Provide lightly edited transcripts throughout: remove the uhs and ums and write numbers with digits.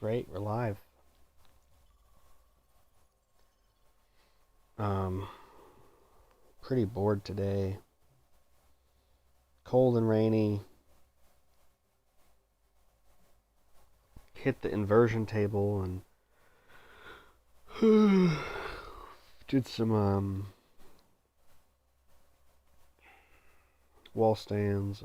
Great, we're live. Um, Pretty bored today. Cold and rainy. Hit the inversion table and did some wall stands.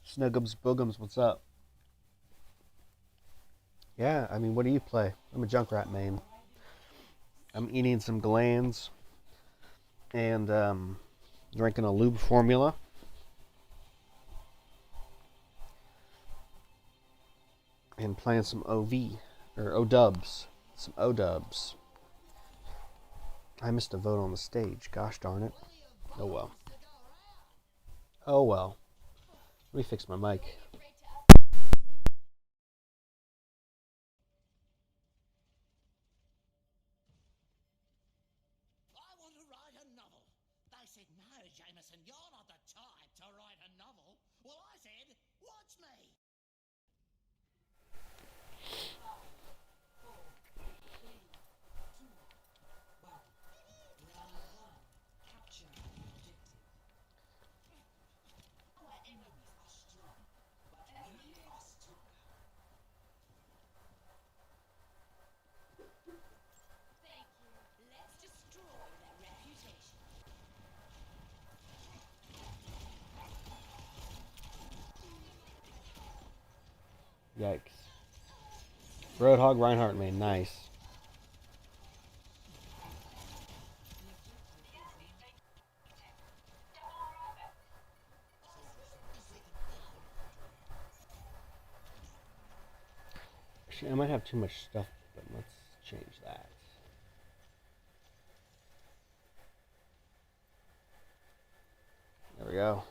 Snuggums Boogums, what's up? Yeah, I mean, what do you play? I'm a Junkrat main. I'm eating some glands and drinking a lube formula. And playing some OV, or O-dubs. Some O-dubs. I missed a vote on the stage. Gosh darn it. Oh well. Oh well. Let me fix my mic. I want to write a novel. They said, no, Jameson, you're not the type to write a novel. Well, I said, watch me. Let's destroy their reputation. Yikes. Roadhog Reinhardt main, nice. Actually, I might have too much stuff, but let's change that. There we go.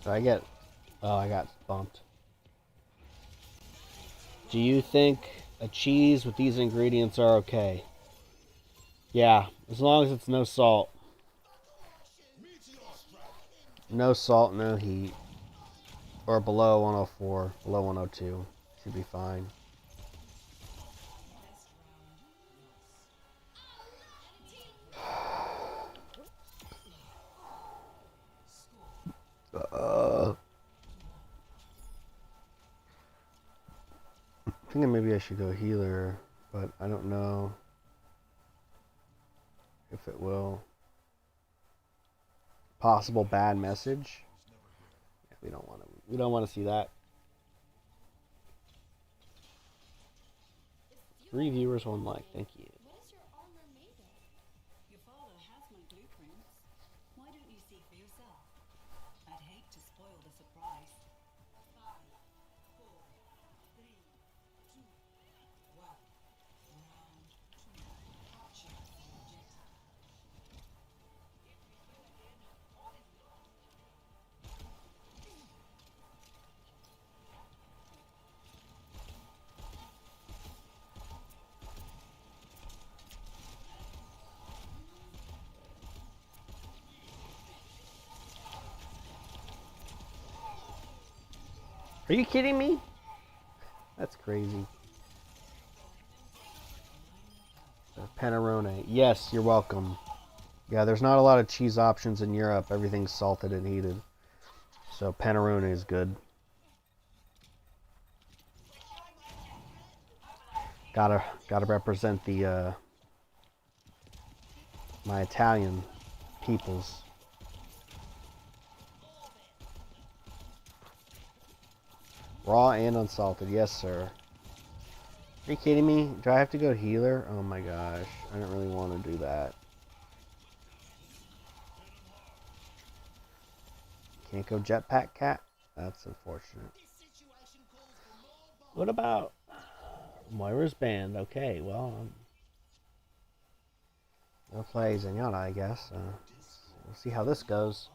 Did I get... Oh, I got bumped. Do you think a cheese with these ingredients are okay? Yeah, as long as it's no salt. No salt, no heat. Or below 104, below 102. Should be fine. Thinking maybe I should go healer, but I don't know if it will. Possible bad message. Yeah, we don't want to. We don't want to see that. 3 viewers, 1 like. Thank you. What is your armor made of? Your father has my blueprints. Why don't you see for yourself? I'd hate to spoil the surprise. 5, 4, 3, 2, 1. Round 2. Capture the objective. Are you kidding me? That's crazy. Panarone. Yes, you're welcome. Yeah, there's not a lot of cheese options in Europe. Everything's salted and heated. So Panarone is good. Gotta represent the my Italian peoples. Raw and unsalted, yes sir. Are you kidding me? Do I have to go healer? Oh my gosh, I don't really want to do that. Can't go jetpack cat? That's unfortunate. What about Moira's band? Okay, well, I'll play Zenyatta, I guess. We'll see how this goes.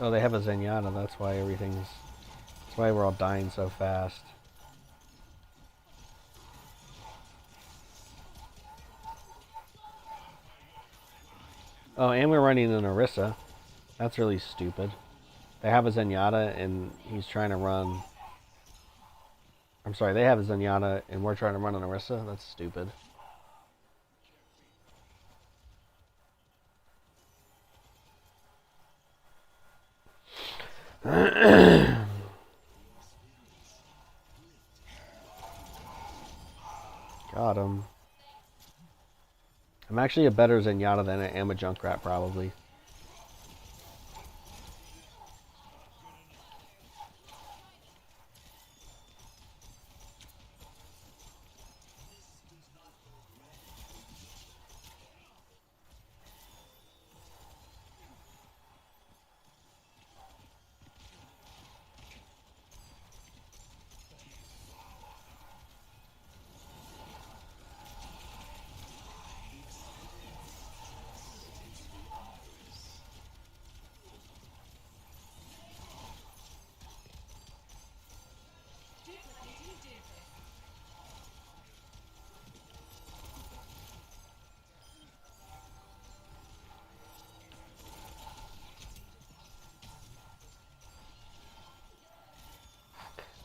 Oh, they have a Zenyatta. That's why everything's... That's why we're all dying so fast. Oh, and we're running an Orisa. That's really stupid. They have a Zenyatta, and he's trying to run... I'm sorry, they have a Zenyatta, and we're trying to run an Orisa? That's stupid. Got him. I'm actually a better Zenyatta than I am a Junkrat, probably.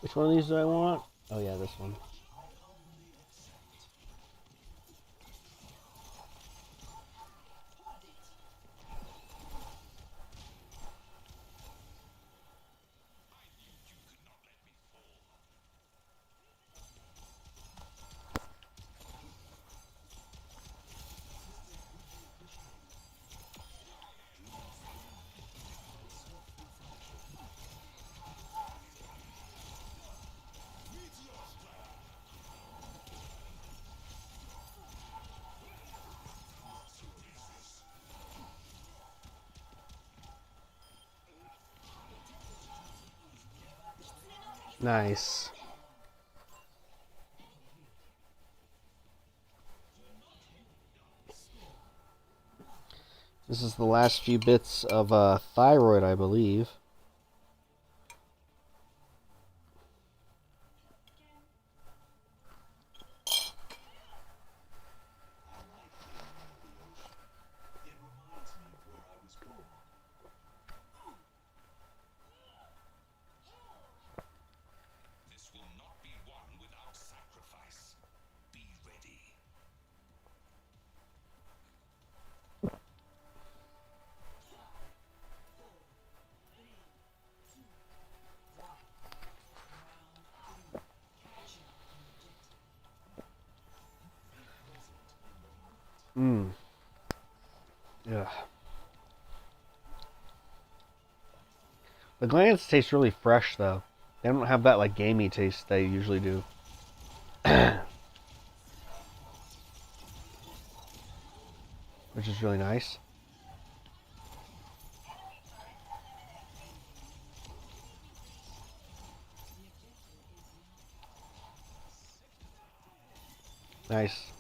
Which one of these do I want? Oh yeah, this one. Nice. This is the last few bits of thyroid, I believe. This will not be won without sacrifice. Be ready. Yeah. The glands taste really fresh, though. They don't have that like gamey taste they usually do. Which is really nice. Nice.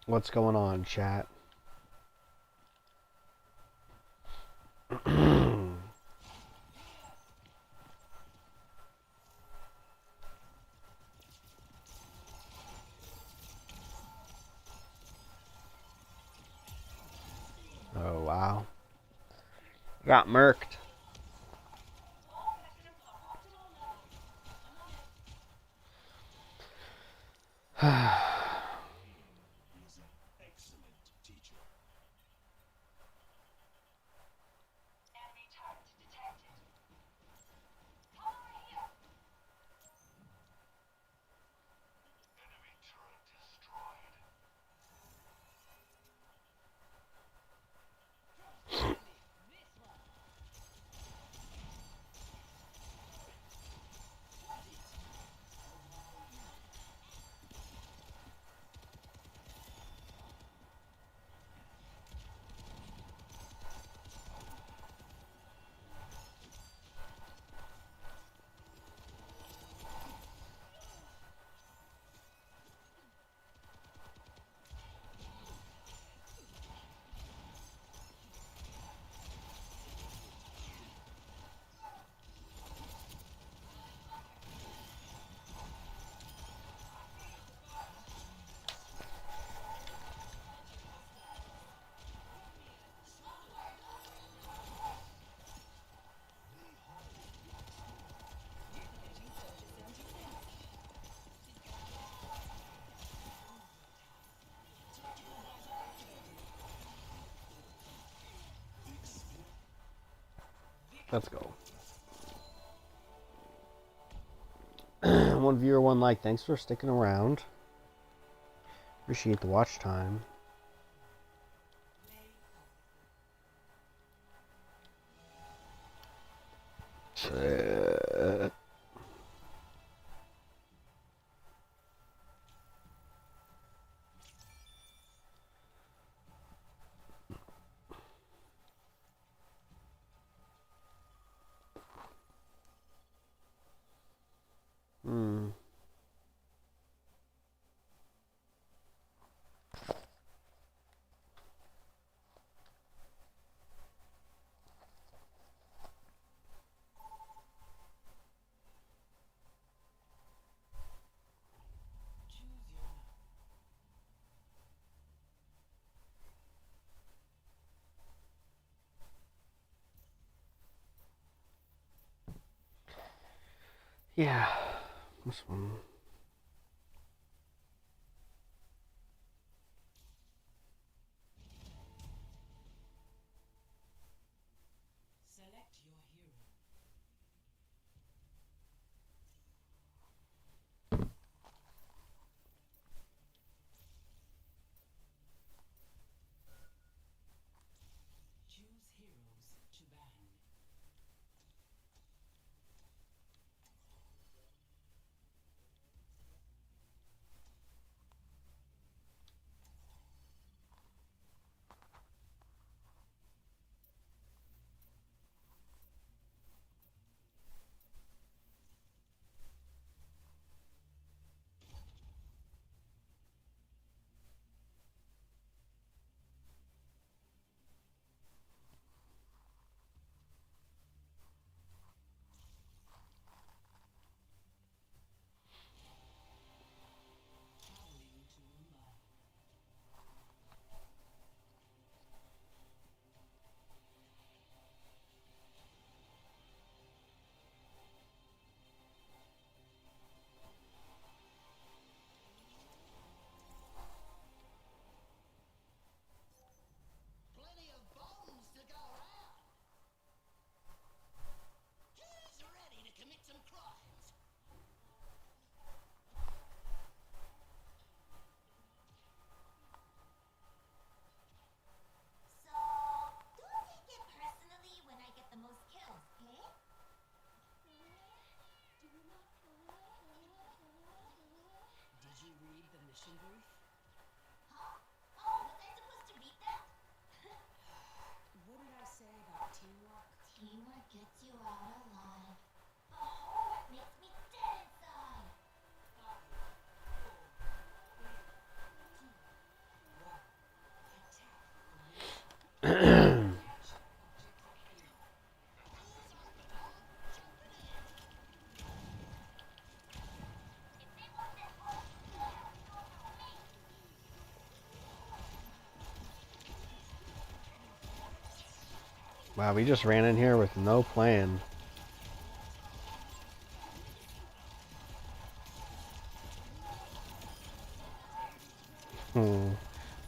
What's going on, chat? Oh, wow. Got murked. Excellent teacher. Enemy target detected. Come over here. Enemy turret destroyed. Let's go. One viewer, one like. Thanks for sticking around. Appreciate the watch time. Hmm. Yeah. This one. Select your hero. Choose heroes to ban. mission, Ruth? Huh? Oh, was I supposed to read that? What did I say about teamwork? Teamwork gets you out alive. A hole makes me dead inside. 5, 4, 3, 2, 1. Attack formation. Catch objective B. Wow, we just ran in here with no plan.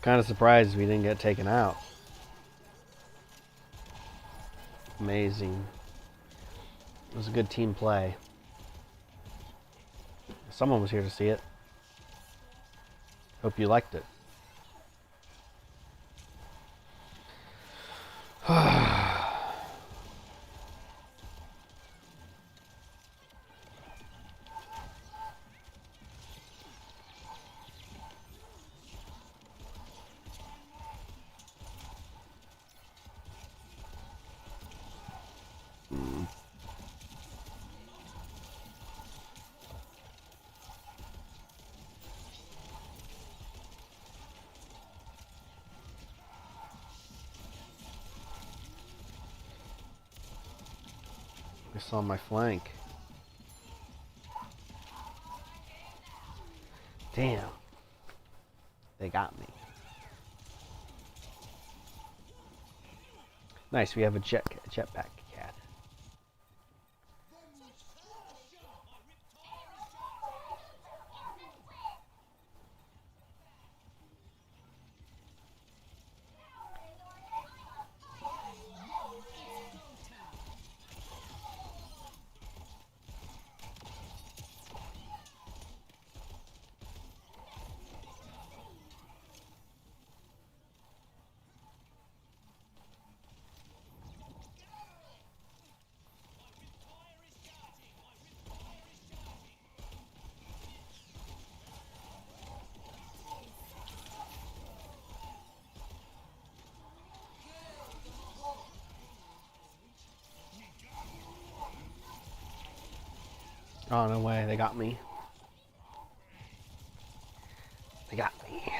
Kind of surprised we didn't get taken out. Amazing. It was a good team play. Someone was here to see it. Hope you liked it. It's on my flank. Damn. They got me. Nice, we have a jetpack cat. Oh, no way. They got me. They got me.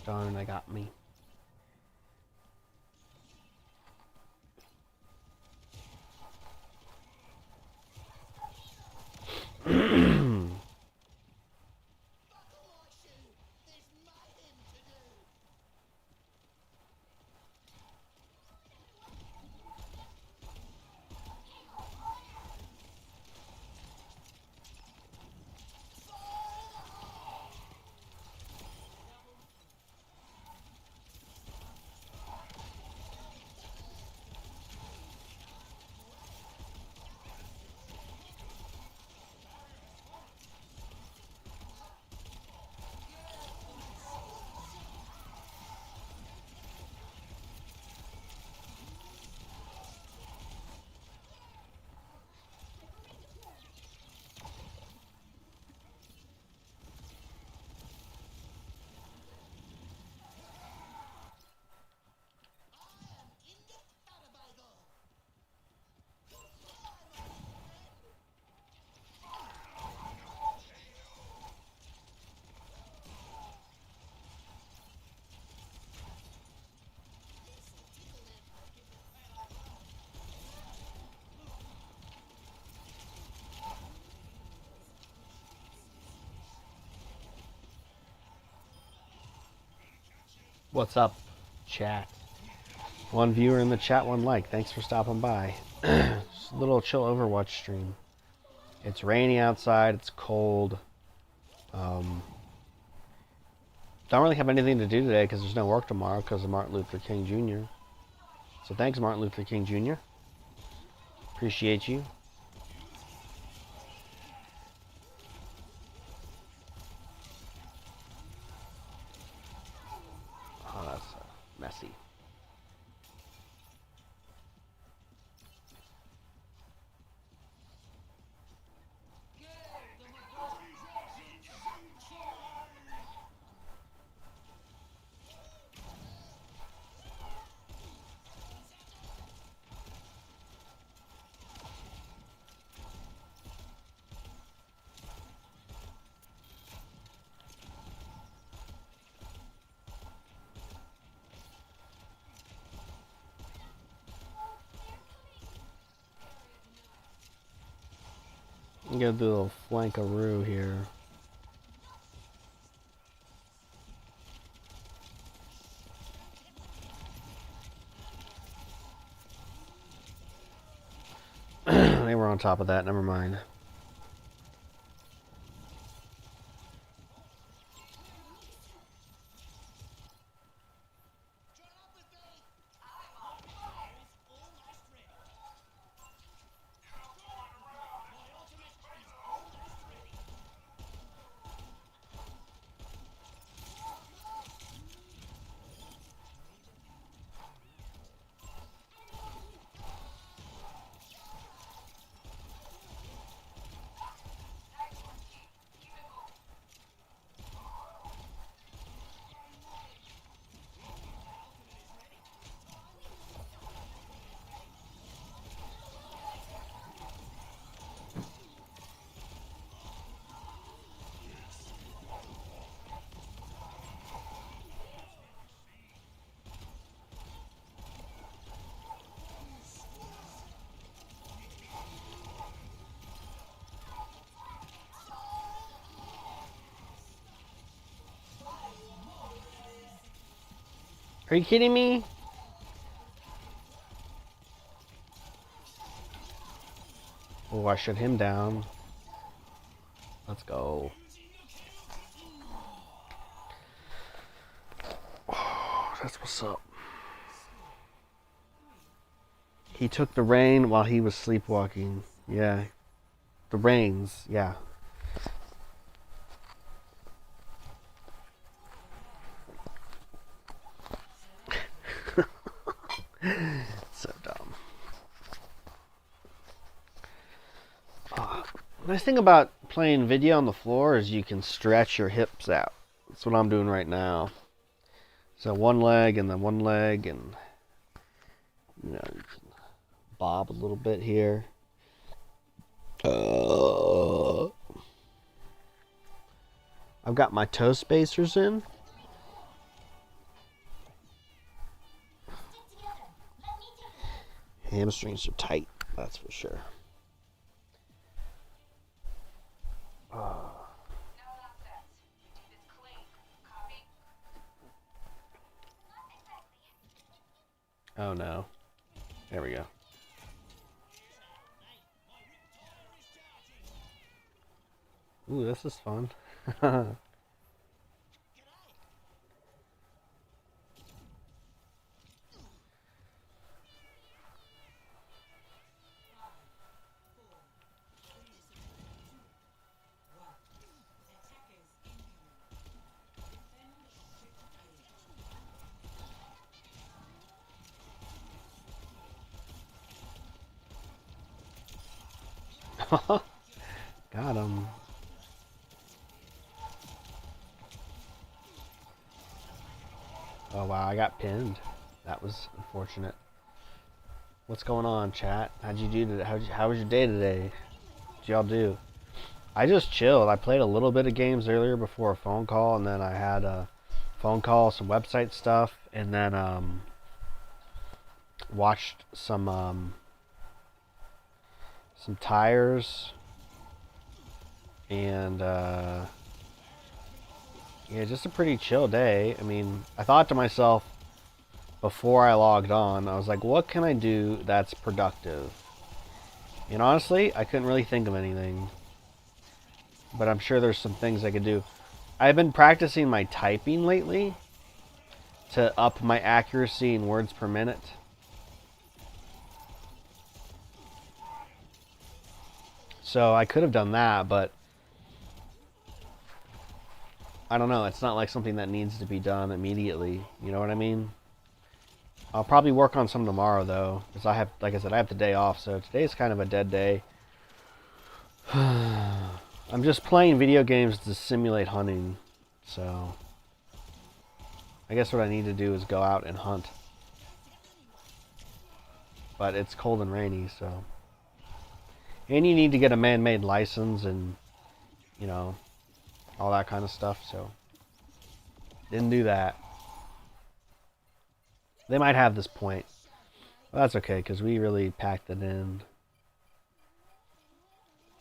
Darn, they got me. What's up, chat? One viewer in the chat, one like. Thanks for stopping by. Just a little chill Overwatch stream. It's rainy outside. It's cold. Don't really have anything to do today because there's no work tomorrow because of Martin Luther King Jr. So thanks, Martin Luther King Jr. Appreciate you. Oh, that's messy. I'm gonna do a little flankaroo here. They were on top of that, never mind. Are you kidding me? Oh, I shut him down. Let's go. Oh, that's what's up. He took the reign while he was sleepwalking. Yeah. The reins, yeah. So dumb. Nice thing about playing video on the floor is you can stretch your hips out. That's what I'm doing right now. So one leg and then one leg, and you know, you can bob a little bit here. I've got my toe spacers in. Hamstrings are tight, that's for sure. Oh no. There we go. Ooh, this is fun. Got him. Oh wow, I got pinned. That was unfortunate. What's going on, chat? How'd you do today? How was your day today? What'd y'all do? I just chilled. I played a little bit of games earlier before a phone call, and then I had a phone call, some website stuff, and then watched some tires, and yeah, just a pretty chill day. I mean, I thought to myself before I logged on, I was like, what can I do that's productive? And honestly, I couldn't really think of anything. But I'm sure there's some things I could do. I've been practicing my typing lately to up my accuracy in words per minute. So I could have done that, but I don't know. It's not like something that needs to be done immediately. You know what I mean? I'll probably work on some tomorrow, though, because I have, like I said, I have the day off, so today's kind of a dead day. I'm just playing video games to simulate hunting, so I guess what I need to do is go out and hunt. But it's cold and rainy, so. And you need to get a man-made license and, you know, all that kind of stuff, so. Didn't do that. They might have this point. Well, that's okay, because we really packed it in.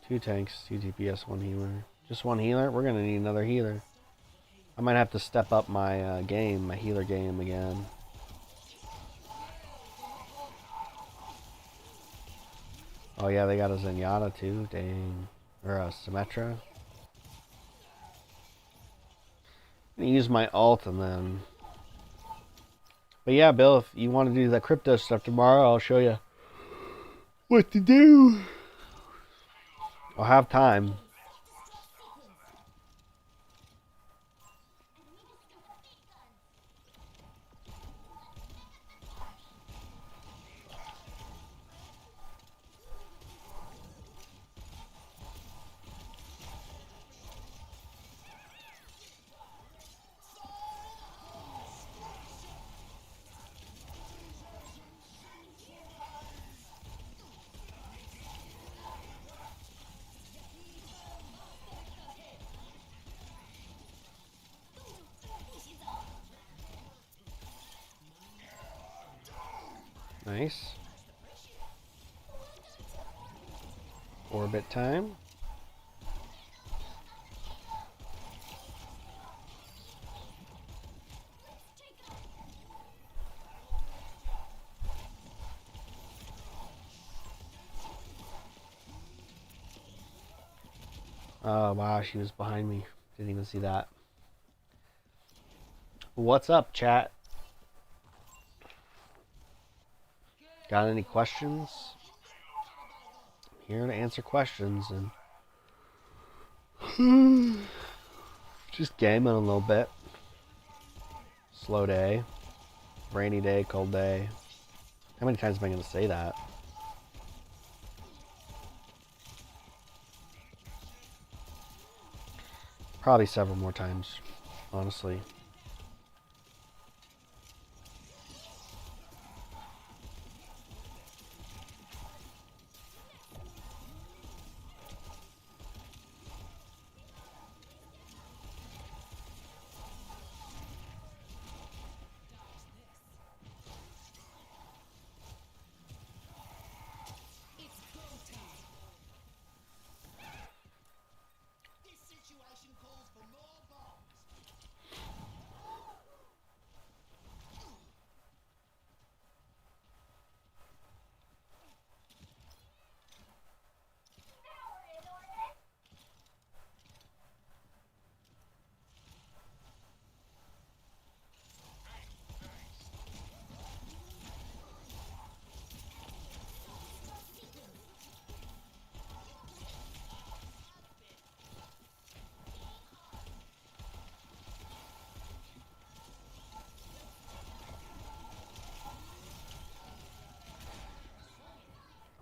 2 tanks, 2 DPS, 1 healer. Just 1 healer? We're going to need another healer. I might have to step up my game, my healer game again. Oh yeah, they got a Zenyatta too. Dang. Or a Symmetra. I'm going to use my ult and then... But yeah, Bill, if you want to do that crypto stuff tomorrow, I'll show you what to do. I'll have time. Nice. Orbit time. Oh wow, she was behind me. Didn't even see that. What's up, chat? Got any questions? I'm here to answer questions and just gaming a little bit. Slow day. Rainy day, cold day. How many times am I going to say that? Probably several more times, honestly.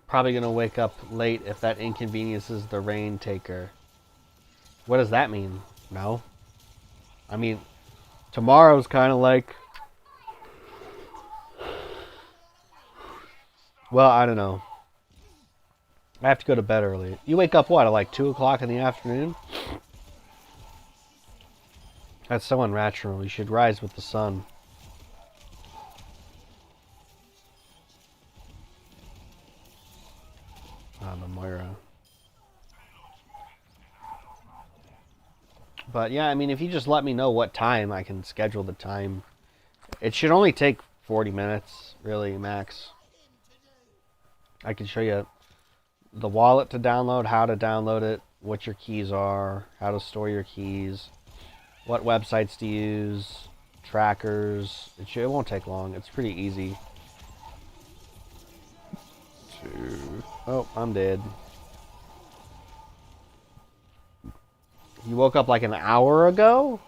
Probably gonna wake up late if that inconveniences the rain taker. What does that mean? No. I mean, tomorrow's kind of like... Well, I don't know. I have to go to bed early. You wake up, what, at like 2 o'clock in the afternoon? That's so unnatural. You should rise with the sun. The Moira. But yeah, I mean, if you just let me know what time, I can schedule the time. It should only take 40 minutes, really, max. I can show you the wallet to download, how to download it, what your keys are, how to store your keys, what websites to use, trackers. It won't take long. It's pretty easy. Oh, I'm dead. You woke up like an hour ago?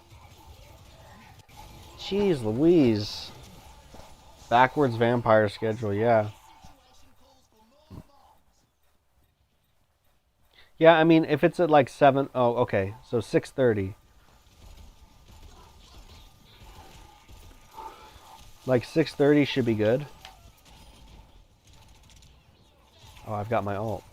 Jeez Louise. Backwards vampire schedule, yeah. Yeah, I mean, if it's at like 7... Oh, okay. So 6:30. Like 6:30 should be good. Oh, I've got my ult.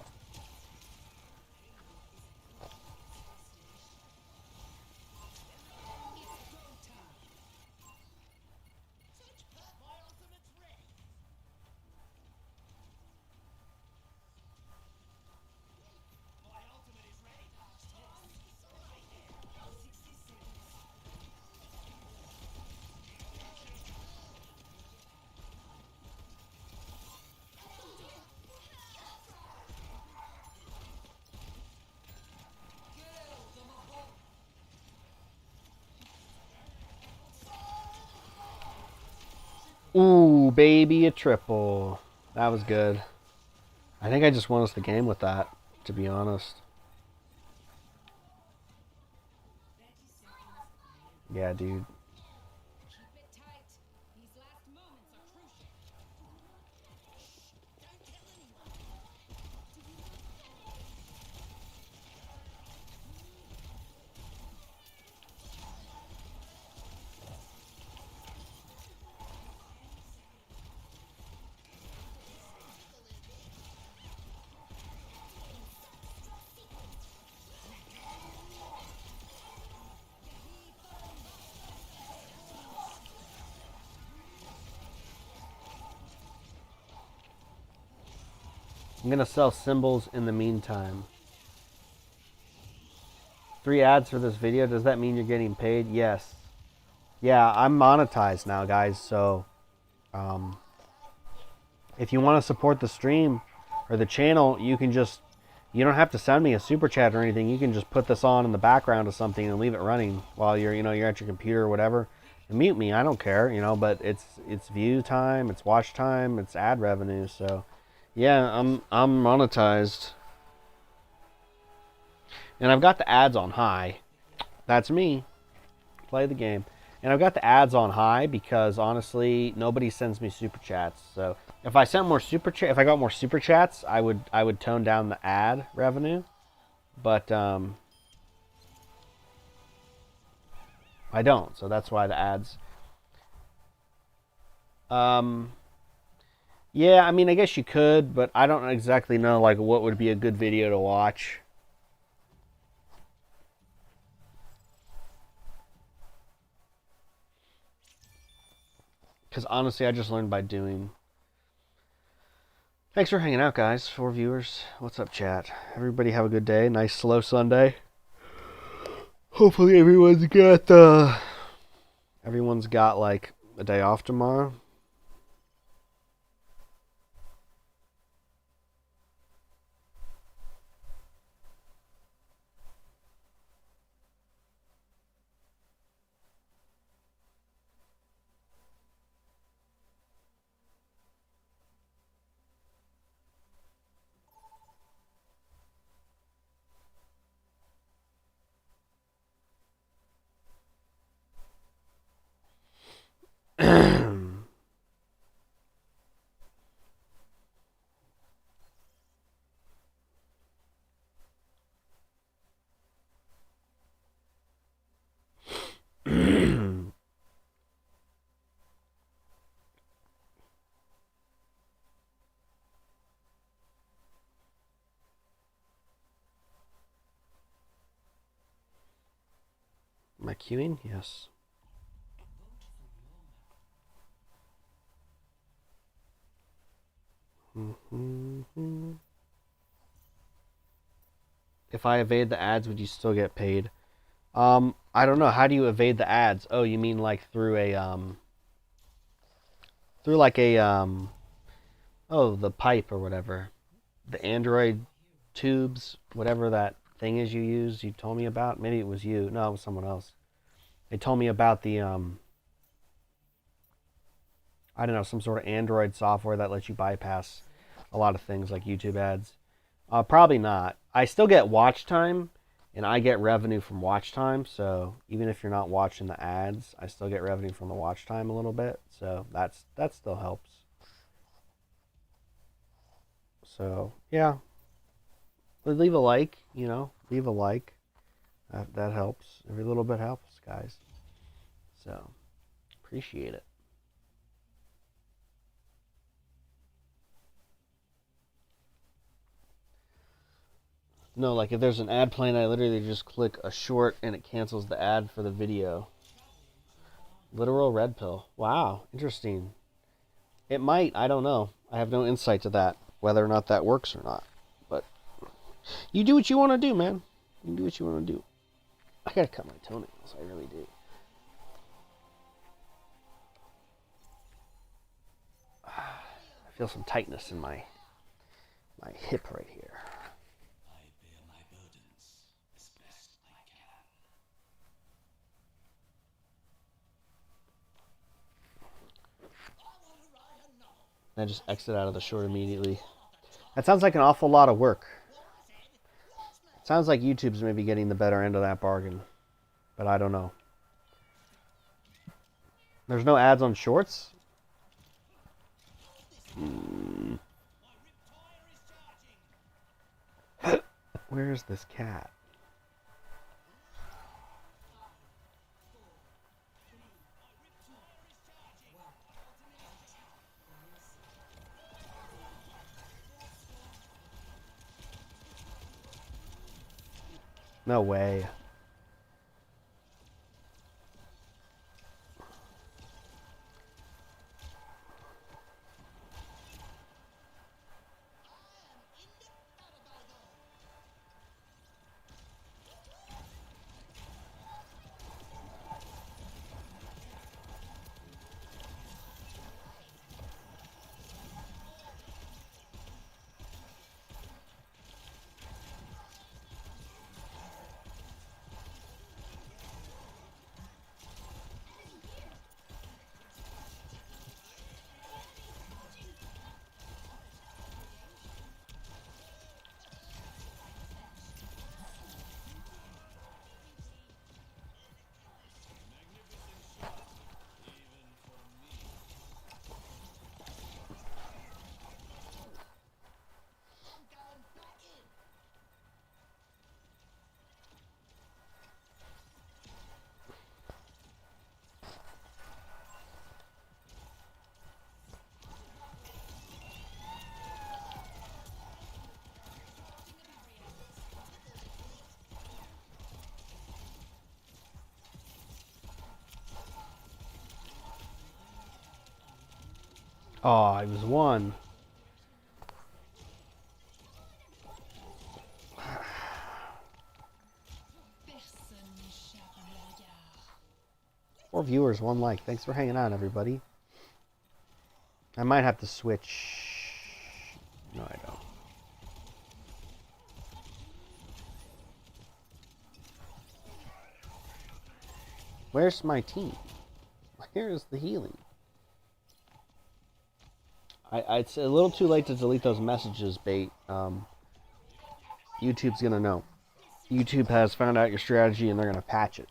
Ooh, baby, a triple. That was good. I think I just won us the game with that, to be honest. Yeah, dude. I'm going to sell symbols in the meantime. 3 ads for this video. Does that mean you're getting paid? Yes. Yeah, I'm monetized now, guys. So, if you want to support the stream or the channel, you can just... You don't have to send me a super chat or anything. You can just put this on in the background of something and leave it running while you're at your computer or whatever. And mute me. I don't care, but it's view time, it's watch time, it's ad revenue. So, yeah, I'm monetized. And I've got the ads on high. That's me. Play the game. And I've got the ads on high because honestly, nobody sends me super chats. So if I got more super chats, I would tone down the ad revenue. But I don't. So that's why the ads. Yeah, I mean, I guess you could, but I don't exactly know like what would be a good video to watch. Because honestly, I just learned by doing. Thanks for hanging out, guys. 4 viewers. What's up, chat? Everybody have a good day. Nice, slow Sunday. Hopefully everyone's got like a day off tomorrow. Am I queuing? Yes. If I evade the ads, would you still get paid? I don't know. How do you evade the ads? Oh, you mean like through like a the pipe or whatever. The Android tubes, whatever that thing is you use. You told me about. Maybe it was you. No, it was someone else. They told me about the I don't know, some sort of Android software that lets you bypass a lot of things like YouTube ads. Probably not. I still get watch time, and I get revenue from watch time. So even if you're not watching the ads, I still get revenue from the watch time a little bit. So that still helps. So yeah, but leave a like. Leave a like. That helps. Every little bit helps, guys. So appreciate it. No, like if there's an ad playing, I literally just click a short and it cancels the ad for the video. Literal red pill. Wow, interesting. It might, I don't know. I have no insight to that, whether or not that works or not. But you do what you want to do, man. You do what you want to do. I gotta cut my toenails, I really do. I feel some tightness in my hip right here. I bear my burdens as best I can. I just exit out of the short immediately. That sounds like an awful lot of work. It sounds like YouTube's maybe getting the better end of that bargain. But I don't know. There's no ads on shorts? Where is this cat? No way. Oh, I was one. Four viewers, one like. Thanks for hanging on, everybody. I might have to switch. No, I don't. Where's my team? Where's the healing? It's a little too late to delete those messages, bait. YouTube's gonna know. YouTube has found out your strategy and they're gonna patch it.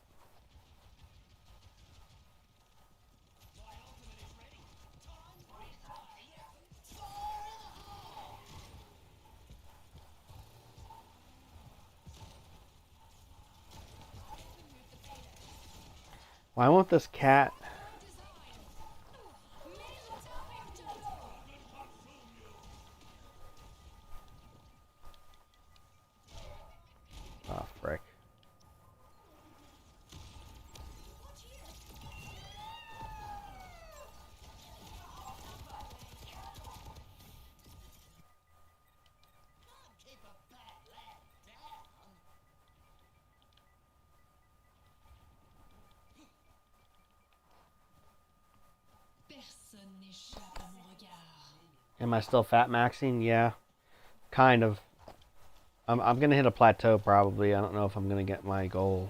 Why won't this cat? Oh, frick. Am I still fat maxing? Yeah. Kind of. I'm gonna hit a plateau probably. I don't know if I'm gonna get my goal.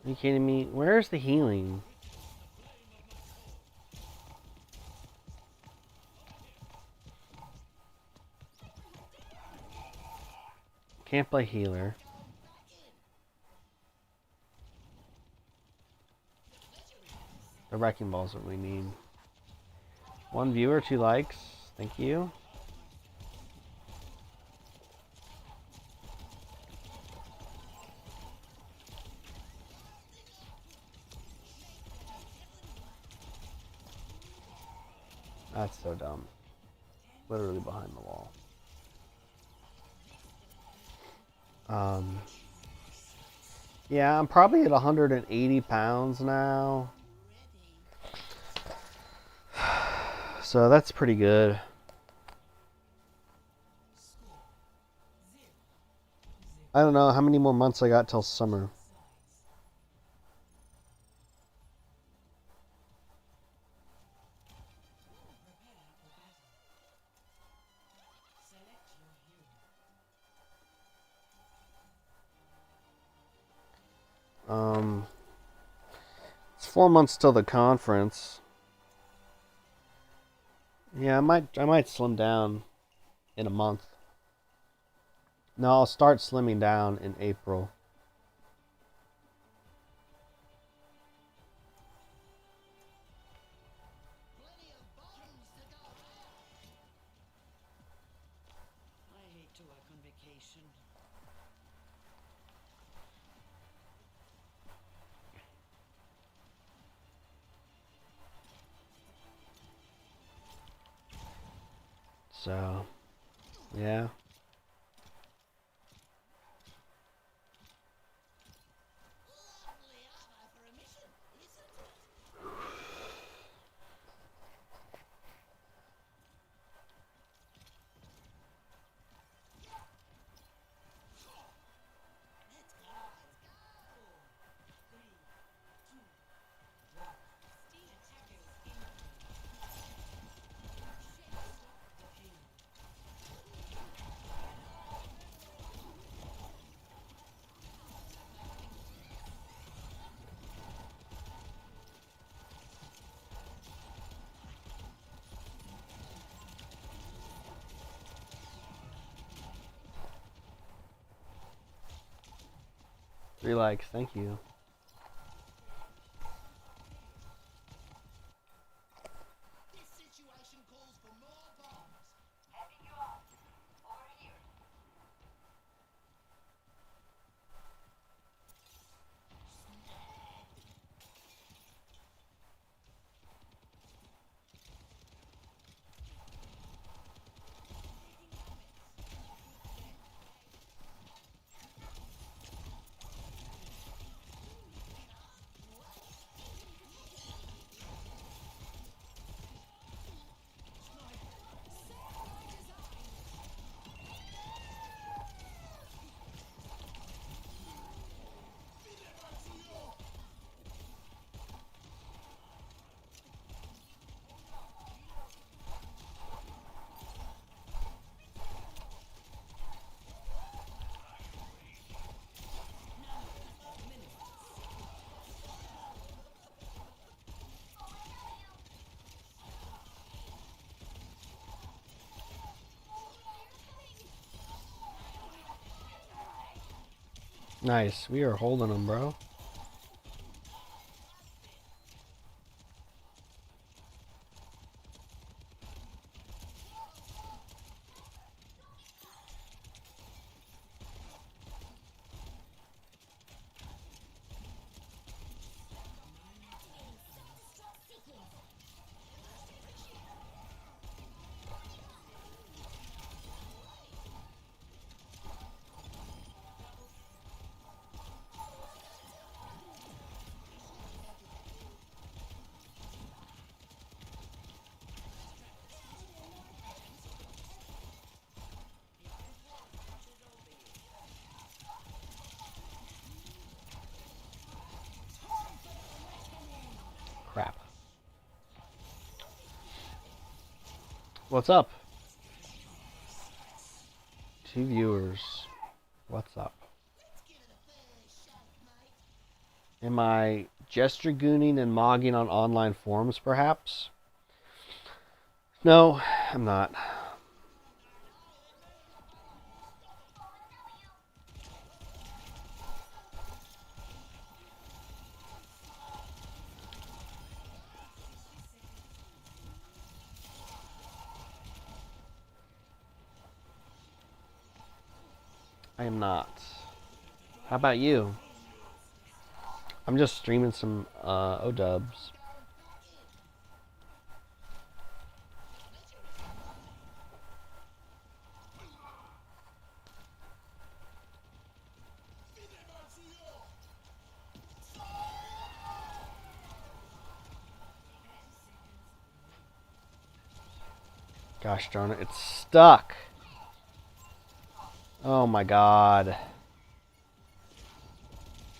Are you kidding me? Where's the healing? Can't play healer. The wrecking ball's what we need. 1 viewer, 2 likes. Thank you. That's so dumb. Literally behind the wall. Yeah, I'm probably at 180 pounds now. So that's pretty good. I don't know how many more months I got till summer. It's 4 months till the conference. Yeah, I might slim down in a month. No, I'll start slimming down in April. Plenty of bombs to go around. I hate to work on vacation. So, yeah. Lovely armor for a mission, isn't it? Let's go. Three likes, thank you. This situation calls for more bombs. Heading you out. Over here. Nice, we are holding them, bro. Crap. What's up? 2 viewers. What's up? Am I gestragooning and mogging on online forums, perhaps? No, I'm not. I am not. How about you? I'm just streaming some O-dubs. Gosh darn it, it's stuck. Oh my god.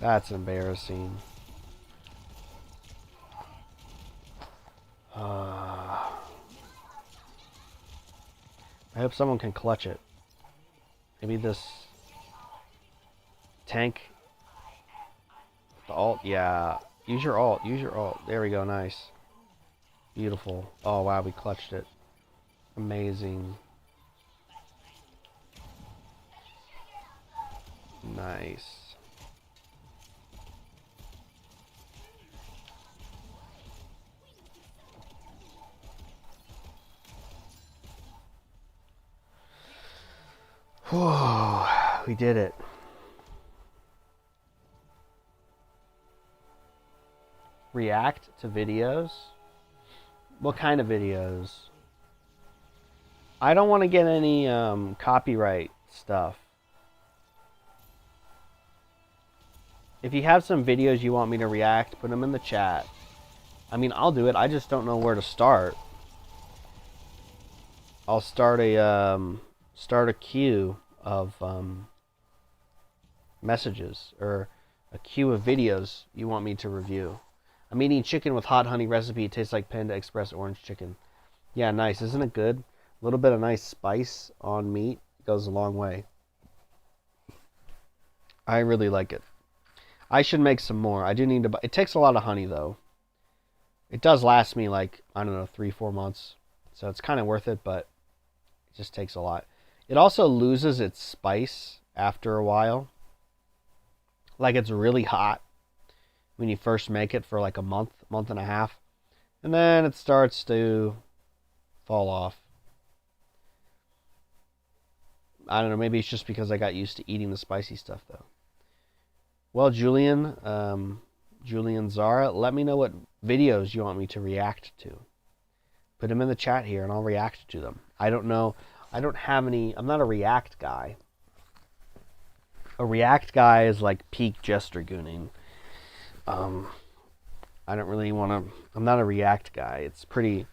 That's embarrassing. I hope someone can clutch it. Maybe this tank. The alt, yeah. Use your alt, use your alt. There we go, nice. Beautiful. Oh wow, we clutched it. Amazing. Nice. Whew, we did it. React to videos? What kind of videos? I don't want to get any copyright stuff. If you have some videos you want me to react, put them in the chat. I mean, I'll do it. I just don't know where to start. I'll start a queue of messages or a queue of videos you want me to review. I'm eating chicken with hot honey recipe. It tastes like Panda Express orange chicken. Yeah, nice. Isn't it good? A little bit of nice spice on meat goes a long way. I really like it. I should make some more. I do need to buy. It takes a lot of honey, though. It does last me, like, I don't know, 3-4 months. So it's kind of worth it, but it just takes a lot. It also loses its spice after a while. Like, it's really hot when you first make it for like a month and a half. And then it starts to fall off. I don't know, maybe it's just because I got used to eating the spicy stuff, though. Well, Julian Zara, let me know what videos you want me to react to. Put them in the chat here, and I'll react to them. I don't know. I don't have any. I'm not a React guy. A React guy is like peak gestragooning. I don't really want to. I'm not a React guy. It's pretty.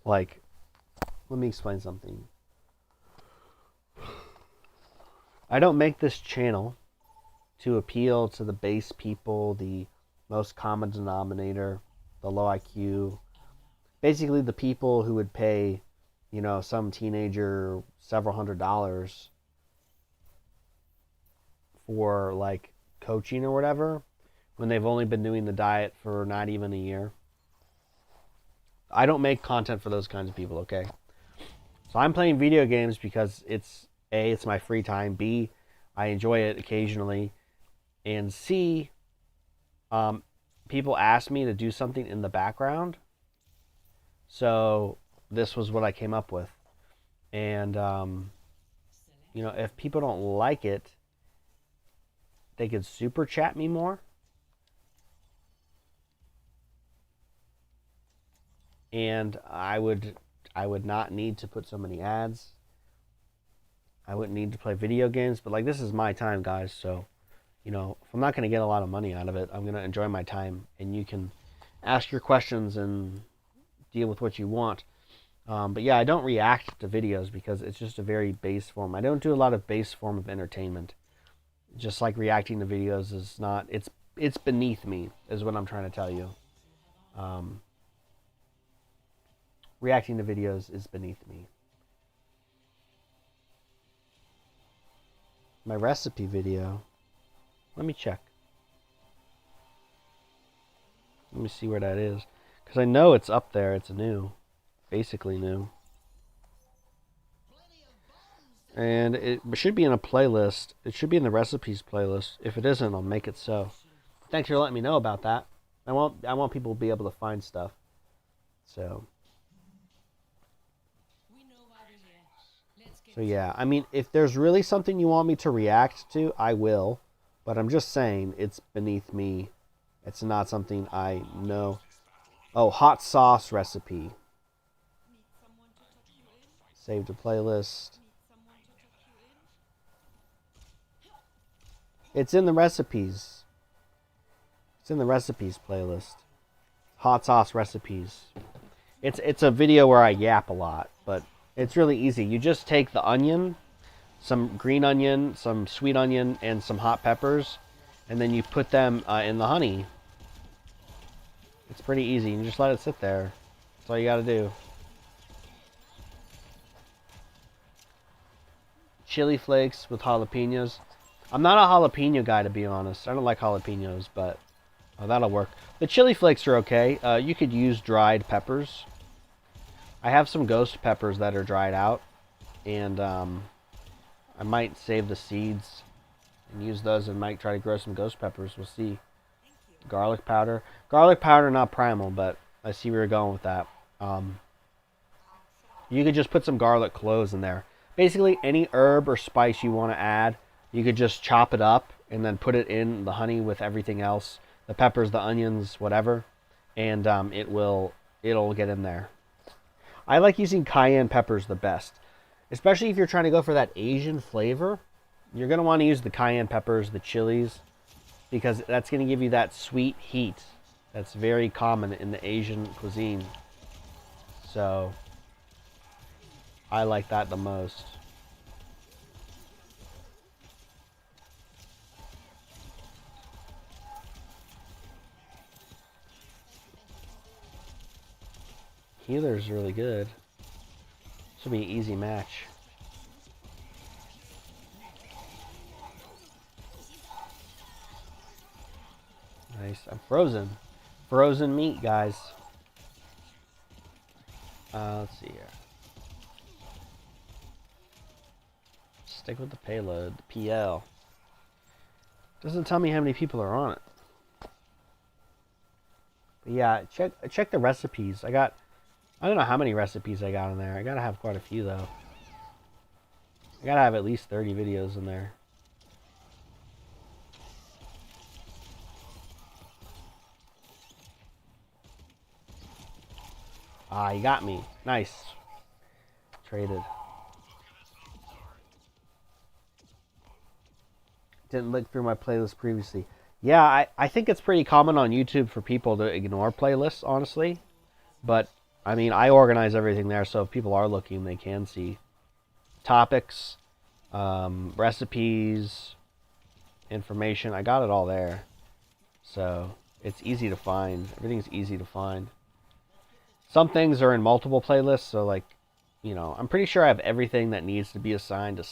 Like, let me explain something. I don't make this channel to appeal to the base people, the most common denominator, the low IQ. Basically, the people who would pay, you know, some teenager several $100s for, like, coaching or whatever, when they've only been doing the diet for not even a year. I don't make content for those kinds of people, okay? So I'm playing video games because it's my free time. B, I enjoy it occasionally. And C, people ask me to do something in the background. So this was what I came up with. And, you know, if people don't like it, they could super chat me more. And I would not need to put so many ads. I wouldn't need to play video games, but like, this is my time, guys. So, you know, if I'm not going to get a lot of money out of it, I'm going to enjoy my time, and you can ask your questions and deal with what you want. But yeah, I don't react to videos because it's just a very base form. I don't do a lot of base form of entertainment. Just like reacting to videos is not, it's beneath me, is what I'm trying to tell you. Reacting to videos is beneath me. My recipe video. Let me check. Let me see where that is. Because I know it's up there. It's new. Basically new. And it should be in a playlist. It should be in the recipes playlist. If it isn't, I'll make it so. Thanks for letting me know about that. I want people to be able to find stuff. So yeah, I mean, if there's really something you want me to react to, I will. But I'm just saying, it's beneath me. It's not something I know. Oh, hot sauce recipe. Save to playlist. It's in the recipes. It's in the recipes playlist. Hot sauce recipes. It's a video where I yap a lot, but it's really easy. You just take the onion, some green onion, some sweet onion, and some hot peppers, and then you put them in the honey. It's pretty easy. You just let it sit there. That's all you gotta do. Chili flakes with jalapenos. I'm not a jalapeno guy, to be honest. I don't like jalapenos, but that'll work. The chili flakes are okay. You could use dried peppers. I have some ghost peppers that are dried out, and I might save the seeds and use those, and might try to grow some ghost peppers. We'll see. Garlic powder. Garlic powder, not primal, but I see where you're going with that. You could just put some garlic cloves in there. Basically, any herb or spice you want to add, you could just chop it up and then put it in the honey with everything else. The peppers, the onions, whatever. And it'll get in there. I like using cayenne peppers the best. Especially if you're trying to go for that Asian flavor. You're going to want to use the cayenne peppers, the chilies, because that's going to give you that sweet heat that's very common in the Asian cuisine. So I like that the most. Healer's really good. This will be an easy match. Nice. I'm frozen. Frozen meat, guys. Let's see here. Stick with the payload, the PL. Doesn't tell me how many people are on it. But yeah, check the recipes. I don't know how many recipes I got in there. I gotta have quite a few though. I gotta have at least 30 videos in there. Ah, you got me. Nice. Traded. Didn't look through my playlist previously. Yeah, I think it's pretty common on YouTube for people to ignore playlists, honestly. But, I mean, I organize everything there, so if people are looking, they can see topics, recipes, information. I got it all there. So, it's easy to find. Everything's easy to find. Some things are in multiple playlists, so like, you know, I'm pretty sure I have everything that needs to be assigned.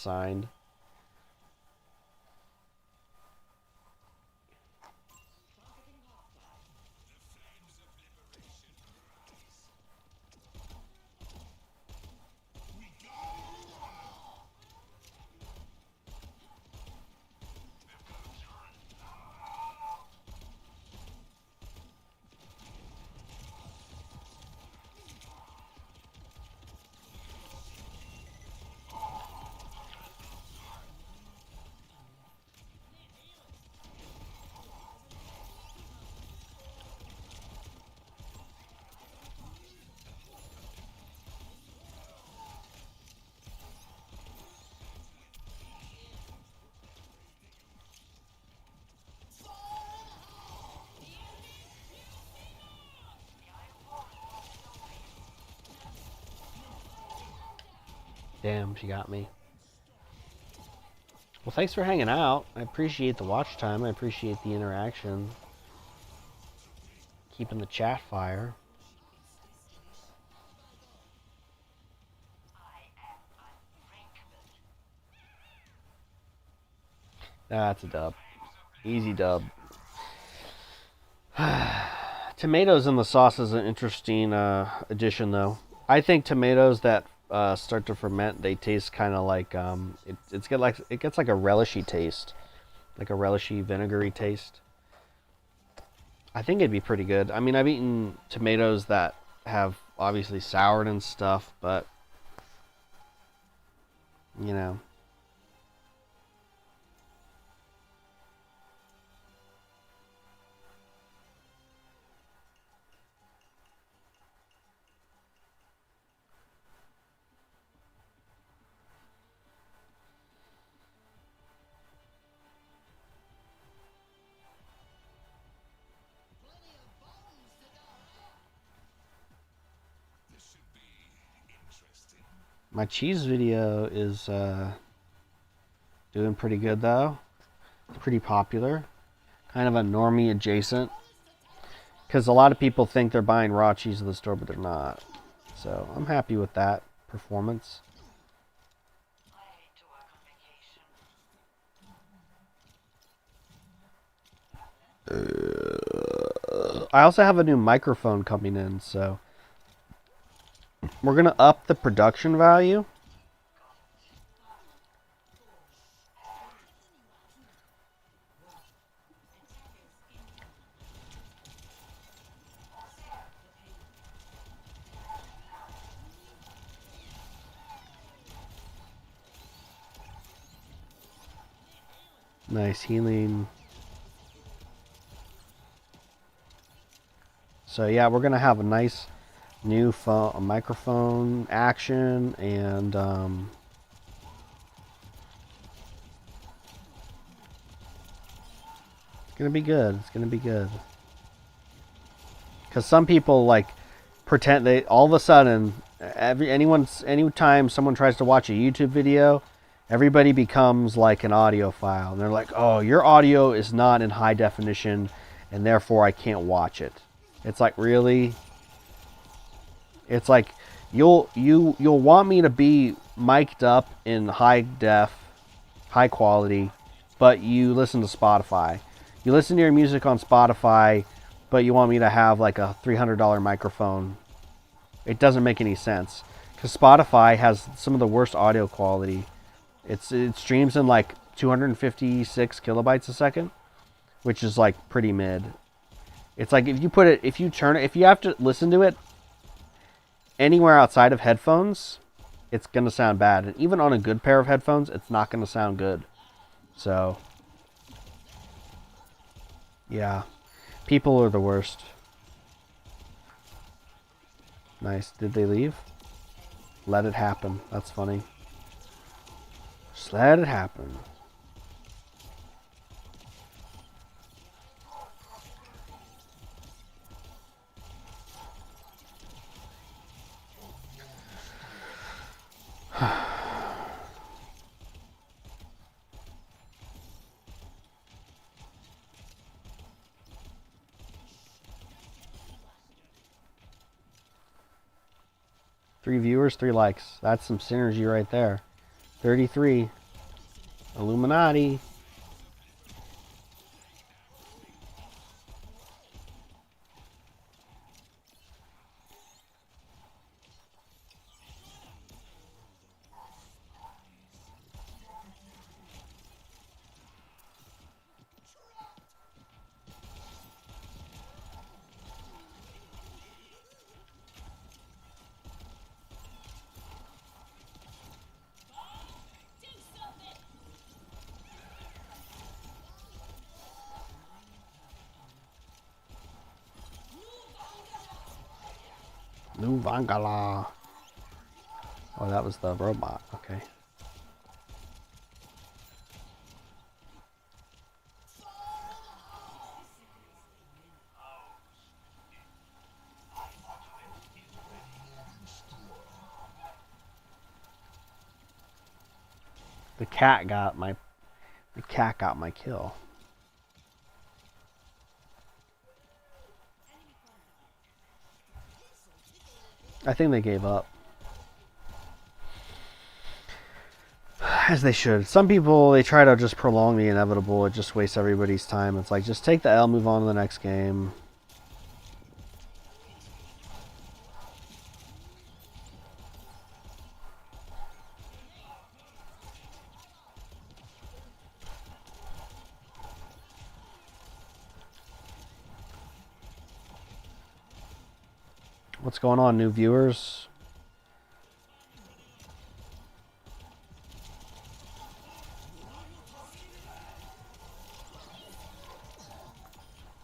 Damn, she got me. Well, thanks for hanging out. I appreciate the watch time. I appreciate the interaction. Keeping the chat fire. That's a dub. Easy dub. Tomatoes in the sauce is an interesting addition, though. I think tomatoes that start to ferment, they taste kind of like it gets like a relishy taste, like a relishy vinegary taste. I think it'd be pretty good. I mean, I've eaten tomatoes that have obviously soured and stuff, but you know. Plenty of bombs to go around. This should be interesting. My cheese video is doing pretty good though. It's pretty popular. Kind of a normie adjacent. Because a lot of people think they're buying raw cheese at the store, but they're not. So I'm happy with that performance. I hate to work on vacation. I also have a new microphone coming in, so we're going to up the production value. Nice healing. So yeah, we're gonna have a nice new microphone action, and it's gonna be good. It's gonna be good. Because some people like pretend they all of a sudden anytime someone tries to watch a YouTube video, everybody becomes like an audiophile, and they're like, "Oh, your audio is not in high definition, and therefore I can't watch it." It's like, really? It's like you'll want me to be mic'd up in high def, high quality, but you listen to Spotify. You listen to your music on Spotify, but you want me to have like a $300 microphone. It doesn't make any sense, because Spotify has some of the worst audio quality. It streams in like 256 kilobytes a second, which is like pretty mid. It's like if you have to listen to it anywhere outside of headphones, it's going to sound bad. And even on a good pair of headphones, it's not going to sound good. So, yeah. People are the worst. Nice. Did they leave? Let it happen. That's funny. Just let it happen. Three viewers, 3 likes. That's some synergy right there. 33. Illuminati. New Vangala. Oh, that was the robot. Okay. The cat got my kill. I think they gave up. As they should. Some people, they try to just prolong the inevitable. It just wastes everybody's time. It's like, just take the L, move on to the next game. What's going on, new viewers?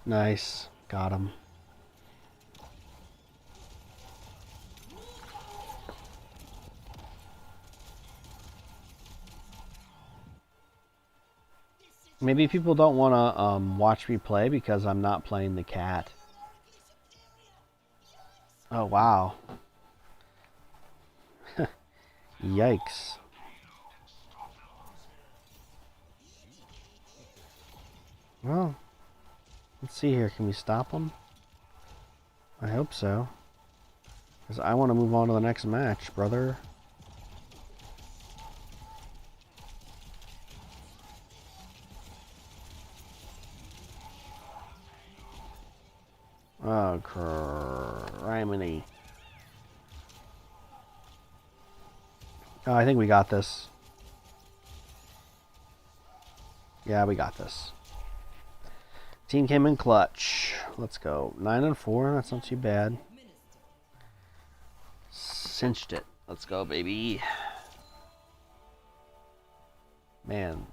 Nice. Got him. Maybe people don't want to watch me play because I'm not playing the cat. Oh, wow. Yikes. Well, let's see here. Can we stop them? I hope so. Because I want to move on to the next match, brother. Oh, criminy. Oh, I think we got this. Yeah, we got this. Team came in clutch. Let's go. 9-4. That's not too bad. Cinched it. Let's go, baby. Man.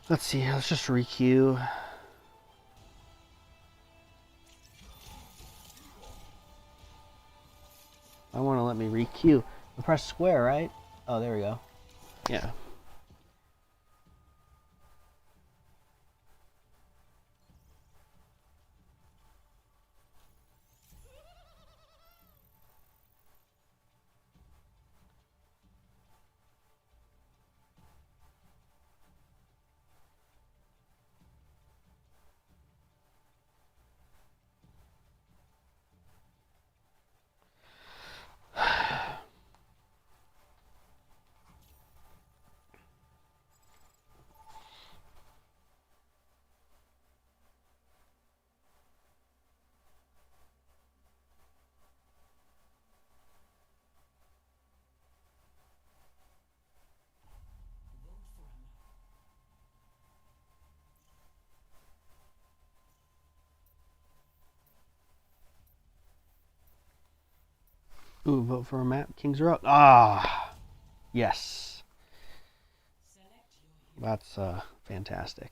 Let's see. Let's just re-queue. I want to let me re-queue. I press square, right? Oh, there we go. Yeah. Ooh, vote for a map. Kings are up. Ah, yes. That's fantastic.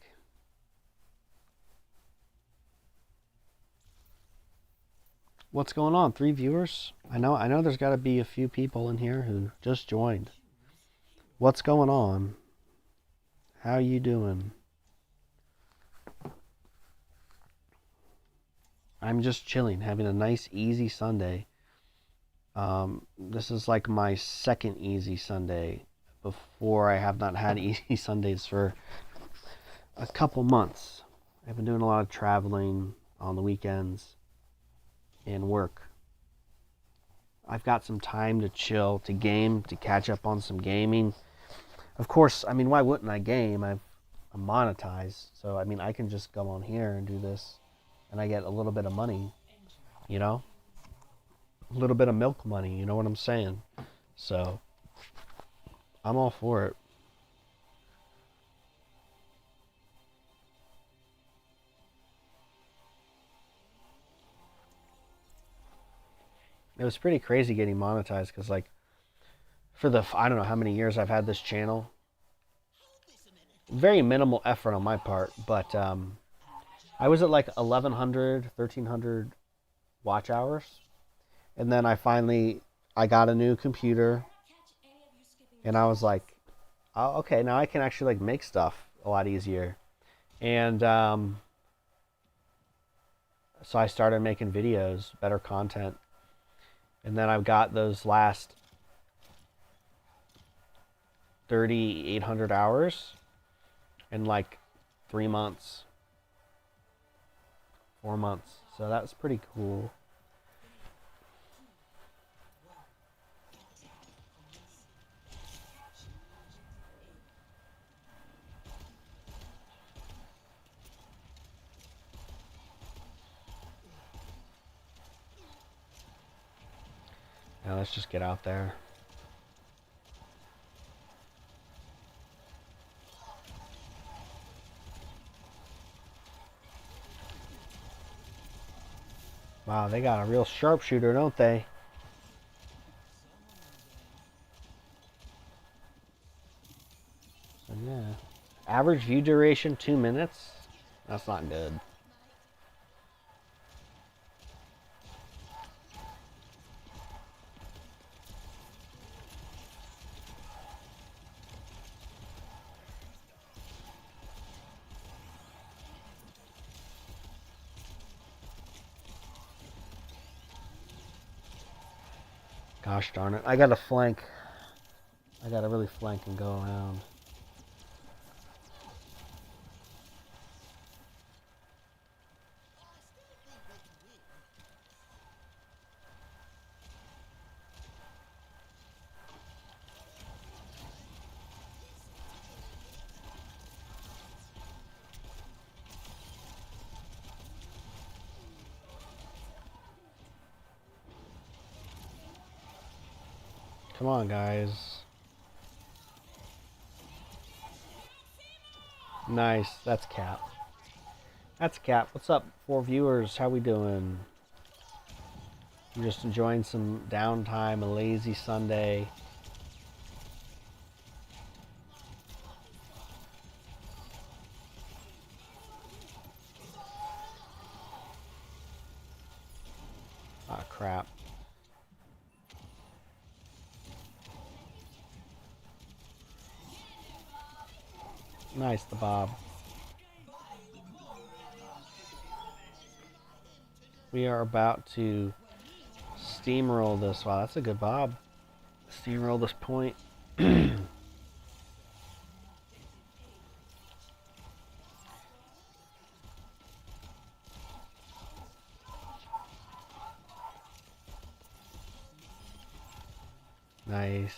What's going on? 3 viewers? I know there's got to be a few people in here who just joined. What's going on? How you doing? I'm just chilling, having a nice easy Sunday. This is like my second easy Sunday. Before, I have not had easy Sundays for a couple months. I've been doing a lot of traveling on the weekends and work. I've got some time to chill, to game, to catch up on some gaming. Of course, I mean, why wouldn't I game? I'm monetized, so I mean, I can just go on here and do this, and I get a little bit of money, you know? A little bit of milk money, you know what I'm saying? So, I'm all for it. It was pretty crazy getting monetized because, like, for the, I don't know how many years I've had this channel, very minimal effort on my part, but I was at like 1,100, 1,300 watch hours. And then I got a new computer, and I was like, oh, okay, now I can actually like make stuff a lot easier. And so I started making videos, better content. And then I've got those last 3,800 hours in like 3 months. 4 months. So that's pretty cool. Now let's just get out there. Wow, they got a real sharpshooter, don't they? So yeah. Average view duration 2 minutes? That's not good. Gosh darn it. I gotta flank. I gotta really flank and go around. Come on, guys. Nice. That's Cap. That's Cap. What's up, 4 viewers? How we doing? I'm just enjoying some downtime, a lazy Sunday. Ah, crap. Nice, the Bob. We are about to steamroll this. Wow, that's a good Bob. Steamroll this point. Nice.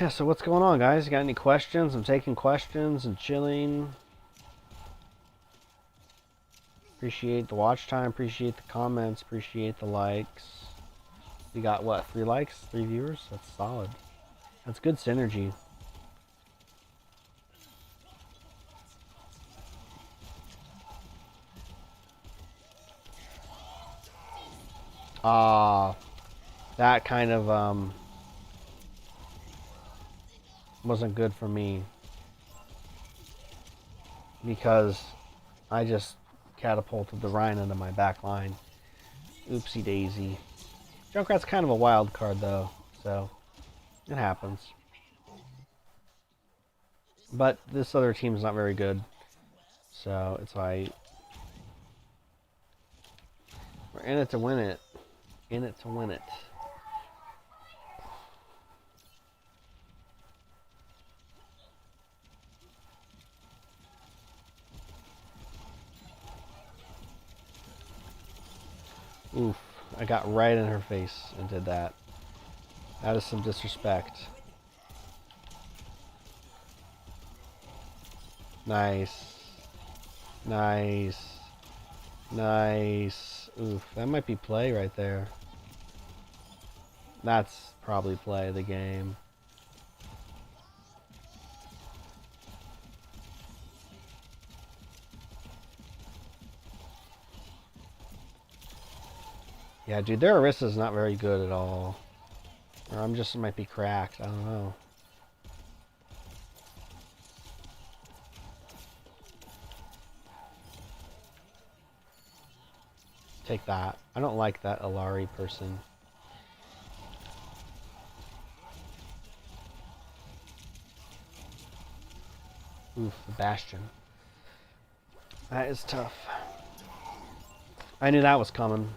Yeah, so what's going on, guys? You got any questions? I'm taking questions and chilling. Appreciate the watch time, appreciate the comments, appreciate the likes. We got what, 3 likes, 3 viewers? That's solid. That's good synergy. That kind of wasn't good for me because I just catapulted the Rhine into my back line. Oopsie daisy. Junkrat's kind of a wild card though, so it happens. But this other team's not very good, so it's like we're in it to win it. In it to win it. Oof, I got right in her face and did that. That is some disrespect. Nice. Nice. Nice. Oof, that might be play right there. That's probably play of the game. Yeah, dude, their Orisa's not very good at all. Or I'm just might be cracked. I don't know. Take that. I don't like that Alari person. Oof, the Bastion. That is tough. I knew that was coming.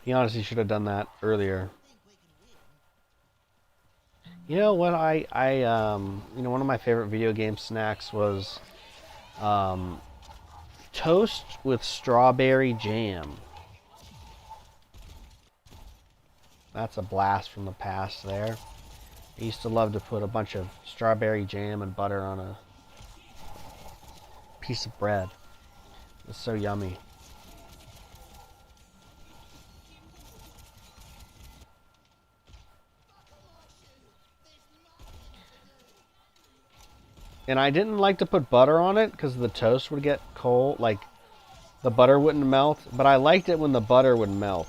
He honestly should have done that earlier. You know what? One of my favorite video game snacks was toast with strawberry jam. That's a blast from the past there. I used to love to put a bunch of strawberry jam and butter on a piece of bread. It's so yummy. And I didn't like to put butter on it because the toast would get cold, like the butter wouldn't melt, but I liked it when the butter would melt.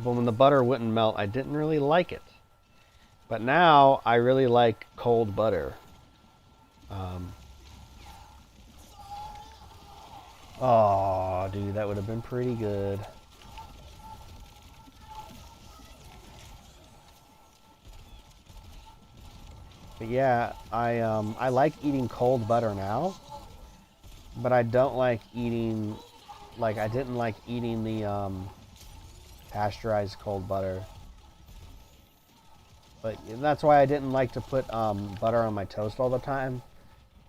But when the butter wouldn't melt, I didn't really like it. But now I really like cold butter. Oh, dude, that would have been pretty good. But yeah, I like eating cold butter now, but I don't like eating, like I didn't like eating the pasteurized cold butter. But that's why I didn't like to put butter on my toast all the time.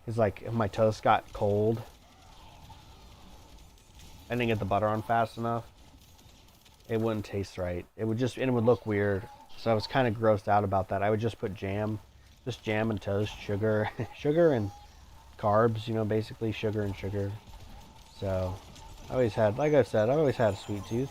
Because like if my toast got cold, I didn't get the butter on fast enough, it wouldn't taste right. It would look weird. So I was kind of grossed out about that. I would just put jam, just jam and toast, sugar, sugar and carbs. Basically sugar and sugar. So I always had, like I said, I always had a sweet tooth.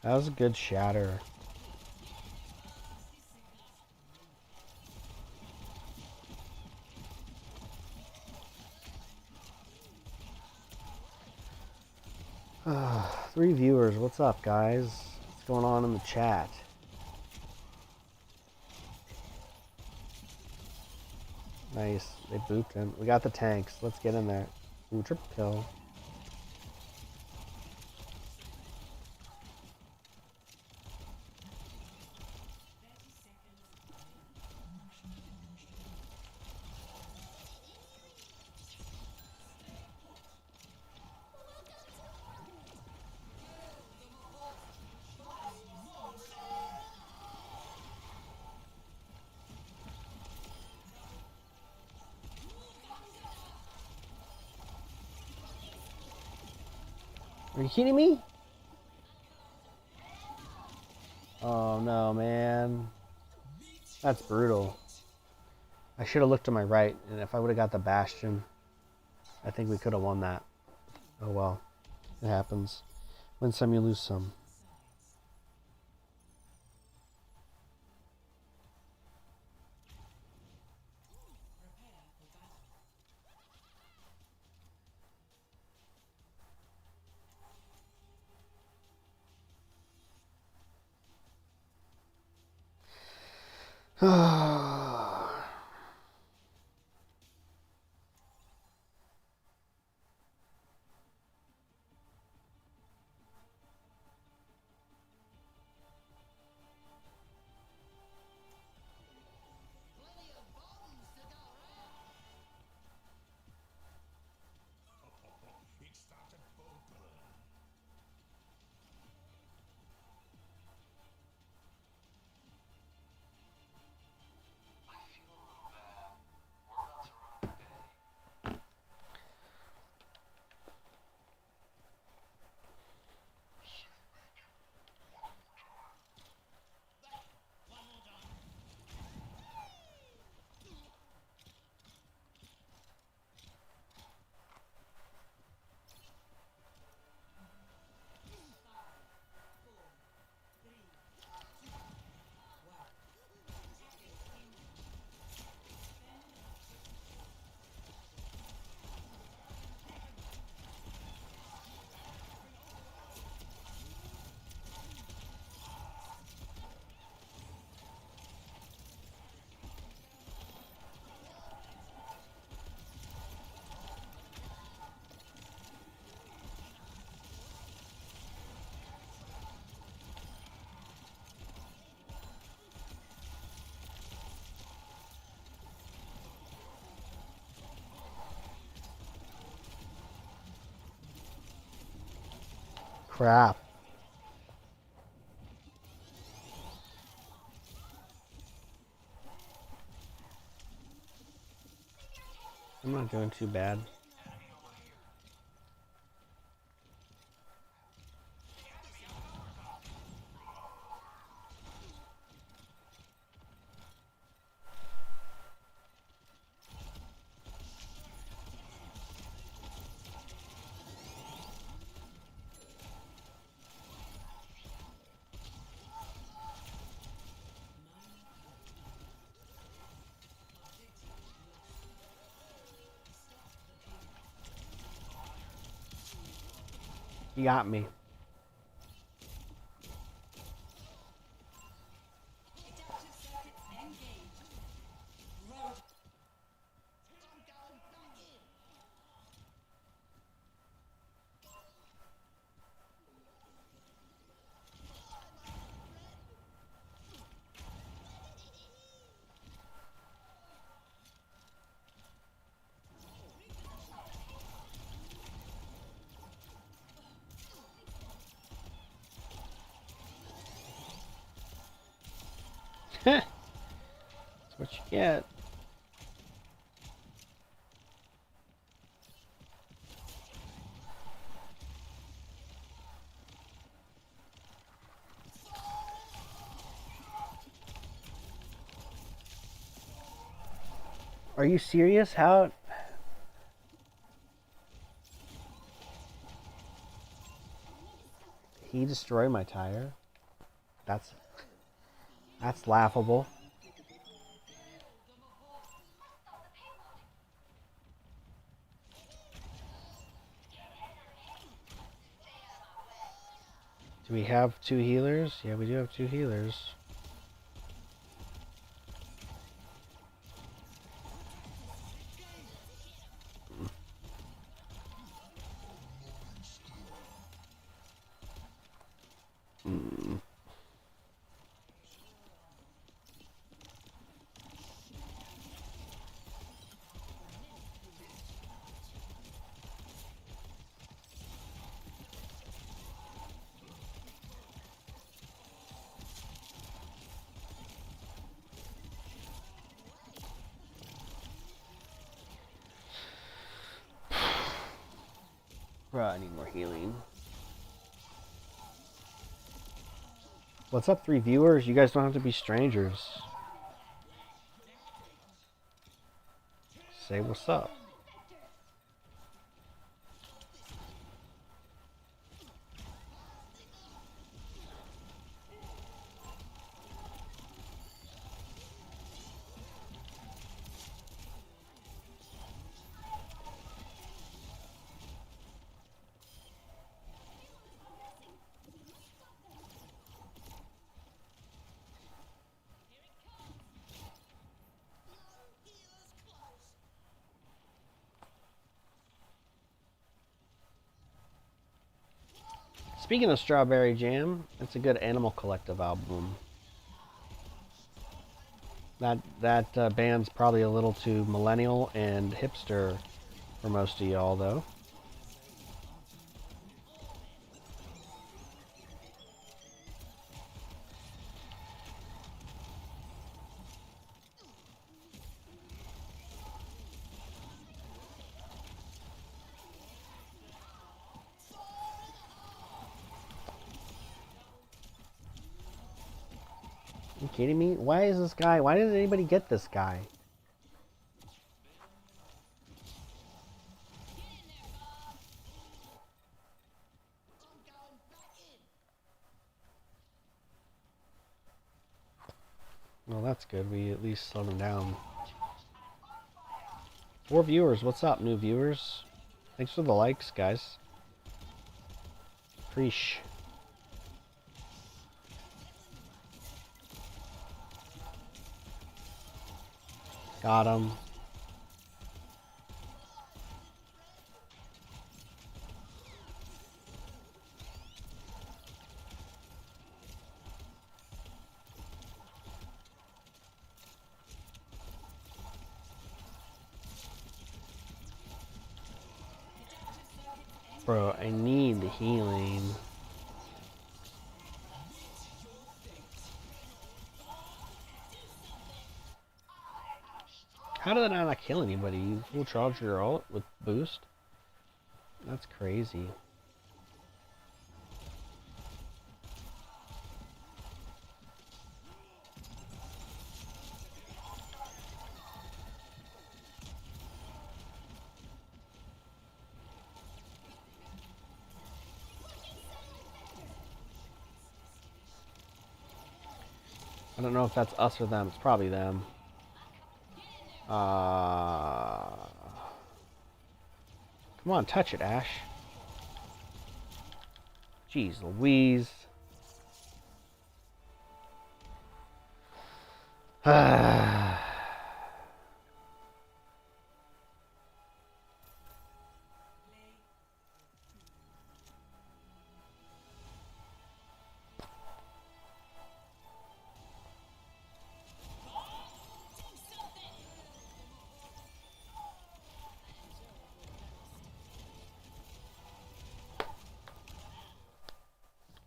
That was a good shatter. Three viewers. What's up, guys? What's going on in the chat? Nice. They booped him. We got the tanks. Let's get in there. Ooh, triple kill. Are you kidding me? Oh no, man. That's brutal. I should have looked to my right, and if I would have got the Bastion, I think we could have won that. Oh well. It happens. Win some, you lose some. It started bubbling. Crap. I'm not doing too bad. You got me. Adaptive circuits engaged. Road. I'm going back in. That's what you get. Are you serious? How? He destroyed my tire? That's laughable. Do we have 2 healers? Yeah, we do have 2 healers. Bruh, I need more healing. What's up, 3 viewers? You guys don't have to be strangers. Say what's up. Speaking of Strawberry Jam, it's a good Animal Collective album. That band's probably a little too millennial and hipster for most of y'all, though. You kidding me? Why is this guy? Why didn't anybody get this guy? I'm going back in. Well, that's good. We at least slowed him down. 4 viewers. What's up, new viewers? Thanks for the likes, guys. Preach. Got him. Bro, I need the healing. How did that not kill anybody? You full charge your ult with boost? That's crazy. I don't know if that's us or them. It's probably them. Come on, touch it, Ash. Jeez Louise.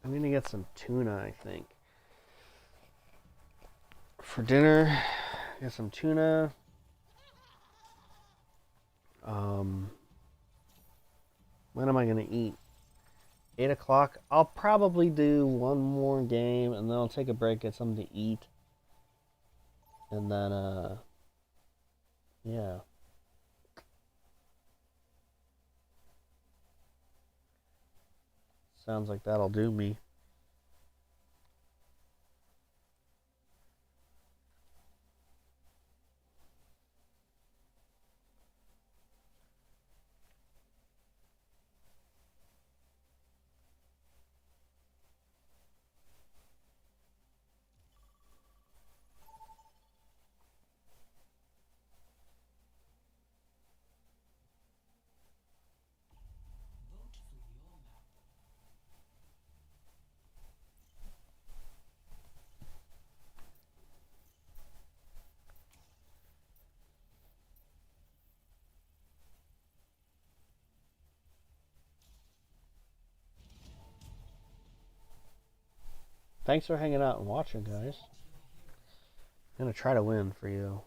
I'm gonna get some tuna, I think. For dinner, get some tuna. When am I gonna eat? 8 o'clock. I'll probably do one more game and then I'll take a break, get something to eat. And then, yeah. Sounds like that'll do me. Thanks for hanging out and watching, guys. I'm gonna try to win for you.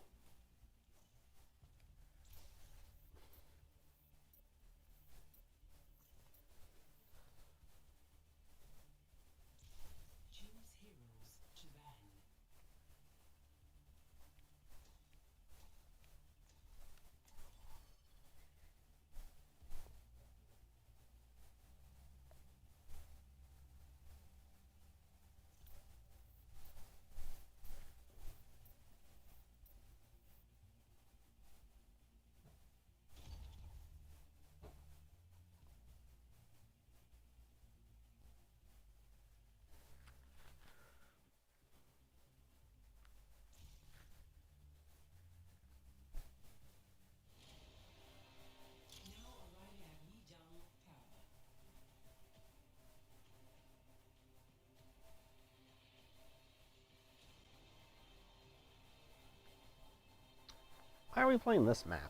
Why are we playing this map?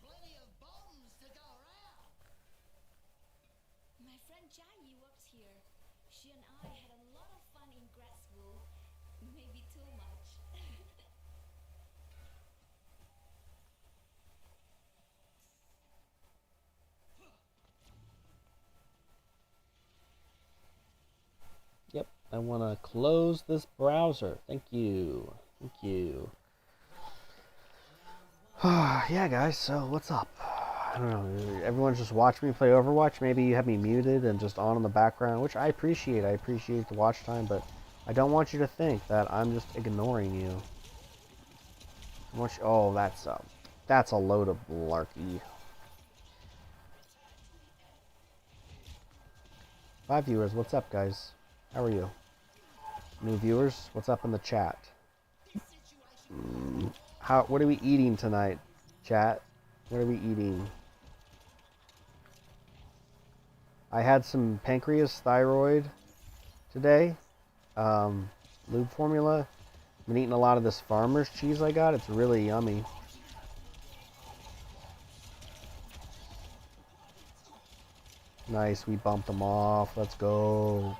Plenty of bombs to go around. My friend Jackie works here. She and I had a lot of fun in grad school. Maybe too much. Yep, I want to close this browser. Thank you. Thank you. Yeah, guys, so what's up? I don't know. Everyone's just watching me play Overwatch. Maybe you have me muted and just on in the background, which I appreciate. I appreciate the watch time, but I don't want you to think that I'm just ignoring you. Oh, that's a load of malarkey. 5 viewers, what's up, guys? How are you? New viewers, what's up in the chat? What are we eating tonight, chat? What are we eating? I had some pancreas thyroid today. Lube formula. Been eating a lot of this farmer's cheese I got. It's really yummy. Nice, we bumped them off. Let's go.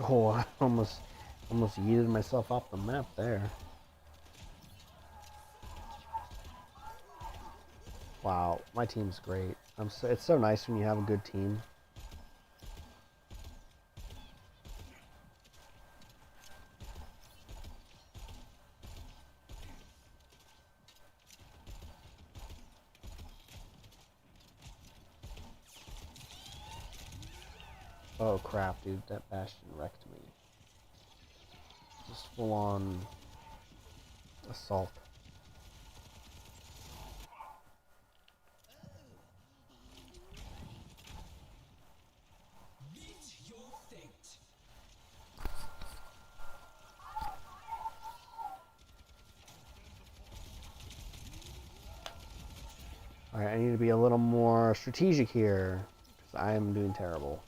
Oh, I almost yeeted myself off the map there. Wow, my team's great. It's so nice when you have a good team. Oh crap, dude, that Bastion wrecked me. Just full on assault. Meet your fate. Alright, I need to be a little more strategic here, because I am doing terrible.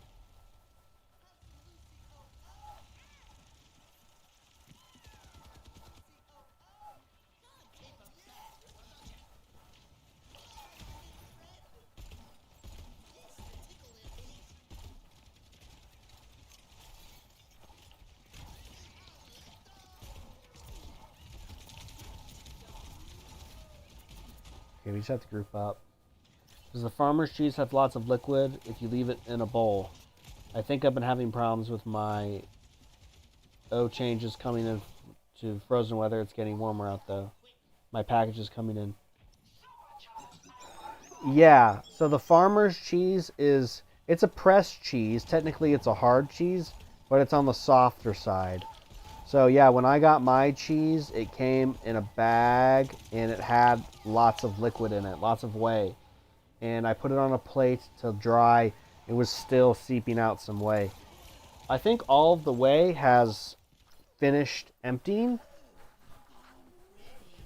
Okay, we just have to group up. Does the farmer's cheese have lots of liquid if you leave it in a bowl? I think I've been having problems with my changes coming in to frozen weather. It's getting warmer out though. My package is coming in. Yeah, so the farmer's cheese it's a pressed cheese. Technically it's a hard cheese, but it's on the softer side. So yeah, when I got my cheese, it came in a bag and it had lots of liquid in it, lots of whey. And I put it on a plate to dry. It was still seeping out some whey. I think all of the whey has finished emptying.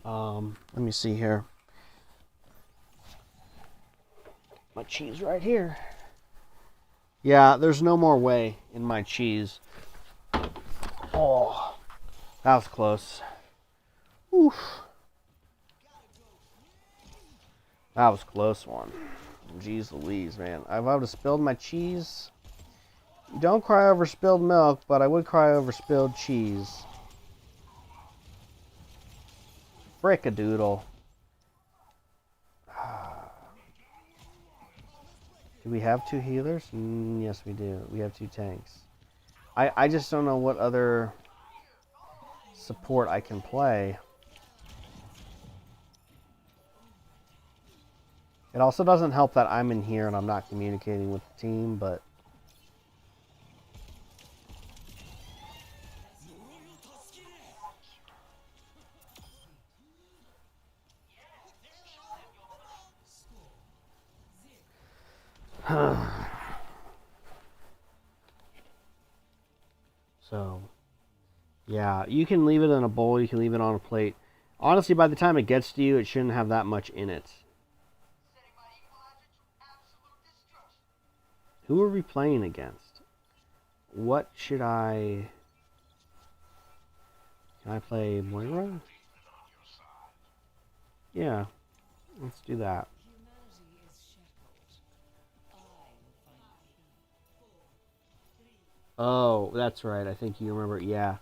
Let me see here. My cheese right here. Yeah, there's no more whey in my cheese. Oh, that was close. Oof. That was a close one. Jeez Louise, man. If I would have spilled my cheese. You don't cry over spilled milk, but I would cry over spilled cheese. Frickadoodle. Do we have 2 healers? Yes, we do. We have 2 tanks. I just don't know what other support I can play. It also doesn't help that I'm in here and I'm not communicating with the team, but... So, yeah, you can leave it in a bowl, you can leave it on a plate. Honestly, by the time it gets to you, it shouldn't have that much in it. Who are we playing against? What should I... Can I play Moira? Yeah, let's do that. Oh, that's right. I think you remember. Yeah.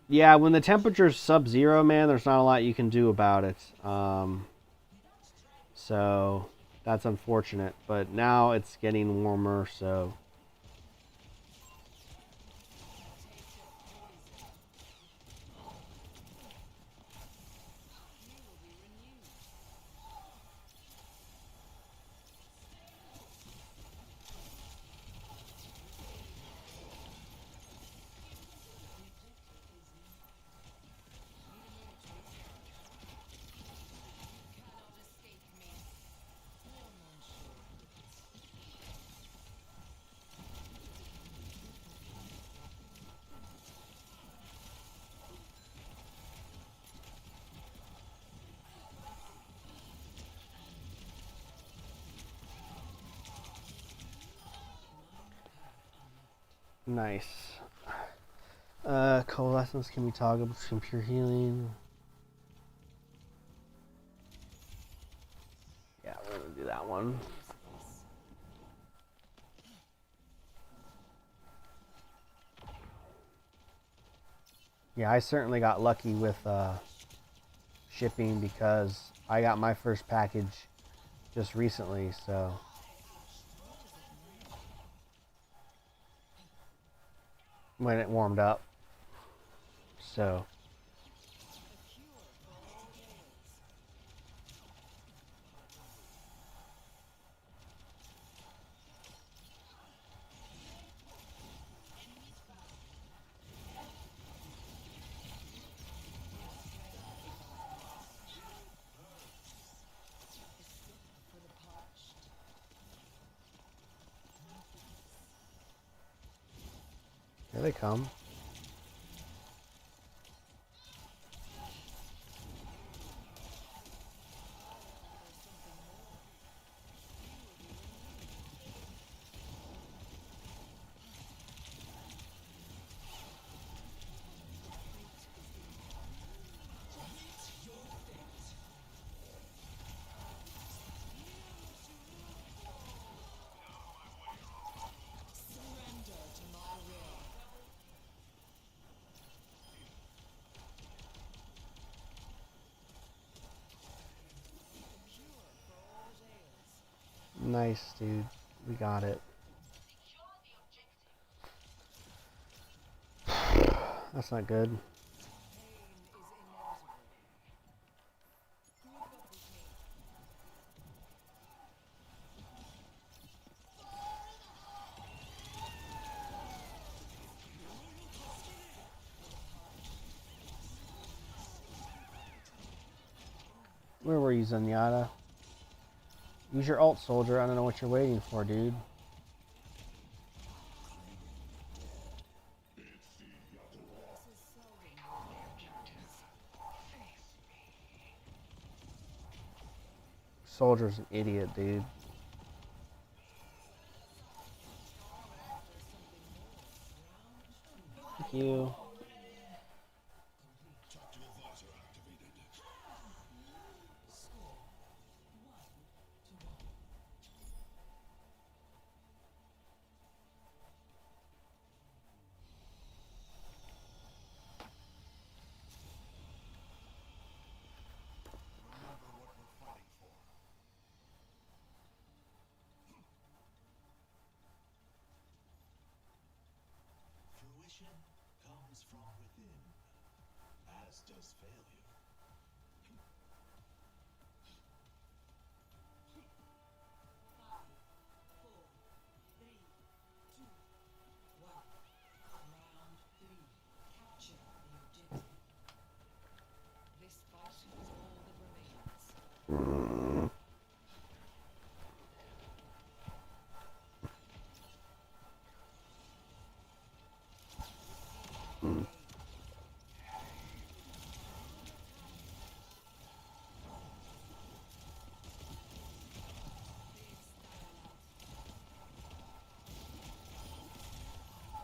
Yeah, when the temperature's sub-zero, man, there's not a lot you can do about it. So that's unfortunate. But now it's getting warmer, so... Nice. Coalescence can be toggled between pure healing. Yeah, we're gonna do that one. Yeah, I certainly got lucky with shipping because I got my first package just recently, so when it warmed up. So here they come. Surrender to my will. Nice, dude. We got it. That's not good. Where were you, Zenyatta? Use your ult, soldier. I don't know what you're waiting for, dude. Soldier's an idiot, dude. Thank you. Fruition comes from within, as does failure. Round 3. Capture the objective. This fight is all that remains.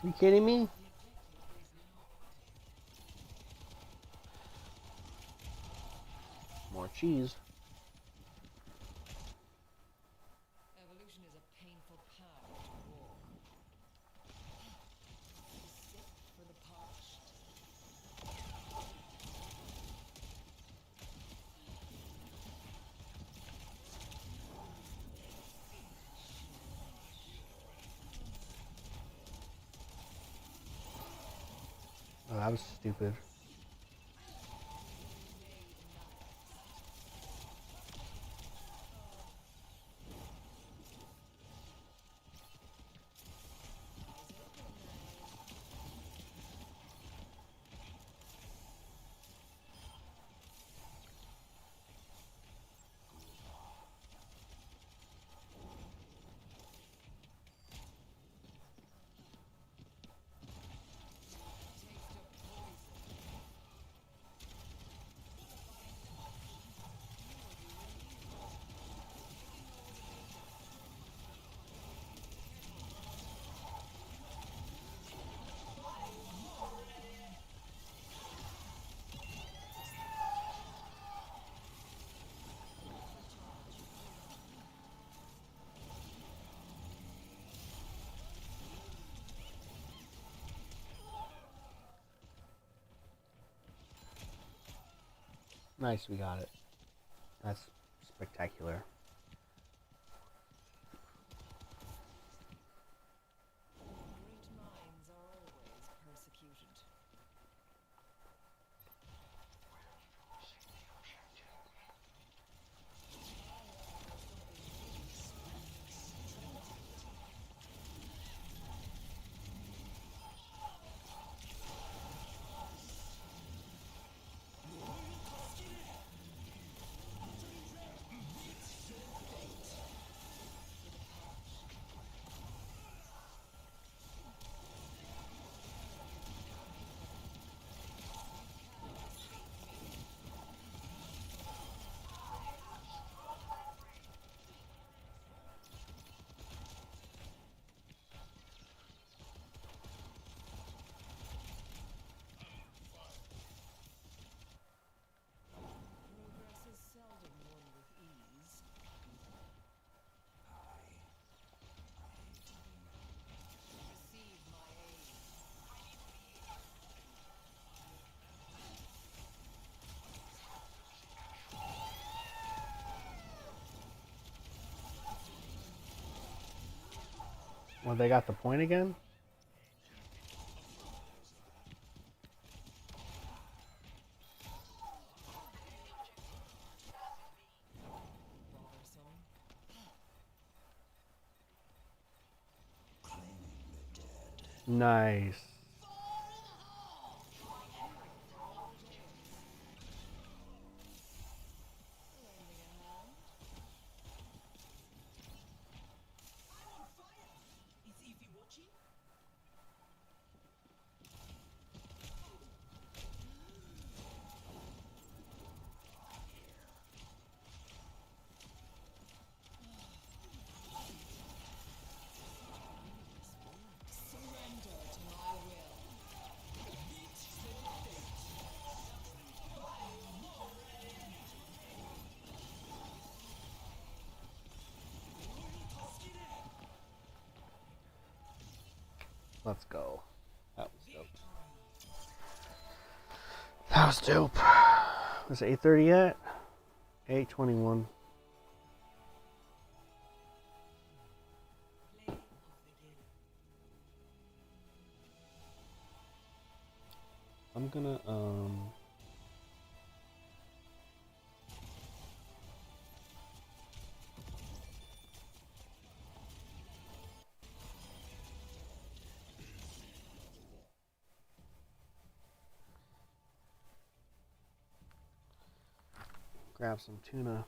Are you kidding me? More cheese. Evolution is a painful path to walk. Sip for the parched. Oh, that was stupid. Nice, we got it. That's spectacular. Great minds are always persecuted. Progress is seldom won with ease. Receive my aid. Well, they got the point again? Bothersome. Nice. Lending a hand. Is Evie watching? Surrender to my will. Let's go. That was dope. That was dope. Was it 8:30 yet? 8:21. Play of the game. I'm gonna grab some tuna.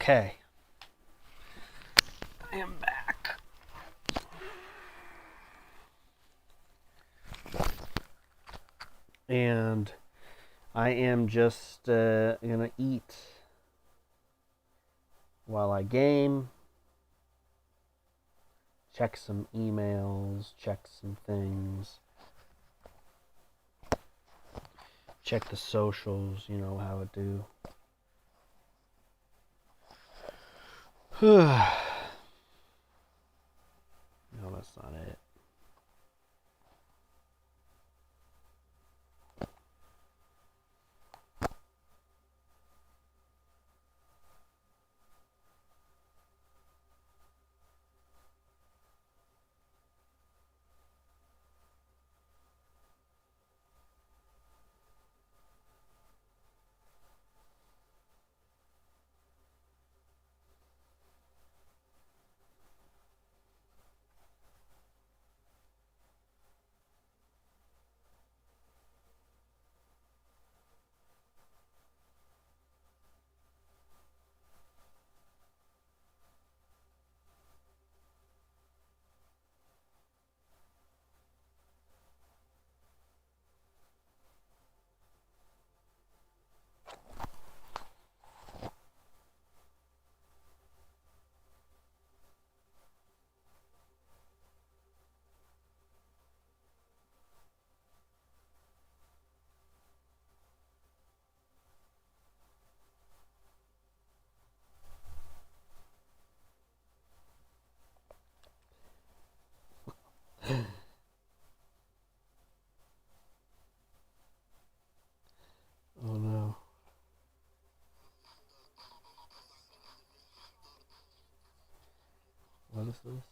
Okay. I am back. And I am just gonna eat while I game, check some emails, check some things, check the socials, you know how it do. No, that's not it. Oh no. What is this?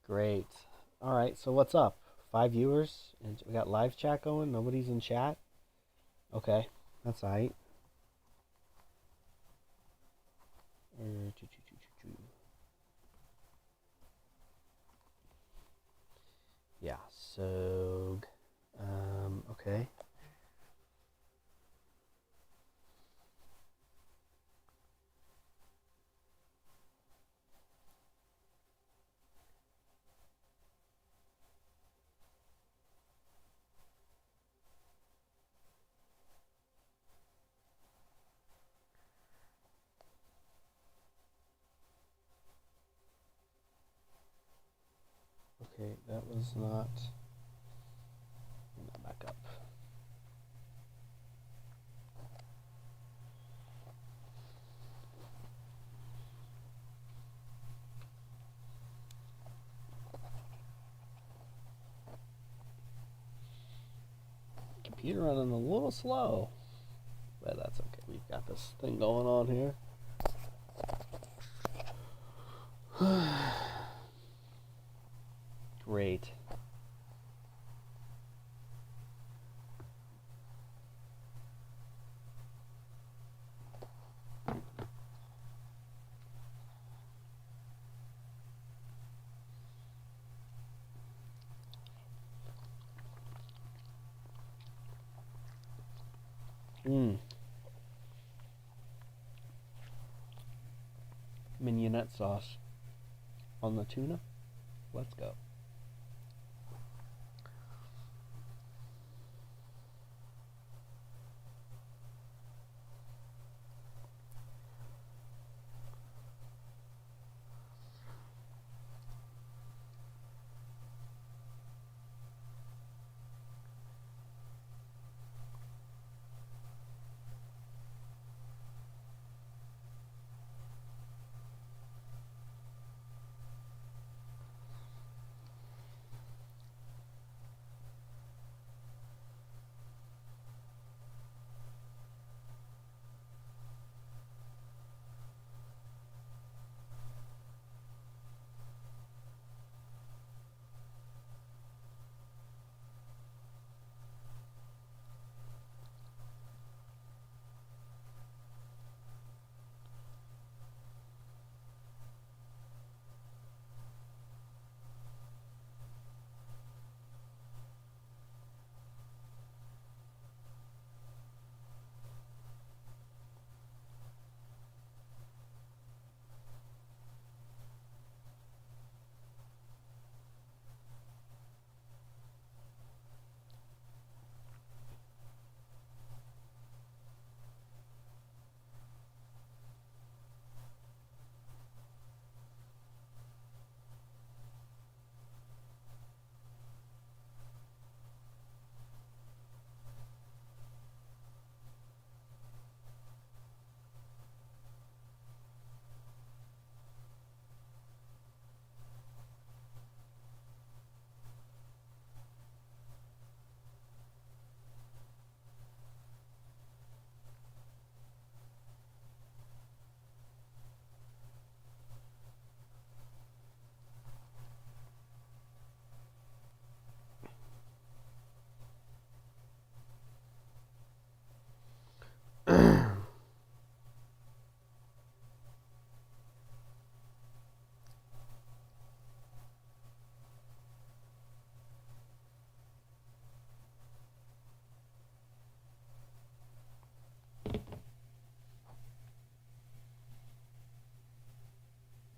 Great. All right, so what's up? 5 viewers, and we got live chat going. Nobody's in chat. Okay, that's all right. Yeah. So, okay. Okay, that was not. Bring that back up. Computer running a little slow, but that's okay. We've got this thing going on here. Great. Mignonette sauce on the tuna. Let's go.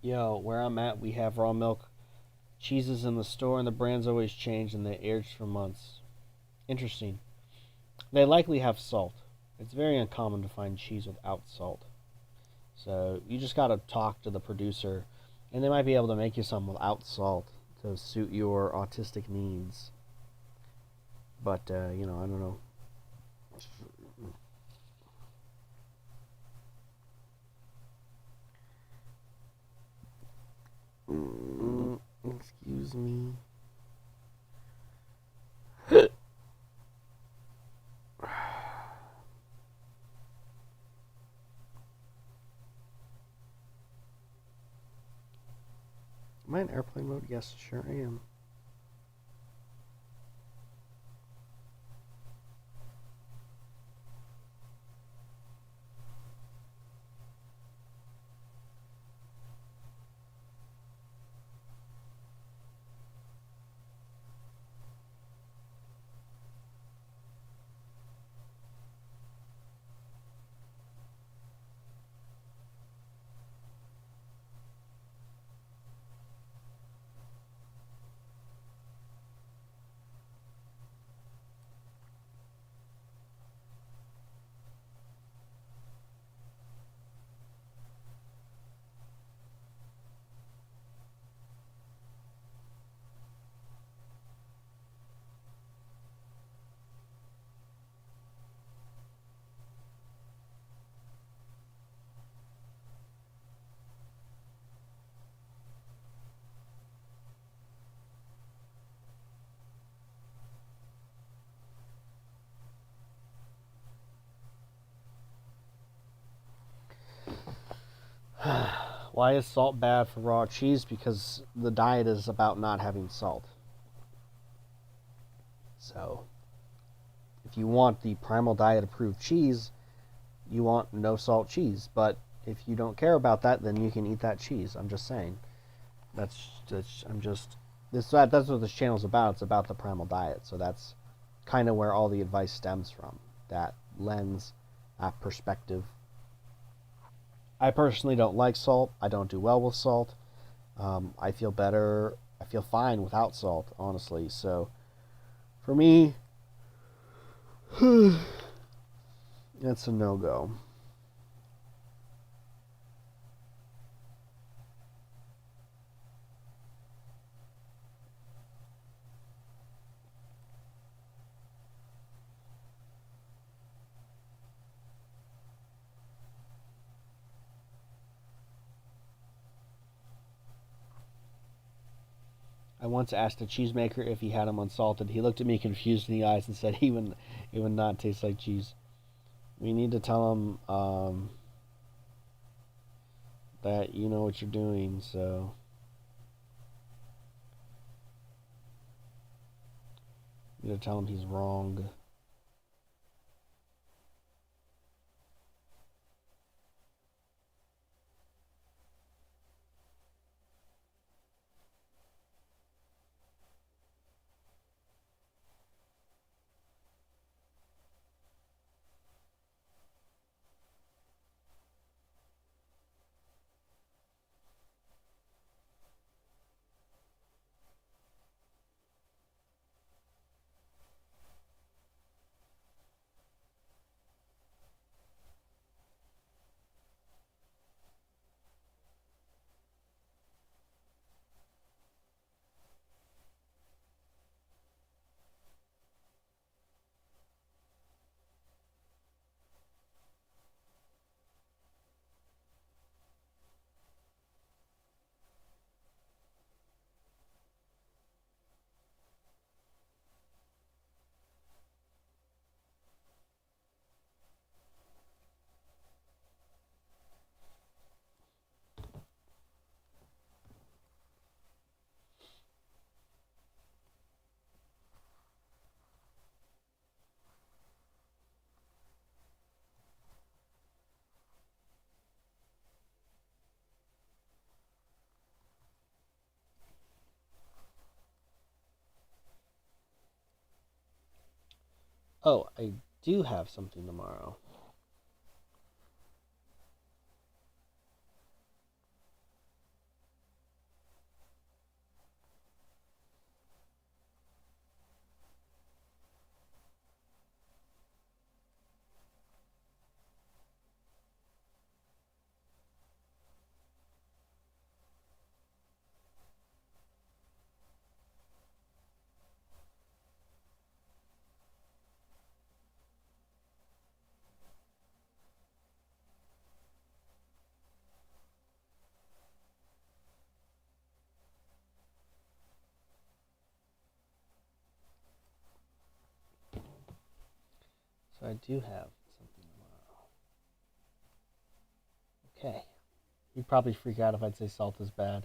Yo, where I'm at, we have raw milk. Cheeses in the store, and the brands always change, and they aged for months. Interesting. They likely have salt. It's very uncommon to find cheese without salt. So you just gotta talk to the producer, and they might be able to make you some without salt to suit your autistic needs. But I don't know. Excuse me. Am I in airplane mode? Yes, sure I am. Why is salt bad for raw cheese? Because the diet is about not having salt. So, if you want the primal diet approved cheese, you want no salt cheese. But if you don't care about that, then you can eat that cheese. I'm just saying. That's what this channel's about. It's about the primal diet. So that's kind of where all the advice stems from. That lens, that perspective. I personally don't like salt. I don't do well with salt. I feel better. I feel fine without salt, honestly. So, for me, it's a no-go. I once asked a cheesemaker if he had them unsalted. He looked at me confused in the eyes and said it would not taste like cheese. We need to tell him that you know what you're doing, so you need to tell him he's wrong. Oh, I do have something tomorrow. I do have something tomorrow. Okay. You'd probably freak out if I'd say salt is bad.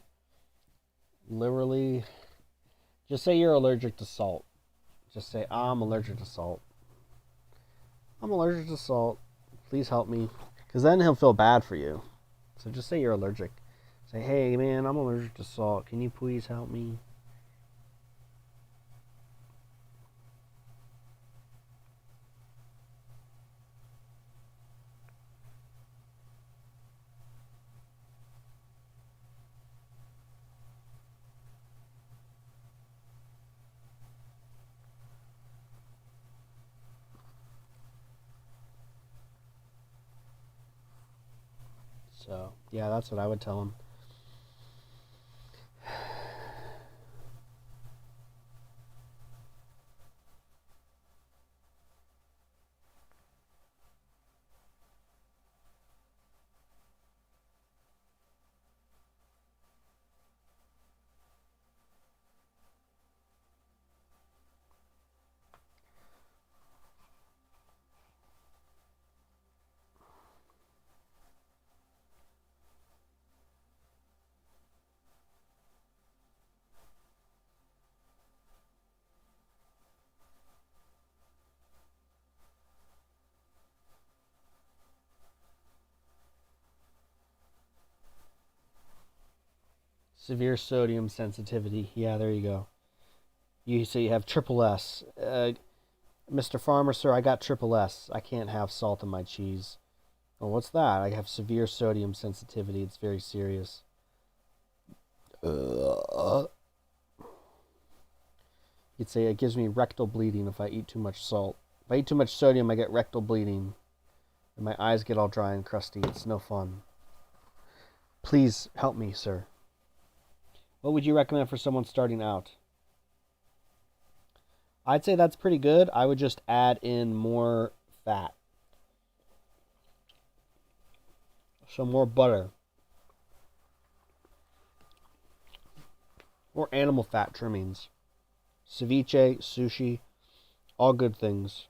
Literally, just say you're allergic to salt. Just say, I'm allergic to salt. I'm allergic to salt. Please help me. Because then he'll feel bad for you. So just say you're allergic. Say, hey man, I'm allergic to salt. Can you please help me? So, yeah, that's what I would tell him. Severe sodium sensitivity. Yeah, there you go. You say you have triple S. Mr. Farmer, sir, I got triple S. I can't have salt in my cheese. Well, what's that? I have severe sodium sensitivity. It's very serious. You'd say it gives me rectal bleeding if I eat too much salt. If I eat too much sodium, I get rectal bleeding. And my eyes get all dry and crusty. It's no fun. Please help me, sir. What would you recommend for someone starting out? I'd say that's pretty good. I would just add in more fat. Some more butter. Or animal fat trimmings. Ceviche, sushi, all good things.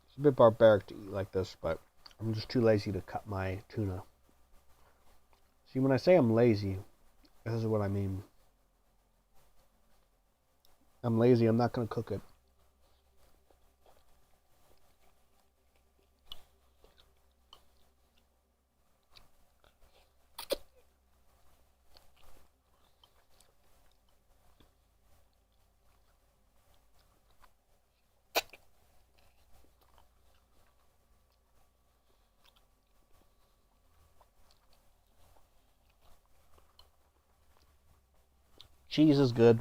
It's a bit barbaric to eat like this, but I'm just too lazy to cut my tuna. See, when I say I'm lazy, this is what I mean. I'm lazy, I'm not going to cook it. Cheese is good.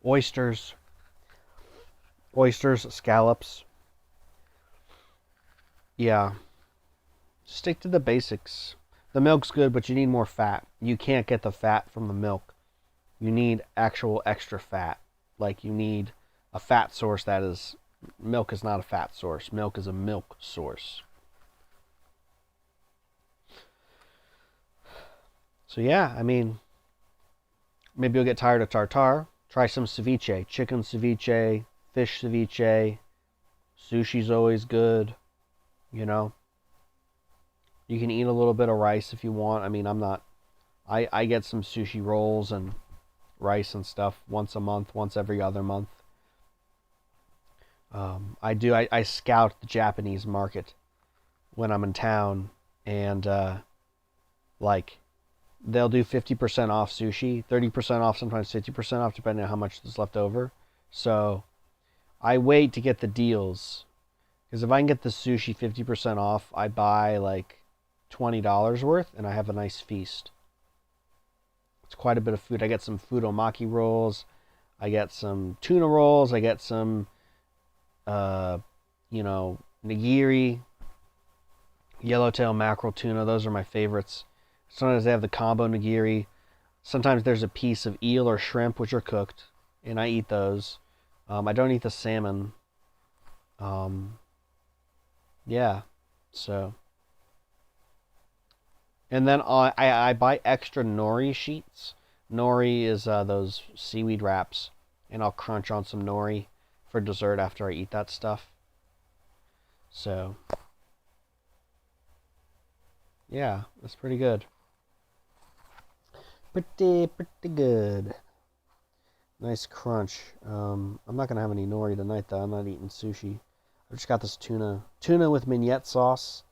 Oysters, scallops. Yeah. Stick to the basics. The milk's good, but you need more fat. You can't get the fat from the milk. You need actual extra fat. Like you need a fat source that is... Milk is not a fat source. Milk is a milk source. So yeah, I mean, maybe you'll get tired of tartare. Try some ceviche. Chicken ceviche, fish ceviche. Sushi's always good, you know. You can eat a little bit of rice if you want. I mean, I get some sushi rolls and rice and stuff once a month, once every other month. I scout the Japanese market when I'm in town, and they'll do 50% off sushi, 30% off, sometimes 50% off, depending on how much is left over. So I wait to get the deals, because if I can get the sushi 50% off, I buy like $20 worth, and I have a nice feast. It's quite a bit of food. I get some fudomaki rolls, I get some tuna rolls, I get some, nigiri, yellowtail mackerel tuna. Those are my favorites. Sometimes they have the combo nigiri. Sometimes there's a piece of eel or shrimp, which are cooked, and I eat those. I don't eat the salmon. Yeah. So, and then I buy extra nori sheets. Nori is those seaweed wraps, and I'll crunch on some nori for dessert after I eat that stuff. So, yeah, that's pretty good. Pretty good. Nice crunch. I'm not gonna have any nori tonight though. I'm not eating sushi. I just got this tuna with mignonette sauce,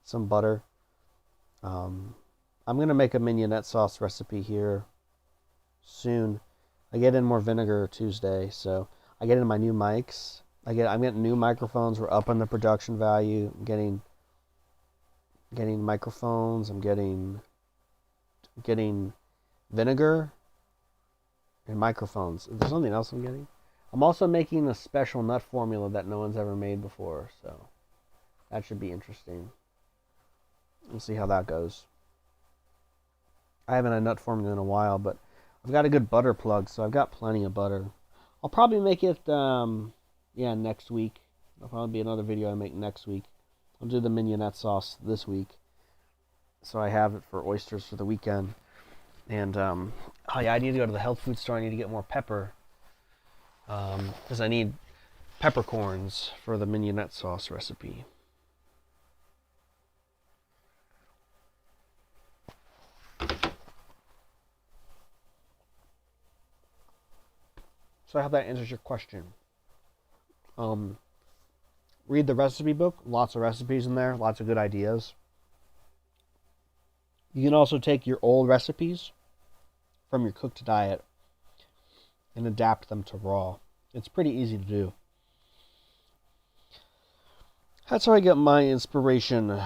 some butter. I'm gonna make a mignonette sauce recipe here soon. I get in more vinegar Tuesday, so I get in my new mics. I'm getting new microphones. We're upping the production value. I'm getting microphones. I'm getting vinegar and microphones. There's something else I'm getting. I'm also making a special nut formula that no one's ever made before, so that should be interesting. We'll see how that goes. I haven't had nut formula in a while, but I've got a good butter plug, so I've got plenty of butter. I'll probably make it, next week. That'll probably be another video I make next week. I'll do the mignonette sauce this week, so I have it for oysters for the weekend. And, I need to go to the health food store. I need to get more pepper, because I need peppercorns for the mignonette sauce recipe. So I hope that answers your question. Read the recipe book. Lots of recipes in there. Lots of good ideas. You can also take your old recipes from your cooked diet and adapt them to raw. It's pretty easy to do. That's how I get my inspiration.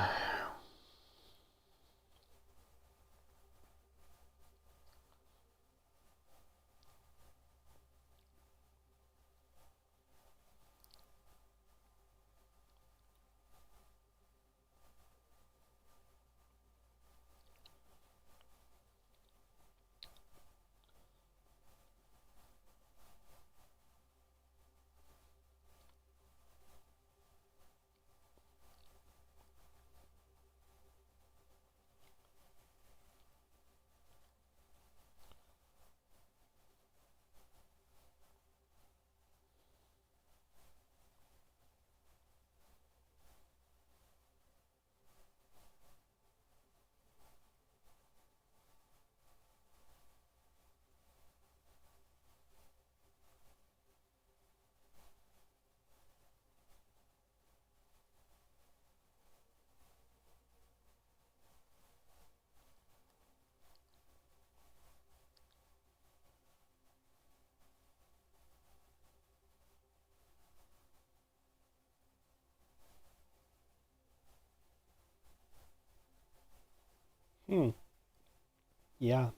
Yeah.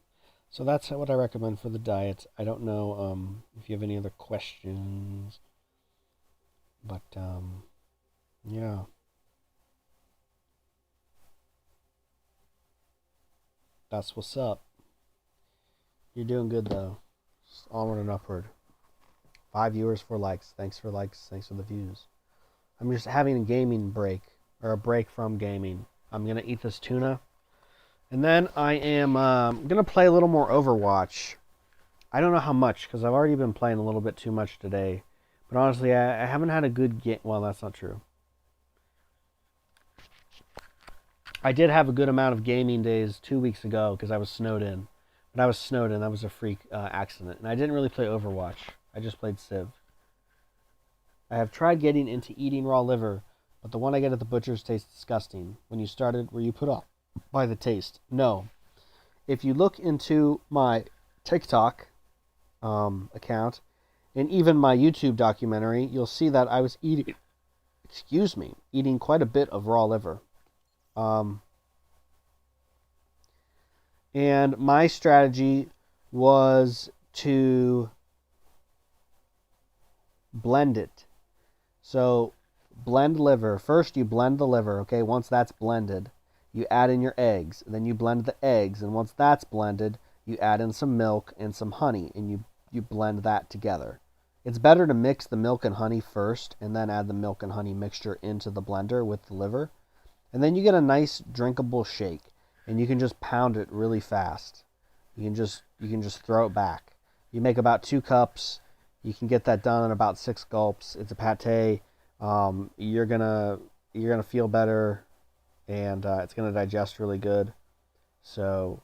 So that's what I recommend for the diet. I don't know if you have any other questions, but yeah. That's what's up. You're doing good though. Just onward and upward. 5 viewers, 4 likes. Thanks for likes. Thanks for the views. I'm just having a gaming break, or a break from gaming. I'm gonna eat this tuna, and then I am gonna play a little more Overwatch. I don't know how much, because I've already been playing a little bit too much today. But honestly, I haven't had a good game. Well, that's not true. I did have a good amount of gaming days 2 weeks ago because I was snowed in. But I was snowed in. That was a freak accident. And I didn't really play Overwatch. I just played Civ. I have tried getting into eating raw liver, but the one I get at the butcher's tastes disgusting. When you started, were you put off by the taste? No. If you look into my TikTok account and even my YouTube documentary, you'll see that I was eating quite a bit of raw liver. And my strategy was to blend it. So blend liver. First you blend the liver, okay? Once that's blended, you add in your eggs. Then you blend the eggs, and once that's blended, you add in some milk and some honey, and you blend that together. It's better to mix the milk and honey first and then add the milk and honey mixture into the blender with the liver. And then you get a nice drinkable shake, and you can just pound it really fast. You can just throw it back. You make about 2 cups. You can get that done in about 6 gulps. It's a pate. You're gonna feel better, and it's gonna digest really good. So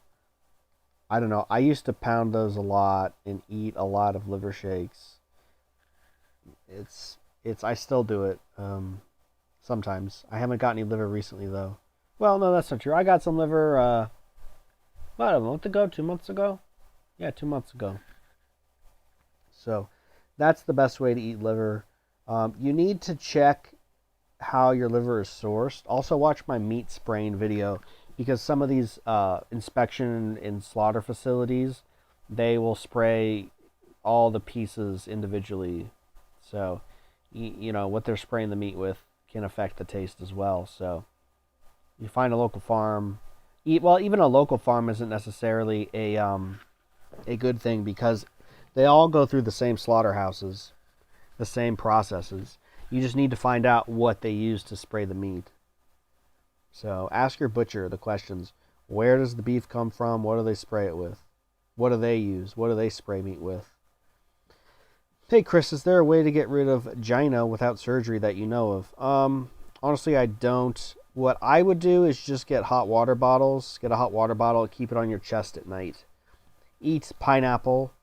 I don't know. I used to pound those a lot and eat a lot of liver shakes. I still do it sometimes. I haven't got any liver recently though. Well, no, that's not true. I got some liver about a month ago, 2 months ago. Yeah, 2 months ago. So that's the best way to eat liver. You need to check how your liver is sourced. Also watch my meat spraying video, because some of these inspection and slaughter facilities, they will spray all the pieces individually. So, you know, what they're spraying the meat with can affect the taste as well. So you find a local farm. Even a local farm isn't necessarily a good thing, because they all go through the same slaughterhouses, the same processes. You just need to find out what they use to spray the meat. So ask your butcher the questions. Where does the beef come from? What do they spray it with? What do they use? What do they spray meat with? Hey Chris, is there a way to get rid of gyno without surgery that you know of? Honestly, I don't. What I would do is just get hot water bottles. Get a hot water bottle, keep it on your chest at night. Eat pineapple,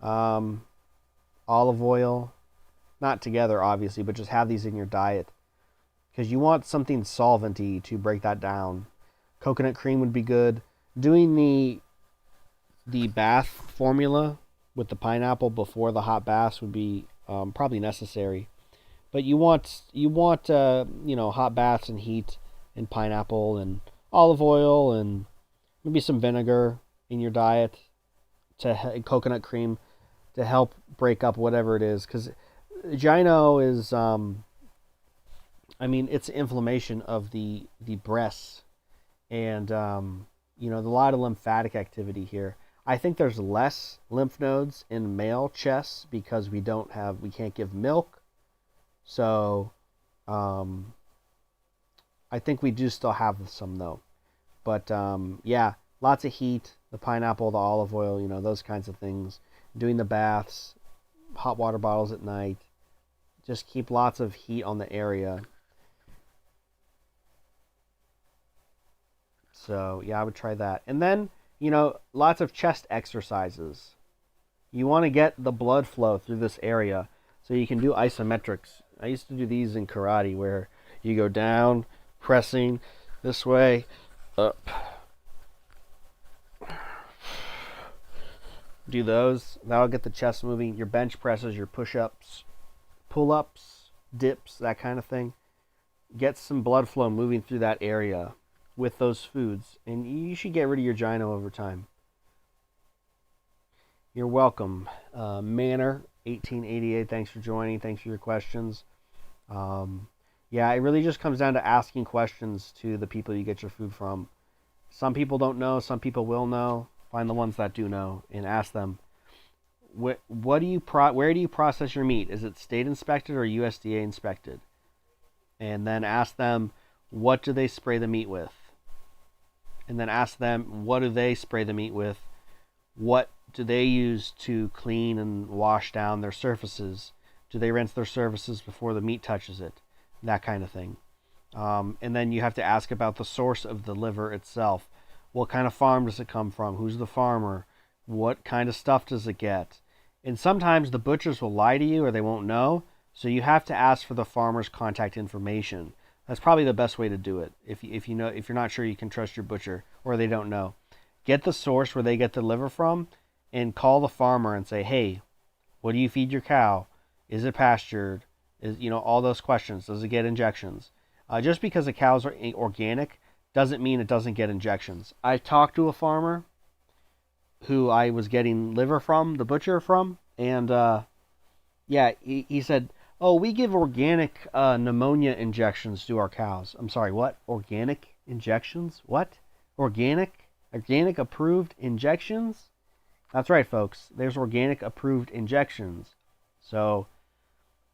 olive oil, not together obviously, but just have these in your diet, because you want something solventy to break that down. Coconut cream would be good. Doing the bath formula with the pineapple before the hot baths would be probably necessary. But you want hot baths and heat and pineapple and olive oil and maybe some vinegar in your diet, coconut cream, to help break up whatever it is. Because gyno is, it's inflammation of the breasts, and a lot of lymphatic activity here. I think there's less lymph nodes in male chests because we can't give milk. So, I think we do still have some though. But lots of heat, the pineapple, the olive oil, those kinds of things. Doing the baths, hot water bottles at night. Just keep lots of heat on the area. So, I would try that. And then, lots of chest exercises. You want to get the blood flow through this area, so you can do isometrics. I used to do these in karate, where you go down, pressing this way, up. Do those. That'll get the chest moving. Your bench presses, your push-ups, pull-ups, dips, that kind of thing. Get some blood flow moving through that area with those foods, and you should get rid of your gyno over time. You're welcome. Manor 1888, thanks for joining. Thanks for your questions. It really just comes down to asking questions to the people you get your food from. Some people don't know, some people will know. Find the ones that do know and ask them, where do you process your meat? Is it state inspected or USDA inspected? And then ask them, what do they spray the meat with? And then ask them, what do they spray the meat with? What do they use to clean and wash down their surfaces? Do they rinse their surfaces before the meat touches it? That kind of thing. And then you have to ask about the source of the liver itself. What kind of farm does it come from? Who's the farmer? What kind of stuff does it get? And sometimes the butchers will lie to you, or they won't know. So you have to ask for the farmer's contact information. That's probably the best way to do it. If you're not sure you can trust your butcher, or they don't know, get the source where they get the liver from, and call the farmer and say, hey, what do you feed your cow? Is it pastured? All those questions. Does it get injections? Just because a cow's organic doesn't mean it doesn't get injections. I talked to a farmer who I was getting liver from, the butcher from, and he said, oh, we give organic pneumonia injections to our cows. I'm sorry, what? Organic injections? What? Organic approved injections? That's right, folks. There's organic approved injections. So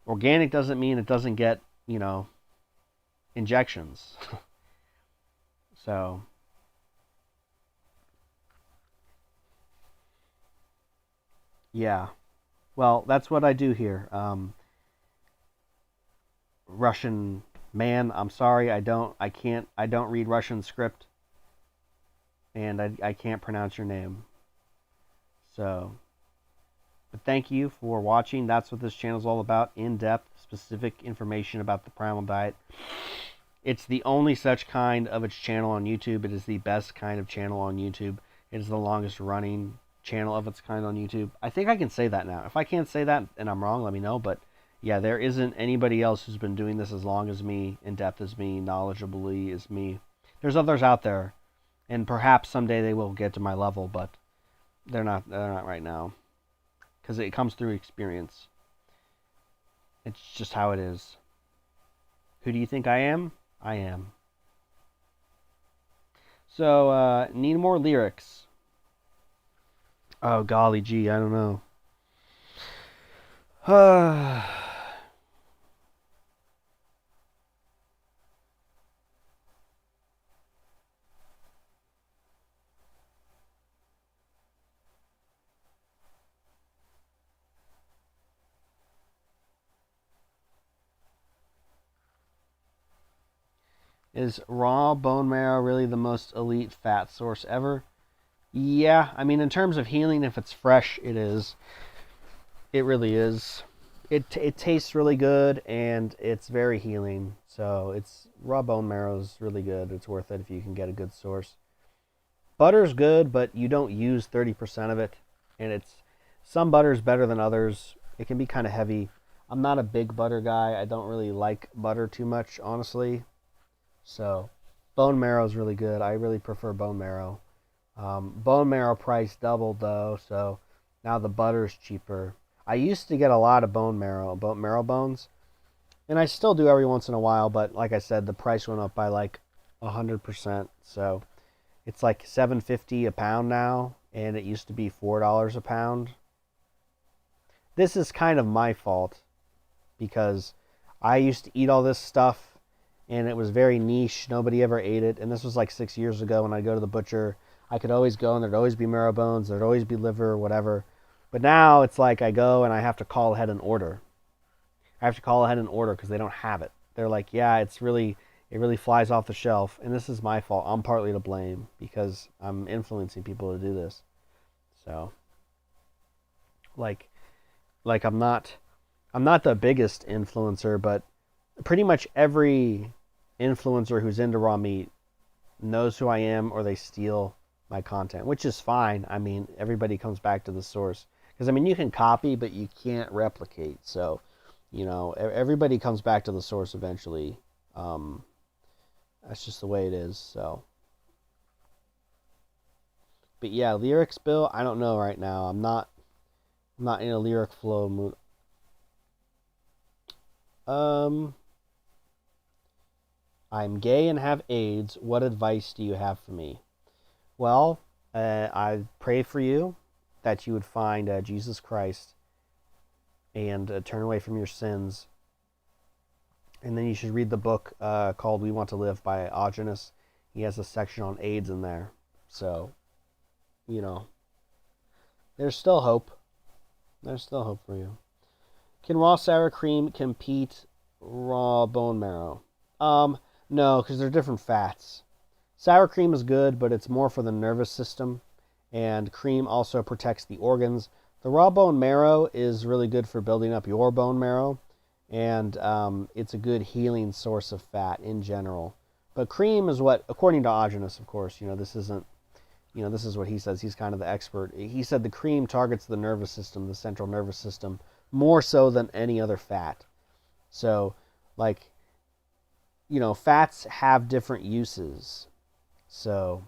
organic doesn't mean it doesn't get, you know, injections. So yeah. Well, that's what I do here. Russian man, I'm sorry, I don't read Russian script, and I can't pronounce your name. So, but thank you for watching. That's what this channel is all about. In-depth, specific information about the primal diet. It's the only such kind of its channel on YouTube. It is the best kind of channel on YouTube. It is the longest running channel of its kind on YouTube. I think I can say that now. If I can't say that and I'm wrong, let me know. But yeah, there isn't anybody else who's been doing this as long as me, in depth as me, knowledgeably as me. There's others out there, and perhaps someday they will get to my level, but they're not right now, because it comes through experience. It's just how it is. Who do you think I am? I am. So, need more lyrics. Oh, golly gee, I don't know. Is raw bone marrow really the most elite fat source ever? Yeah, I mean, in terms of healing, if it's fresh, it is. It really is. It tastes really good, and it's very healing. So it's raw bone marrow is really good. It's worth it if you can get a good source. Butter's good, but you don't use 30% of it, and it's some butter's better than others. It can be kind of heavy. I'm not a big butter guy. I don't really like butter too much, honestly. So bone marrow is really good. I really prefer bone marrow. Bone marrow price doubled though, so now the butter's cheaper. I used to get a lot of bone marrow bones, and I still do every once in a while, but like I said, the price went up by like 100%. So it's like $7.50 a pound now, and it used to be $4 a pound. This is kind of my fault, because I used to eat all this stuff, and it was very niche. Nobody ever ate it. And this was like 6 years ago when I'd go to the butcher. I could always go, and there'd always be marrow bones. There'd always be liver or whatever. But now it's like I go, and I have to call ahead and order. I have to call ahead and order because they don't have it. They're like, yeah, it really flies off the shelf. And this is my fault. I'm partly to blame because I'm influencing people to do this. So, like I'm not the biggest influencer, but pretty much every influencer who's into raw meat knows who I am, or they steal my content, which is fine. I mean, everybody comes back to the source, because I mean, you can copy, but you can't replicate. So, you know, everybody comes back to the source eventually. That's just the way it is. So, but yeah, lyrics, Bill. I don't know right now. I'm not in a lyric flow mood. I'm gay and have AIDS. What advice do you have for me? Well, I pray for you that you would find Jesus Christ and turn away from your sins. And then you should read the book called We Want to Live by Augenis. He has a section on AIDS in there. So, you know, there's still hope. There's still hope for you. Can raw sour cream compete raw bone marrow? No, because they're different fats. Sour cream is good, but it's more for the nervous system, and cream also protects the organs. The raw bone marrow is really good for building up your bone marrow, and it's a good healing source of fat in general. But cream is what, according to Augenis, of course, this isn't, this is what he says. He's kind of the expert. He said the cream targets the nervous system, the central nervous system, more so than any other fat. So, like, fats have different uses. So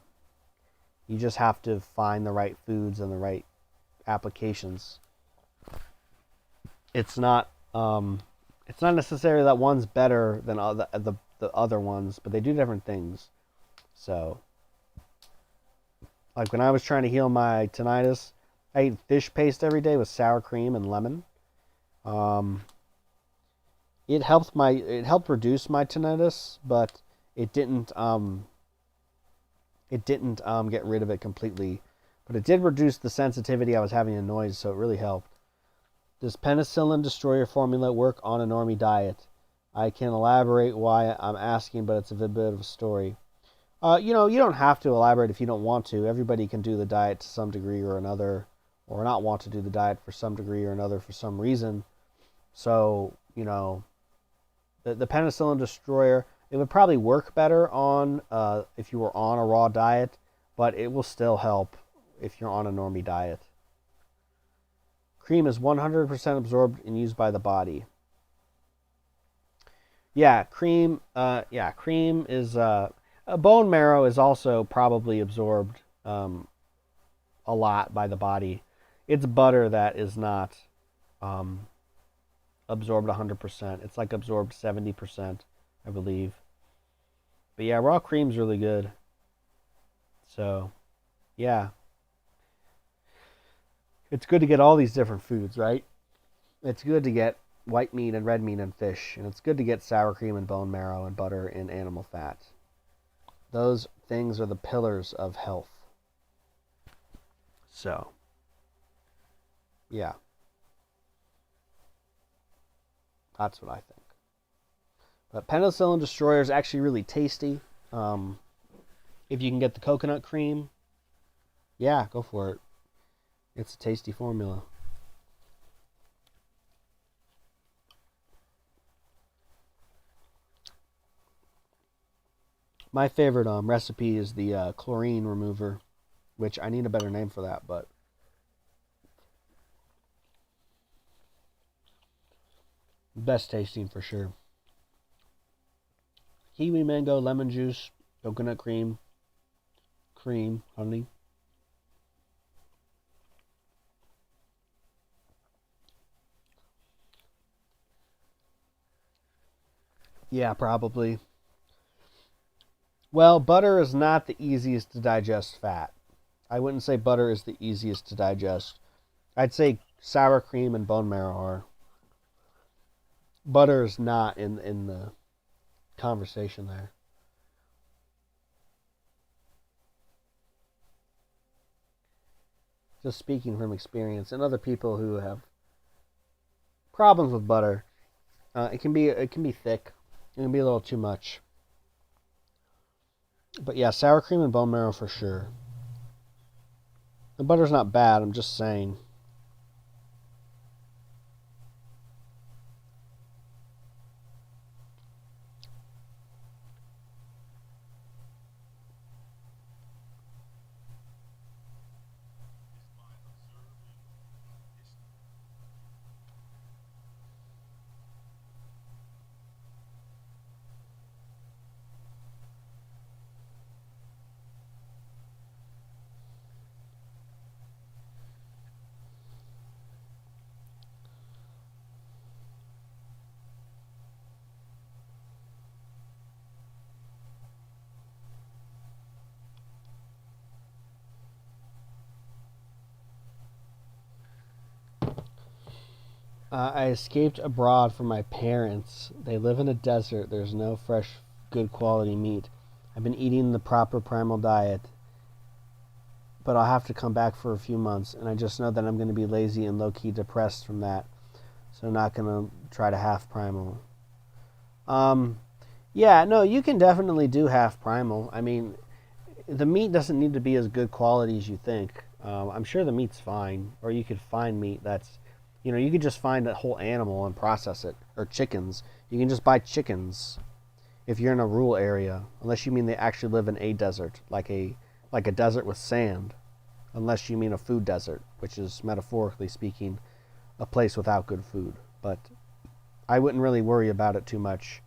you just have to find the right foods and the right applications. It's not necessarily that one's better than the other ones, but they do different things. So, like when I was trying to heal my tinnitus, I ate fish paste every day with sour cream and lemon. It helped reduce my tinnitus, but it didn't get rid of it completely. But it did reduce the sensitivity I was having to noise, so it really helped. Does penicillin destroyer formula work on a normie diet? I can elaborate why I'm asking, but it's a bit of a story. You don't have to elaborate if you don't want to. Everybody can do the diet to some degree or another, or not want to do the diet for some degree or another for some reason. So, the penicillin destroyer, it would probably work better on if you were on a raw diet, but it will still help if you're on a normie diet. Cream is 100% absorbed and used by the body. Yeah, cream is bone marrow is also probably absorbed a lot by the body. It's butter that is not absorbed 100%. It's like absorbed 70%, I believe. But yeah, raw cream's really good. So, yeah. It's good to get all these different foods, right? It's good to get white meat and red meat and fish, and it's good to get sour cream and bone marrow and butter and animal fat. Those things are the pillars of health. So, yeah. That's what I think. But penicillin destroyer is actually really tasty. If you can get the coconut cream, yeah, go for it. It's a tasty formula. My favorite recipe is the chlorine remover, which I need a better name for that, but best tasting for sure. Kiwi, mango, lemon juice, coconut cream, honey. Yeah, probably. Well, butter is not the easiest to digest fat. I wouldn't say butter is the easiest to digest. I'd say sour cream and bone marrow are. Butter is not in the conversation there. Just speaking from experience, and other people who have problems with butter, it can be thick. It can be a little too much. But yeah, sour cream and bone marrow for sure. The butter's not bad, I'm just saying. I escaped abroad from my parents. They live in a desert. There's no fresh, good quality meat. I've been eating the proper primal diet, but I'll have to come back for a few months, and I just know that I'm going to be lazy and low-key depressed from that, so I'm not going to try to half primal. Yeah, no, you can definitely do half primal. I mean, the meat doesn't need to be as good quality as you think. I'm sure the meat's fine, or you could find meat that's, you could just find a whole animal and process it, or chickens. You can just buy chickens if you're in a rural area, unless you mean they actually live in a desert, like a desert with sand, unless you mean a food desert, which is, metaphorically speaking, a place without good food. But I wouldn't really worry about it too much.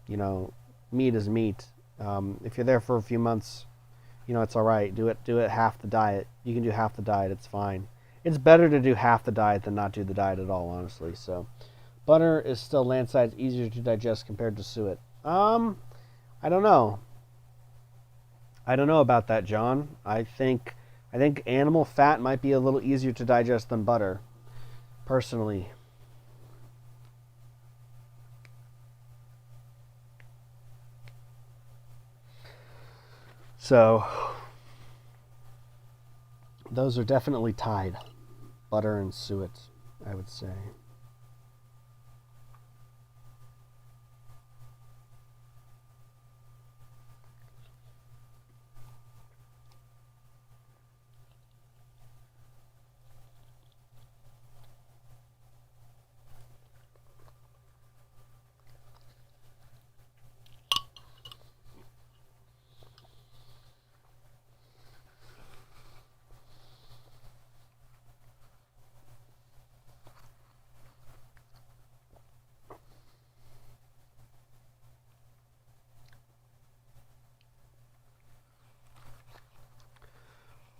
Meat is meat. If you're there for a few months, it's all right. Do it half the diet. You can do half the diet. It's fine. It's better to do half the diet than not do the diet at all, honestly. So, butter is still land-size easier to digest compared to suet. I don't know. I don't know about that, John. I think animal fat might be a little easier to digest than butter, personally. So those are definitely tied. Butter and suet, I would say.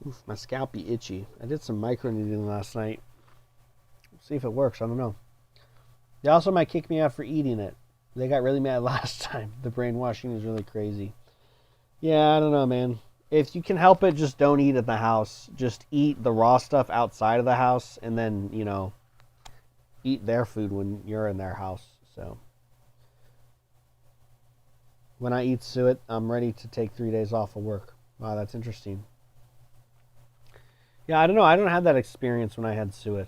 Oof, my scalp be itchy. I did some micro needling last night. See if it works. I don't know. They also might kick me out for eating it. They got really mad last time. The brainwashing is really crazy. Yeah, I don't know, man. If you can help it, just don't eat at the house. Just eat the raw stuff outside of the house, and then, you know, eat their food when you're in their house. So when I eat suet, I'm ready to take 3 days off of work. Wow, that's interesting. Yeah, I don't know. I don't have that experience when I had suet.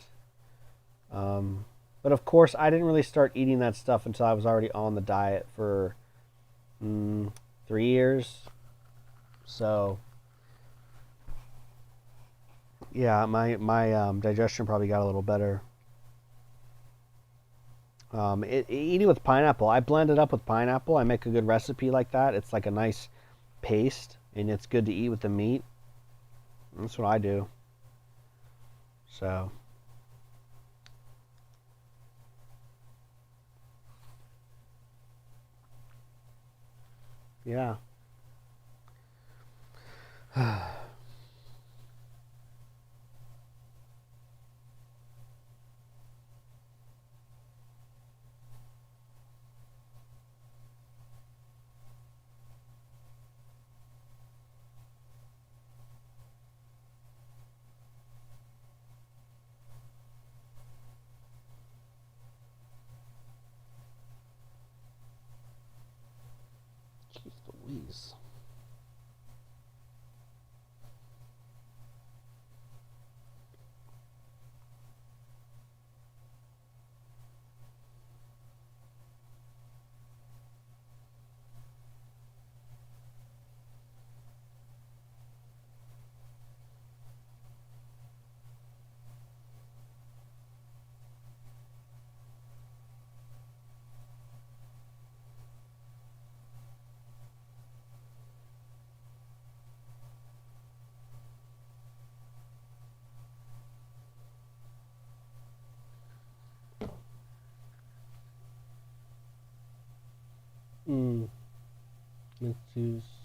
But of course, I didn't really start eating that stuff until I was already on the diet for 3 years. So yeah, my digestion probably got a little better. Eating with pineapple, I blend it up with pineapple. I make a good recipe like that. It's like a nice paste, and it's good to eat with the meat. That's what I do. So yeah. Jeez Louise.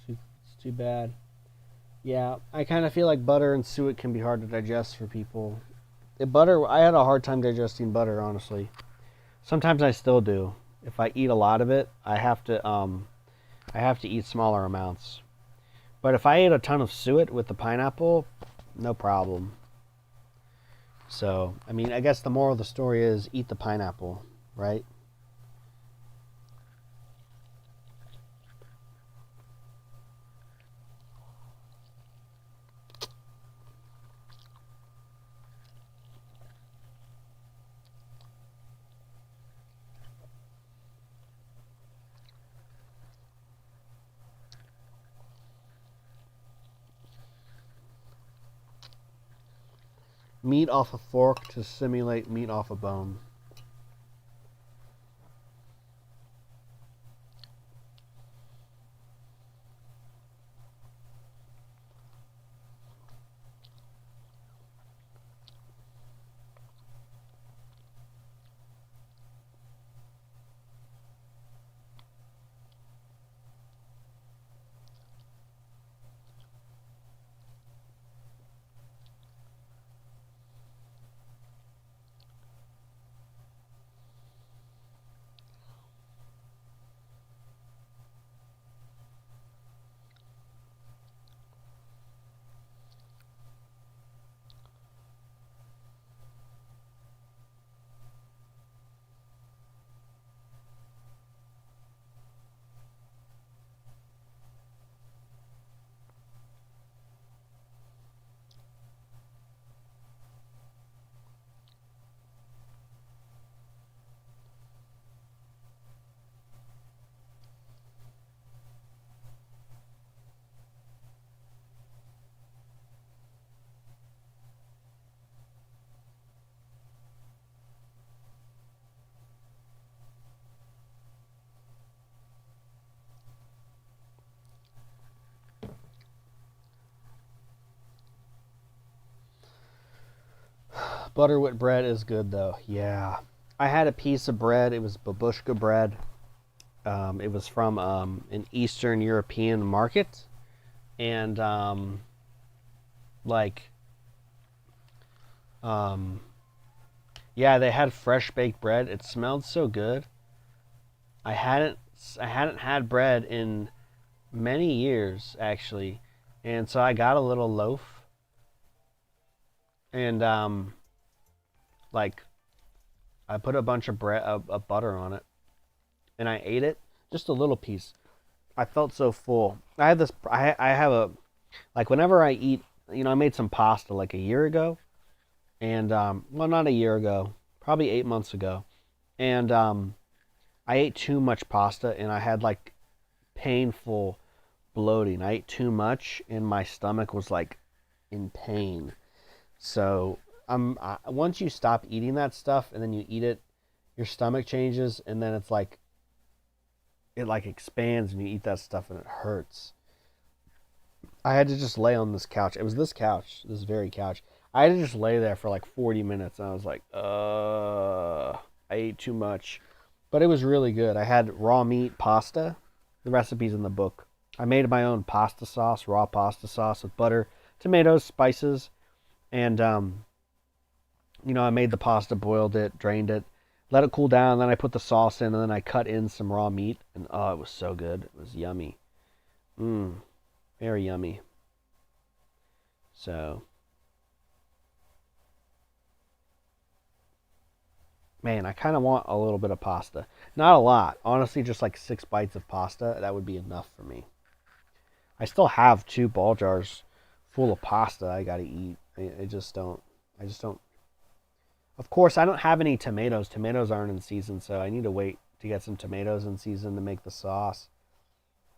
It's too bad. Yeah, I kind of feel like butter and suet can be hard to digest for people. Butter, I had a hard time digesting butter, honestly. Sometimes I still do. If I eat a lot of it, I have to eat smaller amounts. But if I ate a ton of suet with the pineapple, no problem. So, I mean, I guess the moral of the story is eat the pineapple, right? Meat off a fork to simulate meat off a bone. Butter with bread is good though. Yeah. I had a piece of bread. It was babushka bread. It was from an Eastern European market. And yeah, they had fresh baked bread. It smelled so good. I hadn't had bread in many years actually. And so I got a little loaf and like I put a bunch of bread of butter on it and I ate it, just a little piece. I felt so full. I have this I have a like whenever I eat, I made some pasta like a year ago. And well, not a year ago, probably 8 months ago. And I ate too much pasta and I had like painful bloating. I ate too much and my stomach was like in pain. So once you stop eating that stuff and then you eat it, your stomach changes and then it's like it like expands and you eat that stuff and it hurts. I had to just lay on this couch. It was this couch, this very couch. I had to just lay there for like 40 minutes and I was like, I ate too much. But it was really good. I had raw meat pasta. The recipe's in the book. I made my own pasta sauce, raw pasta sauce with butter, tomatoes, spices, and I made the pasta, boiled it, drained it, let it cool down, then I put the sauce in, and then I cut in some raw meat, and oh, it was so good. It was yummy. Very yummy. So, man, I kind of want a little bit of pasta. Not a lot. Honestly, just like 6 bites of pasta, that would be enough for me. I still have 2 ball jars full of pasta I gotta eat. I just don't. Of course, I don't have any tomatoes. Tomatoes aren't in season, so I need to wait to get some tomatoes in season to make the sauce.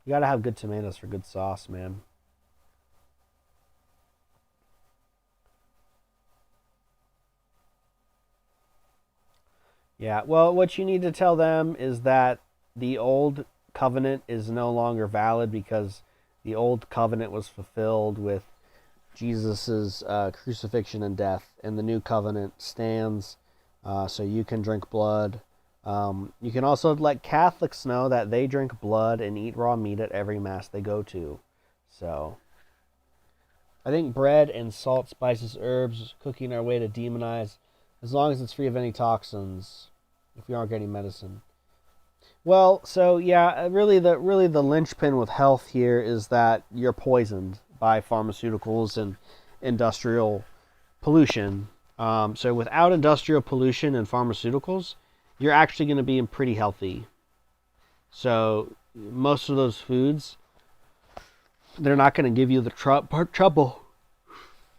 You gotta have good tomatoes for good sauce, man. Yeah, well, what you need to tell them is that the old covenant is no longer valid because the old covenant was fulfilled with Jesus's crucifixion and death, and the new covenant stands. So you can drink blood. You can also let Catholics know that they drink blood and eat raw meat at every mass they go to. So I think bread and salt, spices, herbs, cooking our way to demonize, as long as it's free of any toxins, if you aren't getting medicine. Well, so yeah, really the linchpin with health here is that you're poisoned by pharmaceuticals and industrial pollution. So without industrial pollution and pharmaceuticals, you're actually going to be pretty healthy. So most of those foods, they're not going to give you the trouble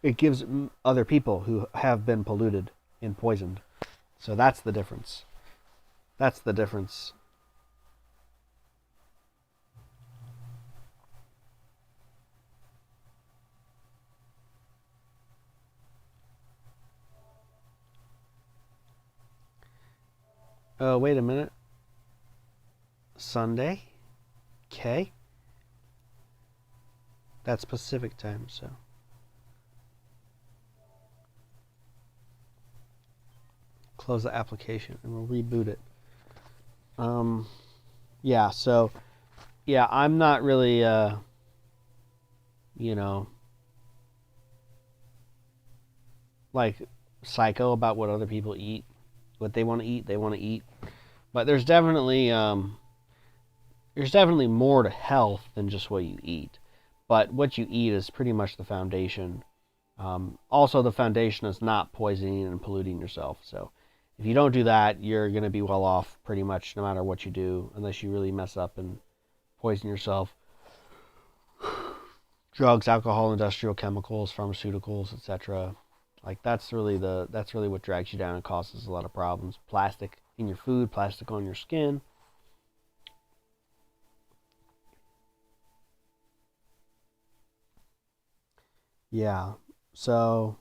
it gives other people who have been polluted and poisoned. So that's the difference. That's the difference. Oh, wait a minute. Sunday? Okay. That's Pacific time, so. Close the application and we'll reboot it. Yeah, so, yeah, I'm not really, like psycho about what other people eat. What they want to eat, they want to eat. But there's definitely more to health than just what you eat. But what you eat is pretty much the foundation. Also, the foundation is not poisoning and polluting yourself. So if you don't do that, you're going to be well off pretty much no matter what you do, unless you really mess up and poison yourself. Drugs, alcohol, industrial chemicals, pharmaceuticals, etc. Like that's really what drags you down and causes a lot of problems. Plastic in your food, plastic on your skin. Yeah. So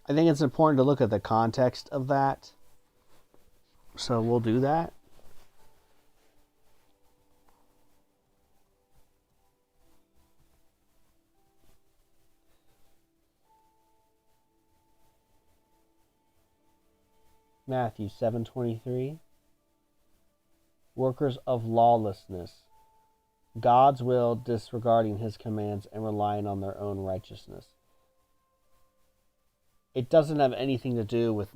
I think it's important to look at the context of that. So we'll do that. Matthew 7:23. Workers of lawlessness, God's will disregarding his commands and relying on their own righteousness. It doesn't have anything to do with it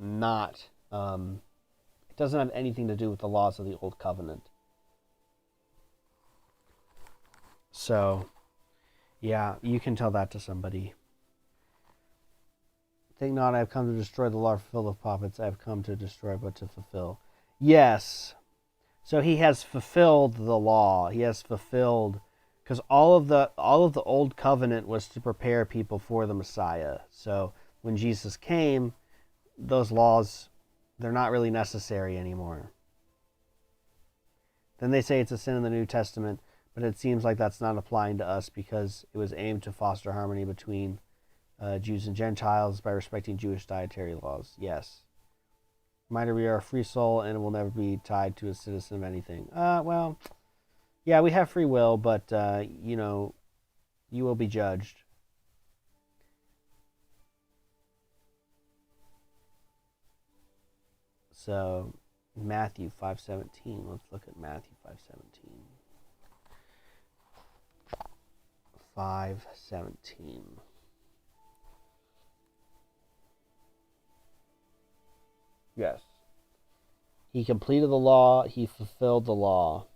doesn't have anything to do with the laws of the old covenant. So, yeah, you can tell that to somebody. Think not I have come to destroy the law or fulfill the prophets. I have come to destroy but to fulfill. Yes. So he has fulfilled the law. He has fulfilled, because all of the old covenant was to prepare people for the Messiah. So when Jesus came, those laws, they're not really necessary anymore. Then they say it's a sin in the New Testament, but it seems like that's not applying to us because it was aimed to foster harmony between Jews and Gentiles by respecting Jewish dietary laws. Yes. Reminder, we are a free soul and will never be tied to a citizen of anything. Well, yeah, we have free will, but, you will be judged. So, Matthew 5:17. Let's look at Matthew 5:17. 5:17. Yes. He completed the law. He fulfilled the law.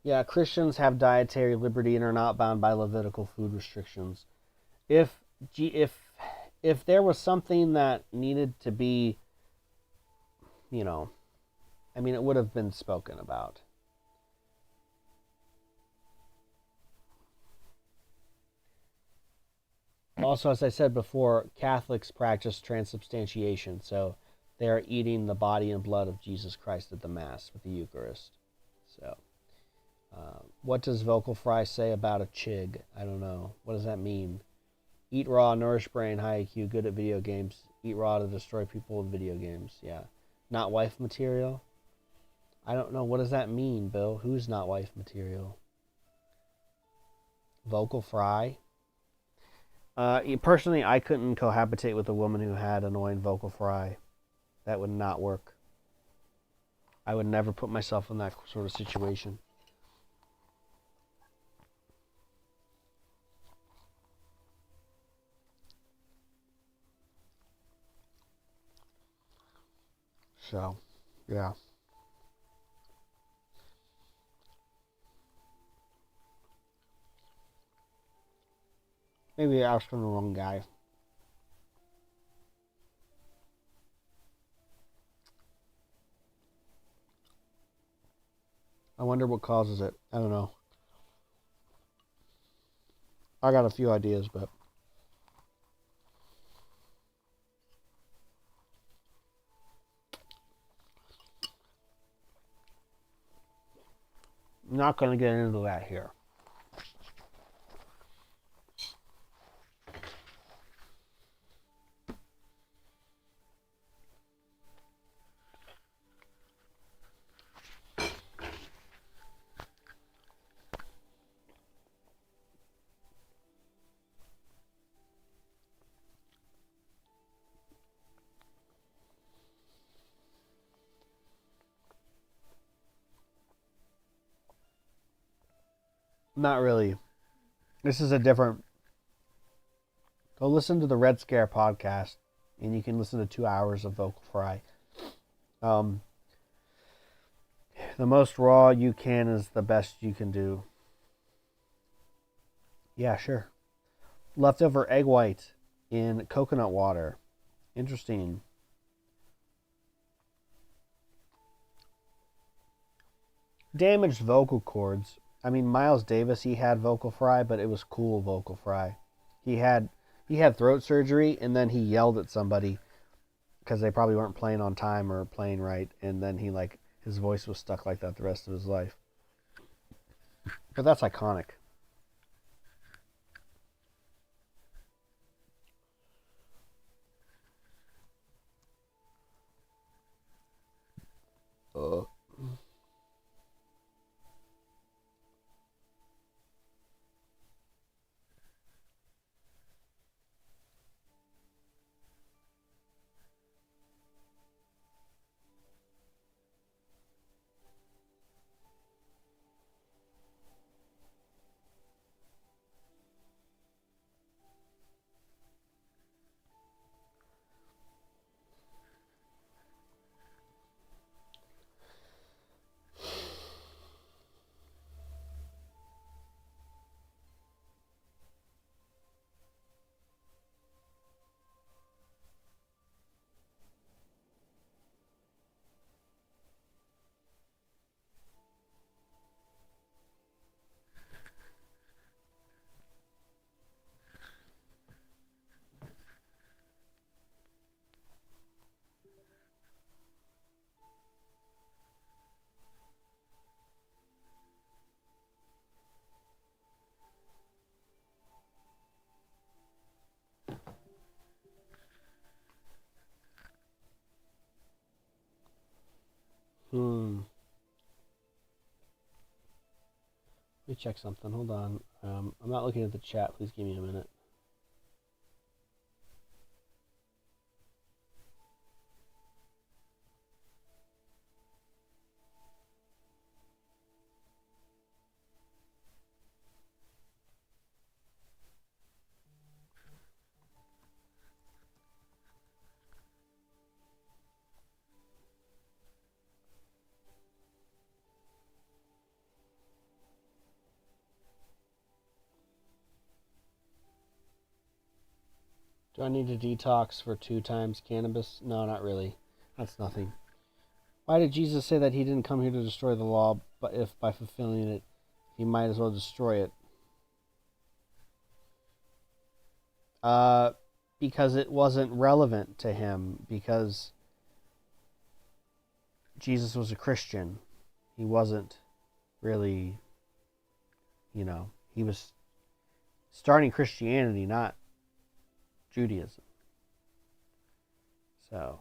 Yeah, Christians have dietary liberty and are not bound by Levitical food restrictions. If there was something that needed to be, it would have been spoken about. Also, as I said before, Catholics practice transubstantiation, so they are eating the body and blood of Jesus Christ at the Mass with the Eucharist. So, what does Vocal Fry say about a chig? I don't know. What does that mean? Eat raw, nourish brain, high IQ, good at video games. Eat raw to destroy people with video games. Yeah. Not wife material? I don't know. What does that mean, Bill? Who's not wife material? Vocal Fry? Personally, I couldn't cohabitate with a woman who had annoying vocal fry. That would not work. I would never put myself in that sort of situation. So, yeah. Maybe I was from the wrong guy. I wonder what causes it. I don't know. I got a few ideas, but I'm not going to get into that here. Not really. This is a different... Go listen to the Red Scare podcast, and you can listen to 2 hours of Vocal Fry. The most raw you can is the best you can do. Yeah, sure. Leftover egg white in coconut water. Interesting. damaged vocal cords. I mean, Miles Davis, he had vocal fry, but it was cool vocal fry. He had throat surgery, and then he yelled at somebody because they probably weren't playing on time or playing right, and then his voice was stuck like that the rest of his life. But that's iconic. Uh. Let me check something. Hold on. I'm not looking at the chat. Please give me a minute. Do I need to detox for 2 times cannabis? No, not really. That's nothing. Why did Jesus say that he didn't come here to destroy the law, but if by fulfilling it, he might as well destroy it? Because it wasn't relevant to him, because Jesus was a Christian. He wasn't really, he was starting Christianity, not Judaism. So,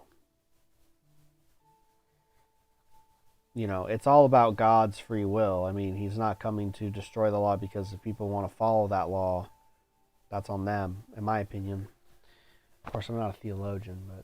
it's all about God's free will. I mean, he's not coming to destroy the law because if people want to follow that law, that's on them, in my opinion. Of course, I'm not a theologian, but,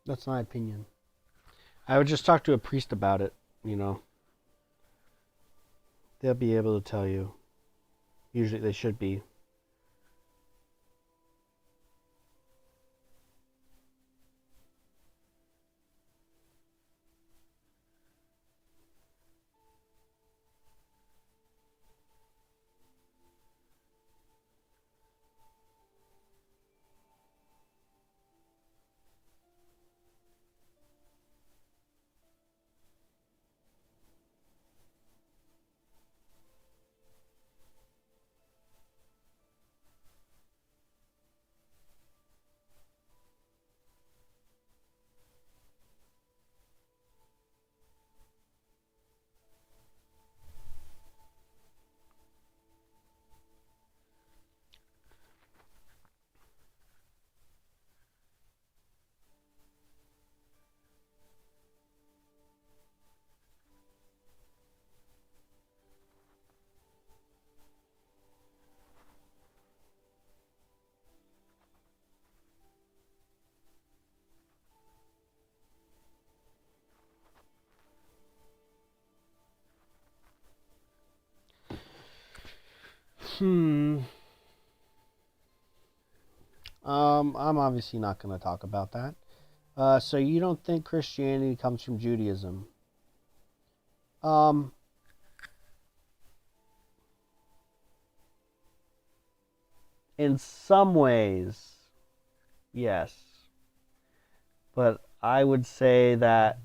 that's my opinion. I would just talk to a priest about it, They'll be able to tell you. Usually they should be. I'm obviously not going to talk about that. So you don't think Christianity comes from Judaism? In some ways, yes. But I would say that,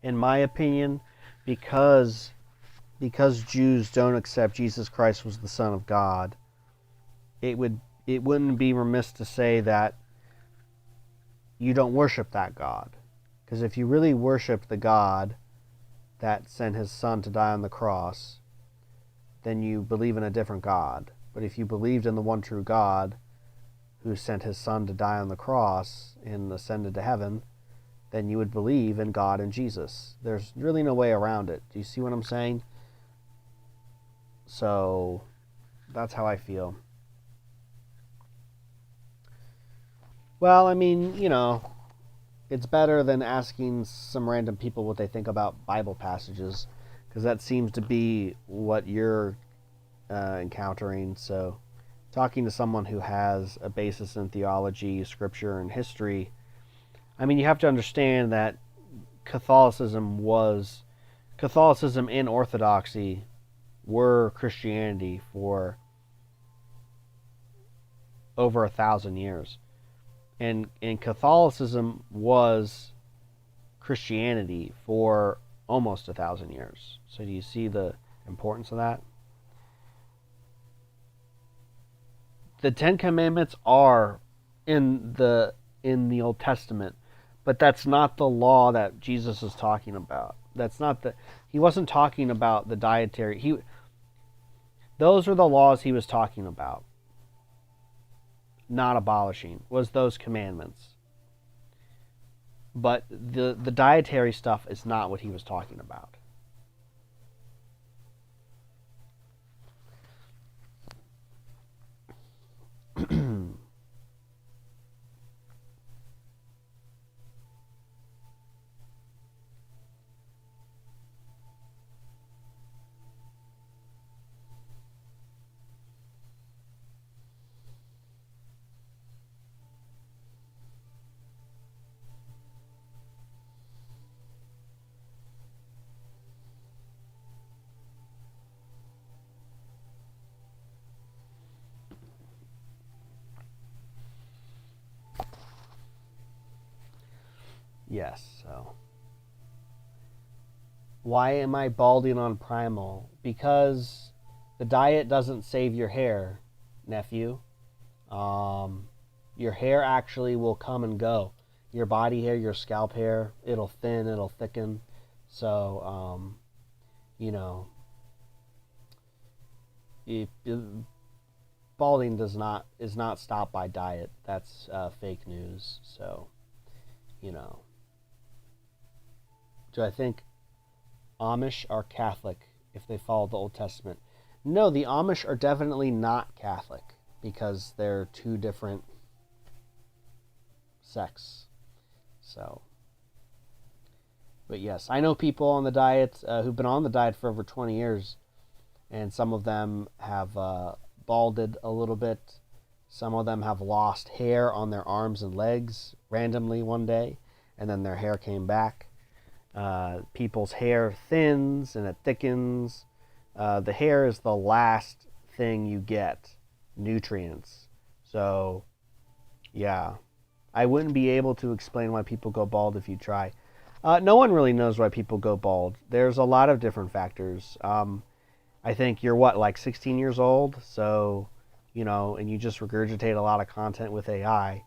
in my opinion, because Jews don't accept Jesus Christ was the Son of God, it wouldn't be remiss to say that you don't worship that God. Because if you really worship the God that sent his Son to die on the cross, then you believe in a different God. But if you believed in the one true God who sent his Son to die on the cross and ascended to heaven, then you would believe in God and Jesus. There's really no way around it. Do you see what I'm saying? So that's how I feel. Well, I mean, it's better than asking some random people what they think about Bible passages, because that seems to be what you're encountering. So talking to someone who has a basis in theology, scripture, and history, I mean, you have to understand that Catholicism and Orthodoxy were Christianity for over 1,000 years. And Catholicism was Christianity for almost 1,000 years. So do you see the importance of that? The Ten Commandments are in the Old Testament, but that's not the law that Jesus is talking about. He wasn't talking about the dietary. Those are the laws he was talking about, not abolishing, was those commandments. But the dietary stuff is not what he was talking about. Yes, so. Why am I balding on primal? Because the diet doesn't save your hair, nephew. Your hair actually will come and go. Your body hair, your scalp hair, it'll thin, it'll thicken. So, balding is not stopped by diet. That's fake news. So, do I think Amish are Catholic if they follow the Old Testament? No, the Amish are definitely not Catholic because they're two different sects. So, but yes, I know people on the diet who've been on the diet for over 20 years, and some of them have balded a little bit. Some of them have lost hair on their arms and legs randomly one day, and then their hair came back. People's hair thins and it thickens. The hair is the last thing you get, nutrients. So, yeah, I wouldn't be able to explain why people go bald if you try. No one really knows why people go bald. There's a lot of different factors. I think you're like 16 years old, so, and you just regurgitate a lot of content with AI.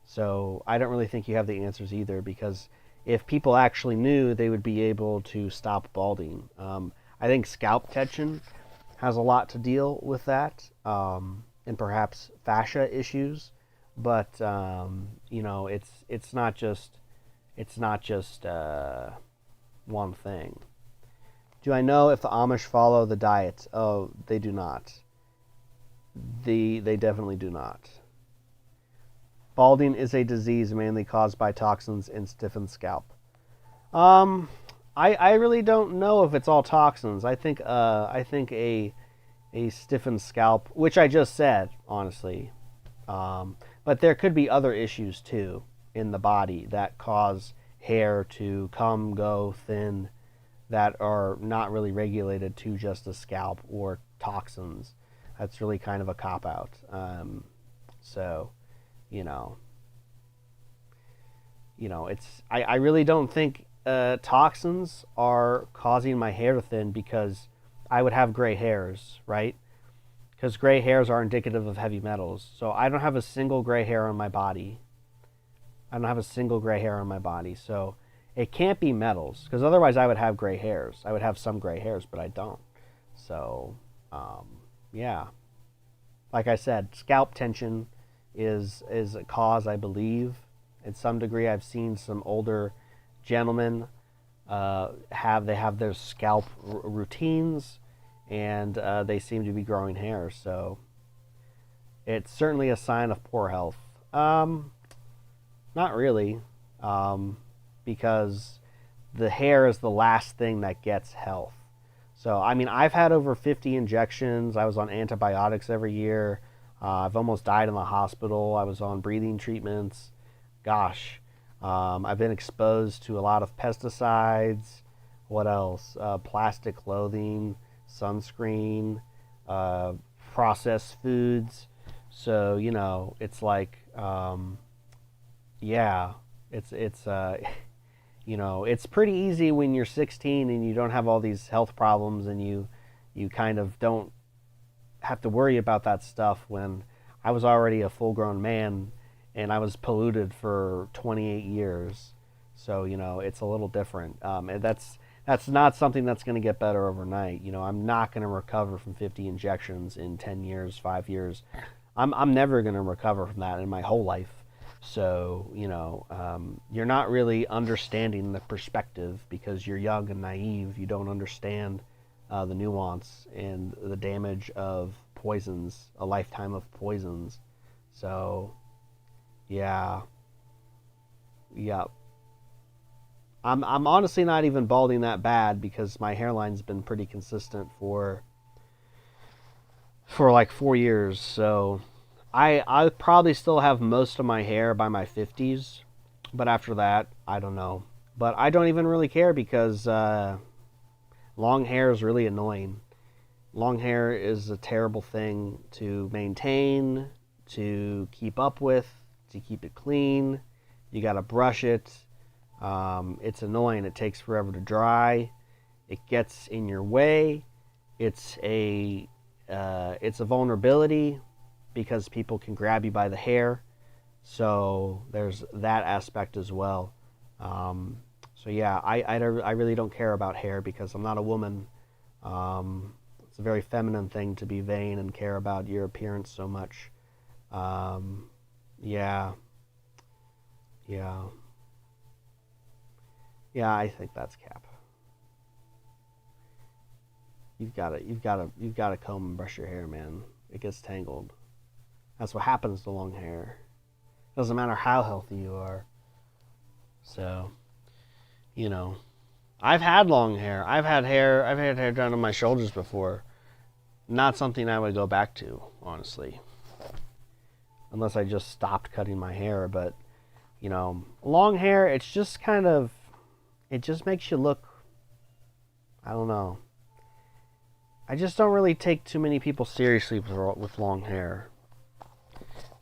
So I don't really think you have the answers either, because if people actually knew, they would be able to stop balding. I think scalp tension has a lot to deal with that, and perhaps fascia issues. But it's not just one thing. Do I know if the Amish follow the diet? Oh, they do not. They definitely do not. Balding is a disease mainly caused by toxins in stiffened scalp. I really don't know if it's all toxins. I think a a stiffened scalp, which I just said, honestly. But there could be other issues too in the body that cause hair to come, go, thin, that are not really regulated to just the scalp or toxins. That's really kind of a cop-out. So, you know, I really don't think toxins are causing my hair to thin because I would have gray hairs, right? Because gray hairs are indicative of heavy metals. So I don't have a single gray hair on my body. So it can't be metals, because otherwise I would have gray hairs. I would have some gray hairs, but I don't. So, yeah. Like I said, scalp tension is a cause, I believe. In some degree, I've seen some older gentlemen have their scalp routines, and they seem to be growing hair. So it's certainly a sign of poor health. Not really, because the hair is the last thing that gets health. So, I mean, I've had over 50 injections. I was on antibiotics every year. I've almost died in the hospital. I was on breathing treatments. Gosh, I've been exposed to a lot of pesticides. What else? Plastic clothing, sunscreen, processed foods. So, it's like, yeah, it's it's pretty easy when you're 16 and you don't have all these health problems, and you kind of don't have to worry about that stuff, when I was already a full-grown man and I was polluted for 28 years. So, it's a little different. And that's not something that's going to get better overnight. I'm not going to recover from 50 injections in 10 years, 5 years. I'm never going to recover from that in my whole life. So, you're not really understanding the perspective because you're young and naive. You don't understand the nuance and the damage of poisons, a lifetime of poisons. So, yeah. I'm honestly not even balding that bad because my hairline's been pretty consistent for like 4 years. So I probably still have most of my hair by my 50s, but after that, I don't know. But I don't even really care because long hair is really annoying. Long hair is a terrible thing to maintain, to keep up with, to keep it clean. You got to brush it. It's annoying. It takes forever to dry. It gets in your way. It's a vulnerability because people can grab you by the hair. So there's that aspect as well. So yeah, I really don't care about hair because I'm not a woman. It's a very feminine thing to be vain and care about your appearance so much. Yeah, I think that's cap. You've got to comb and brush your hair, man. It gets tangled. That's what happens to long hair. Doesn't matter how healthy you are. So, I've had long hair. I've had hair down to my shoulders before. Not something I would go back to, honestly. Unless I just stopped cutting my hair. But, long hair, it's just kind of, it just makes you look, I don't know. I just don't really take too many people seriously with long hair.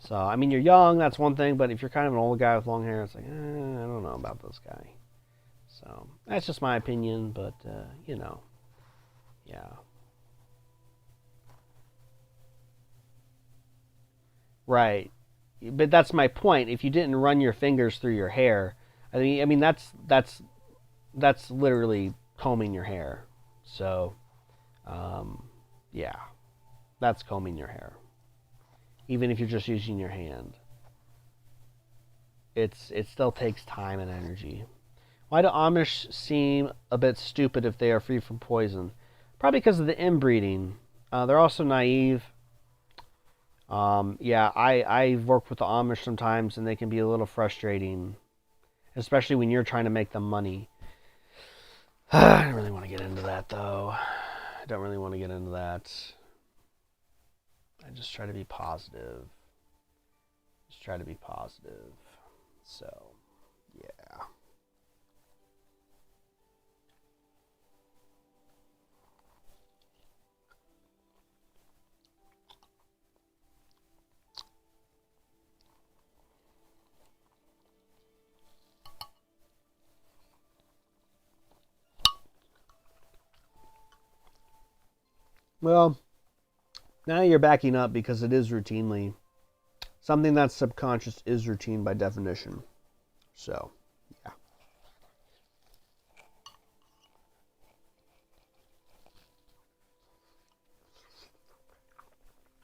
So, I mean, you're young, that's one thing, but if you're kind of an old guy with long hair, it's like, I don't know about this guy. So, that's just my opinion, but, yeah. Right. But that's my point. If you didn't run your fingers through your hair, I mean that's literally combing your hair. So, yeah, that's combing your hair. Even if you're just using your hand, it still takes time and energy. Why do Amish seem a bit stupid if they are free from poison? Probably because of the inbreeding. They're also naive. Yeah, I've worked with the Amish sometimes, and they can be a little frustrating, especially when you're trying to make them money. I don't really want to get into that, though. I don't really want to get into that. I just try to be positive. Just try to be positive. So, yeah. Well, now you're backing up because it is routinely. Something that's subconscious is routine by definition. So, yeah.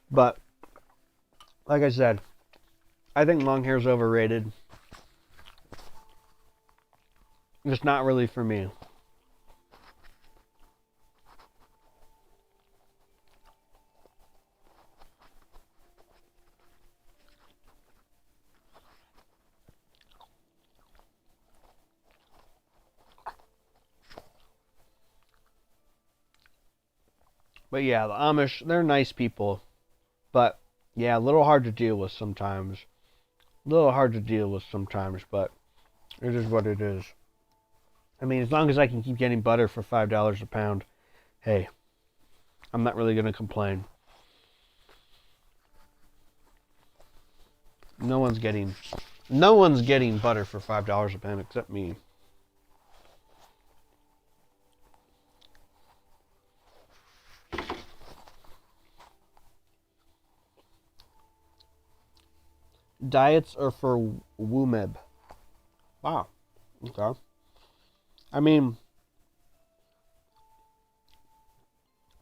But, like I said, I think long hair is overrated. It's not really for me. But yeah, the Amish, they're nice people. But yeah, a little hard to deal with sometimes. But it is what it is. I mean, as long as I can keep getting butter for $5 a pound, hey, I'm not really going to complain. No one's getting butter for $5 a pound except me. Diets are for WUMEB. Wow. Okay. I mean,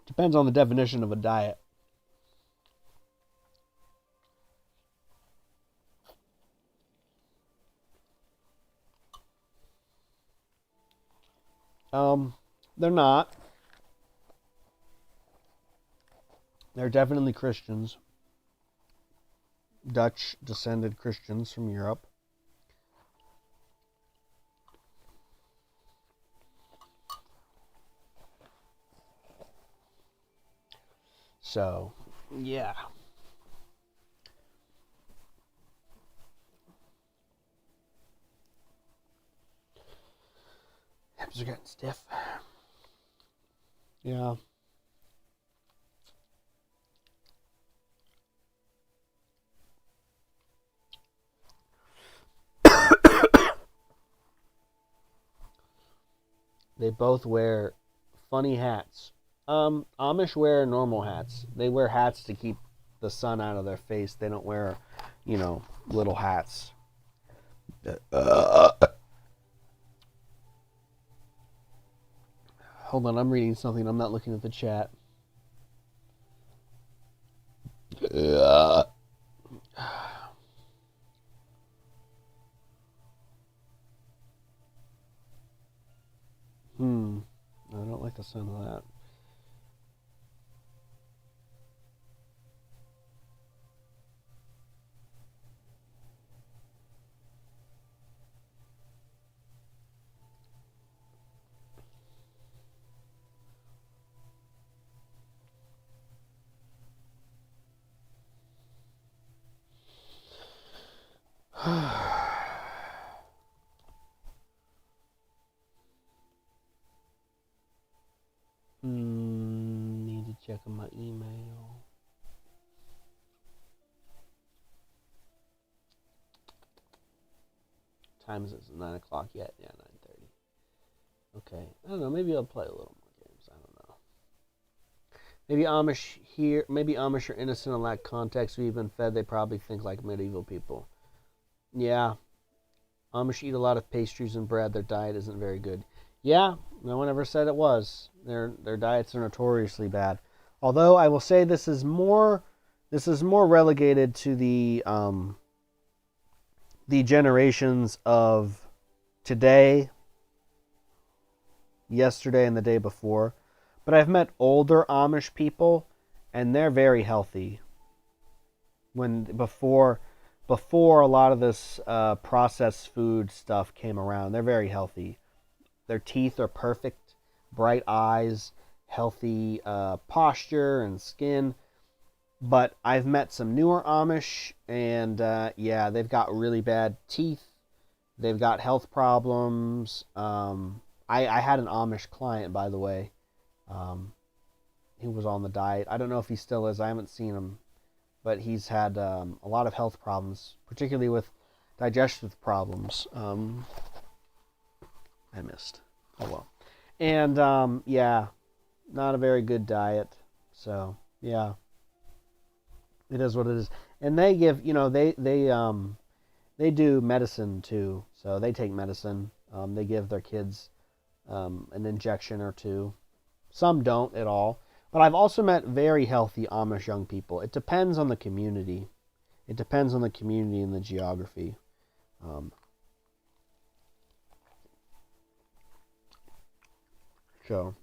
depends on the definition of a diet. They're not. They're definitely Christians. Dutch descended Christians from Europe. So, yeah. Hips are getting stiff. Yeah. They both wear funny hats. Amish wear normal hats. They wear hats to keep the sun out of their face. They don't wear, little hats. Hold on, I'm reading something. I'm not looking at the chat. I don't like the sound of that. Need to check on my email. Time is it? 9 o'clock yet? Yeah, 9:30. Okay. I don't know. Maybe I'll play a little more games. I don't know. Maybe Amish are innocent and lack context. We've been fed. They probably think like medieval people. Yeah. Amish eat a lot of pastries and bread. Their diet isn't very good. Yeah, no one ever said it was. Their diets are notoriously bad. Although I will say this is more relegated to the generations of today, yesterday, and the day before. But I've met older Amish people, and they're very healthy. Before a lot of this processed food stuff came around, they're very healthy. Their teeth are perfect, bright eyes, healthy posture and skin. But I've met some newer Amish, and yeah, they've got really bad teeth. They've got health problems. I had an Amish client, by the way. Um, he was on the diet. I don't know if he still is. I haven't seen him, but he's had a lot of health problems, particularly with digestive problems. I missed. Oh well. And yeah, not a very good diet. So yeah, it is what it is. And they give, they do medicine too. So they take medicine. They give their kids an injection or two. Some don't at all. But I've also met very healthy Amish young people. It depends on the community. It depends on the community and the geography. Um, so,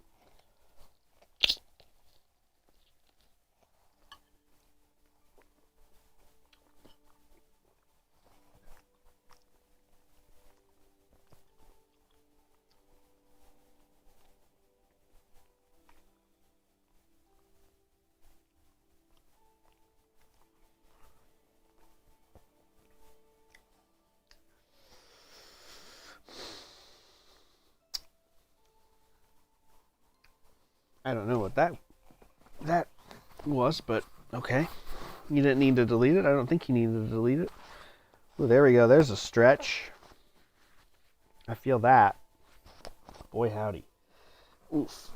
I don't know what that was, but okay. You didn't need to delete it. I don't think you needed to delete it. Oh, there we go. There's a stretch. I feel that. Boy, howdy. Oof.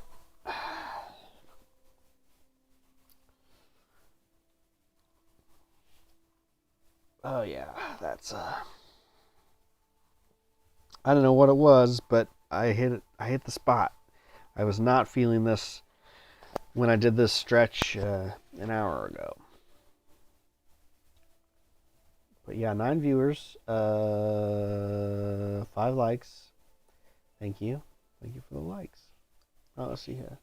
Oh yeah, that's I don't know what it was, but I hit it. I hit the spot. I was not feeling this when I did this stretch an hour ago. But yeah, 9 viewers, 5 likes. Thank you. Thank you for the likes. Oh, let's see here.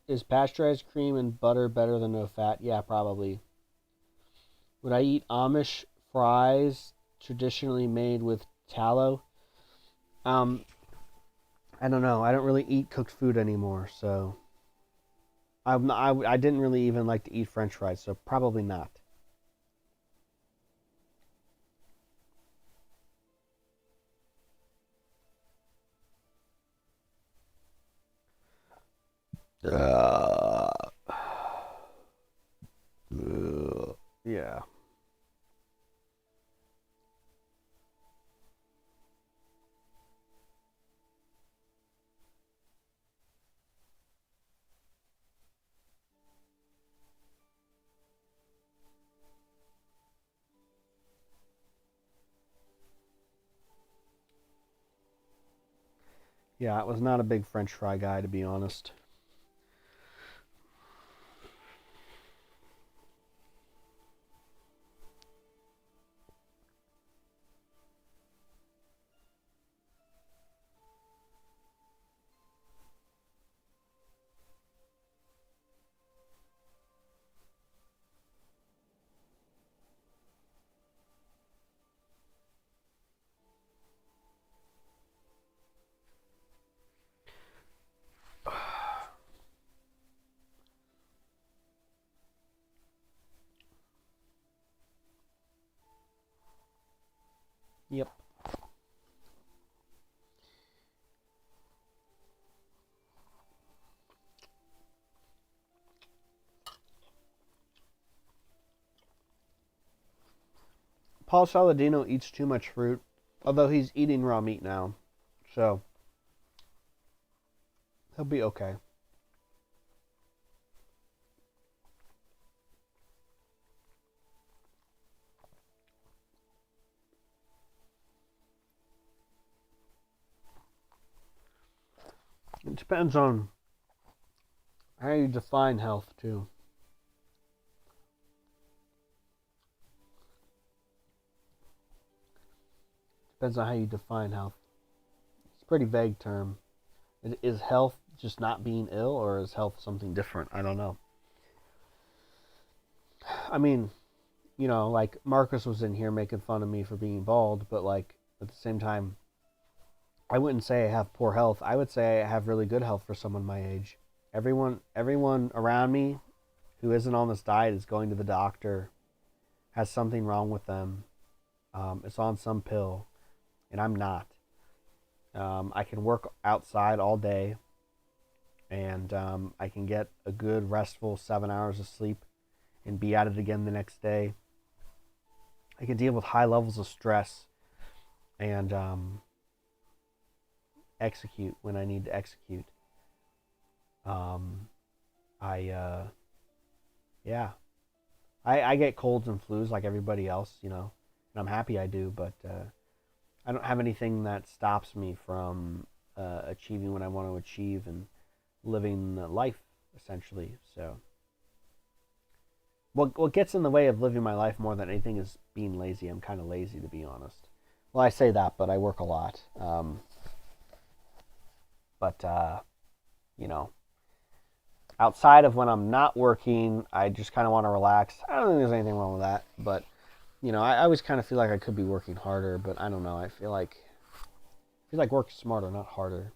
Is pasteurized cream and butter better than no fat? Yeah, probably. Would I eat Amish fries traditionally made with tallow? Um, I don't know. I don't really eat cooked food anymore, so I didn't really even like to eat French fries, so probably not. Uh, yeah. Yeah, I was not a big French fry guy, to be honest. Yep. Paul Saladino eats too much fruit, although he's eating raw meat now, so he'll be okay. It depends on how you define health, too. Depends on how you define health. It's a pretty vague term. Is health just not being ill, or is health something different? I don't know. I mean, you know, like Marcus was in here making fun of me for being bald, but like at the same time, I wouldn't say I have poor health. I would say I have really good health for someone my age. Everyone around me who isn't on this diet is going to the doctor, has something wrong with them, is on some pill, and I'm not. I can work outside all day, and I can get a good restful 7 hours of sleep and be at it again the next day. I can deal with high levels of stress and execute when I need to execute. I get colds and flus like everybody else, you know, and I'm happy I do, but I don't have anything that stops me from achieving what I want to achieve and living life, essentially. So what gets in the way of living my life more than anything is being lazy. I'm kind of lazy, to be honest. Well, I say that, but I work a lot. You know, outside of when I'm not working, I just kind of want to relax. I don't think there's anything wrong with that, but you know, I always kind of feel like I could be working harder, but I don't know. I feel like work smarter, not harder.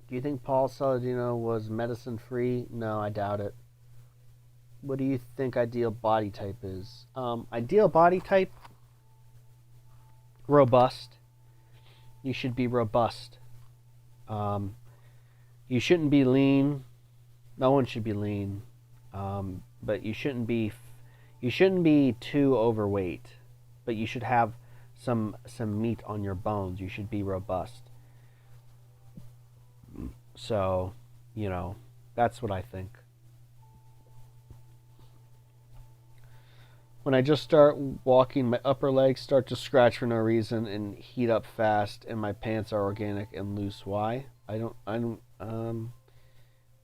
Do you think Paul Saladino was medicine free? No, I doubt it. What do you think ideal body type is? Ideal body type? Robust. You should be robust. You shouldn't be lean. No one should be lean. But you shouldn't be too overweight. But you should have some meat on your bones. You should be robust. So, that's what I think. When I just start walking, my upper legs start to scratch for no reason and heat up fast, and my pants are organic and loose. Why? I don't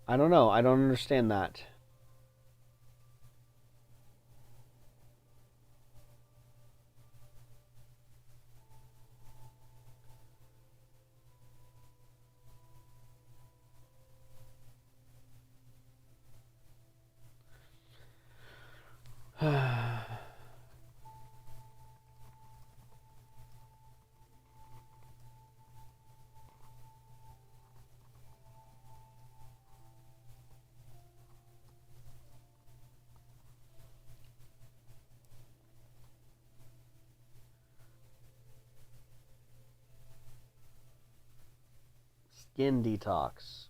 know. I don't understand that. Skin detox.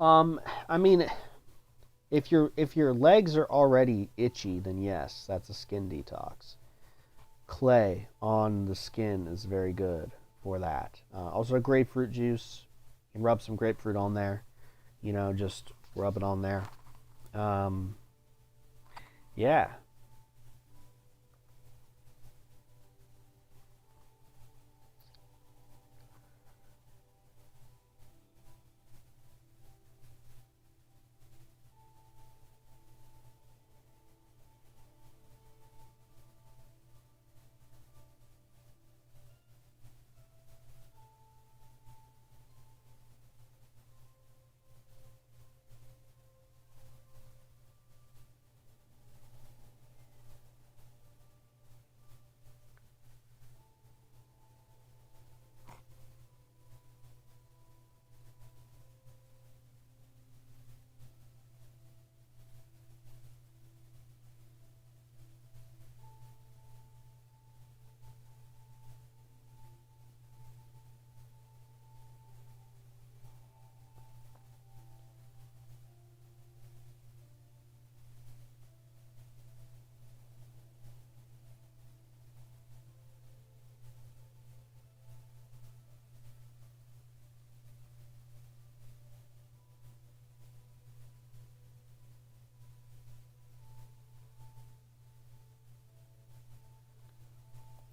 I mean, if your legs are already itchy, then yes, that's a skin detox. Clay on the skin is very good for that. Also, grapefruit juice. You can rub some grapefruit on there. Just rub it on there. Yeah.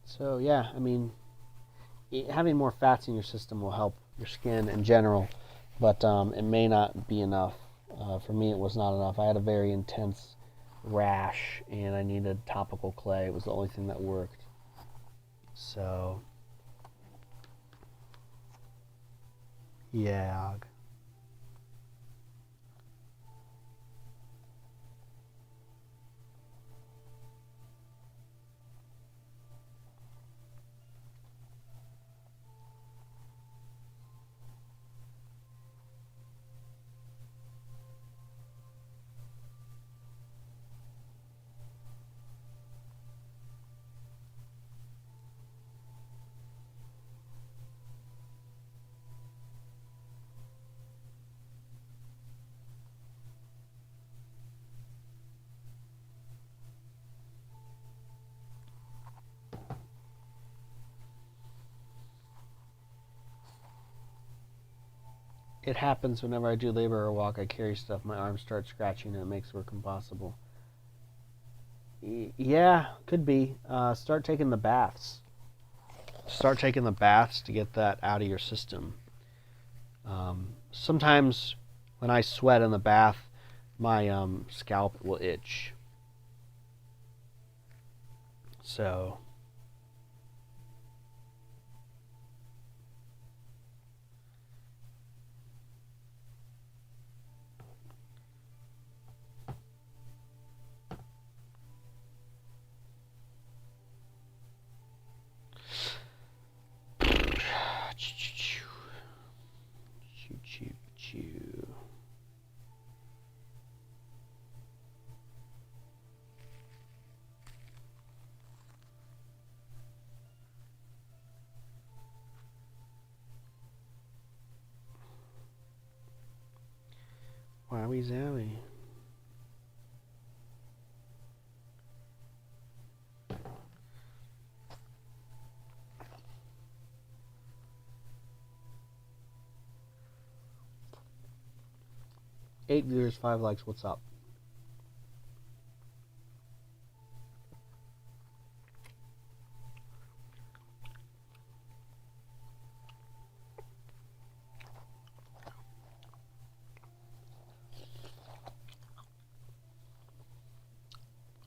So yeah, I mean, having more fats in your system will help your skin in general, but it may not be enough. For me, it was not enough. I had a very intense rash, and I needed topical clay. It was the only thing that worked. So, yeah. It happens whenever I do labor or walk. I carry stuff. My arms start scratching, and it makes work impossible. Yeah, could be. Start taking the baths. Start taking the baths to get that out of your system. Sometimes when I sweat in the bath, my scalp will itch. So, choo choo choo. Wowie zowie. 8 viewers, 5 likes. What's up?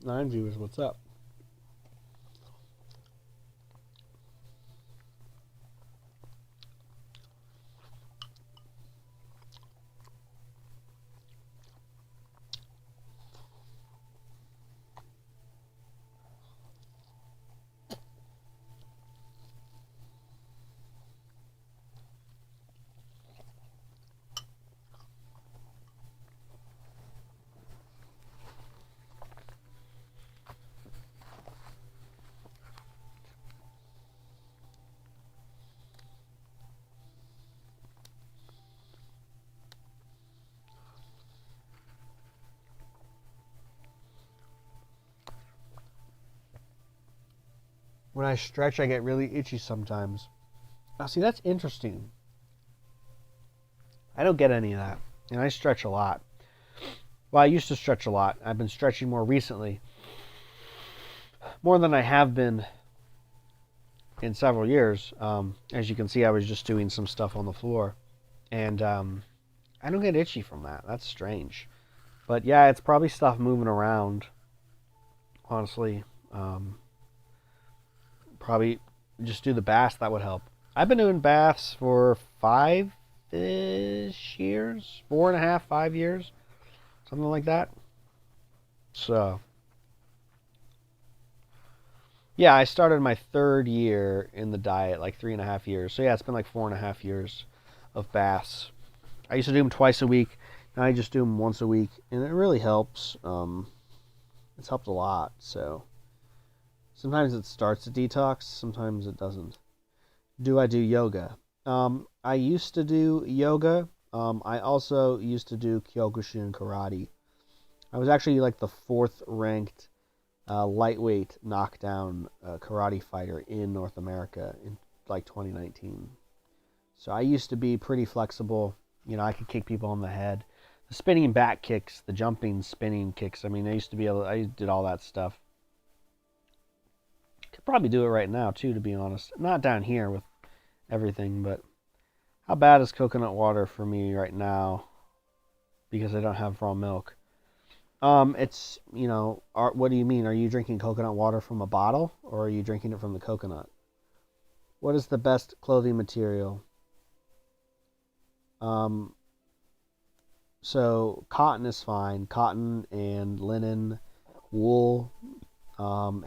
Nine viewers. What's up? When I stretch, I get really itchy sometimes. Now, see, that's interesting. I don't get any of that. And I stretch a lot. Well, I used to stretch a lot. I've been stretching more recently. More than I have been in several years. As you can see, I was just doing some stuff on the floor. And I don't get itchy from that. That's strange. But yeah, it's probably stuff moving around. Honestly. Probably just do the baths. That would help. I've been doing baths for 5-ish years. 4.5, 5 years. Something like that. So, yeah, I started my 3rd year in the diet, like 3.5 years. So, yeah, it's been like 4.5 years of baths. I used to do them twice a week. Now I just do them once a week. And it really helps. It's helped a lot. So, sometimes it starts a detox. Sometimes it doesn't. Do I do yoga? I used to do yoga. I also used to do Kyokushin karate. I was actually like the 4th ranked lightweight knockdown karate fighter in North America in like 2019. So I used to be pretty flexible. You know, I could kick people on the head. The spinning back kicks, the jumping spinning kicks. I mean, I did all that stuff. Could probably do it right now too, to be honest. Not down here with everything, but how bad is coconut water for me right now? Because I don't have raw milk. It's, you know, what do you mean? Are you drinking coconut water from a bottle, or are you drinking it from the coconut? What is the best clothing material? So cotton is fine. Cotton and linen, wool,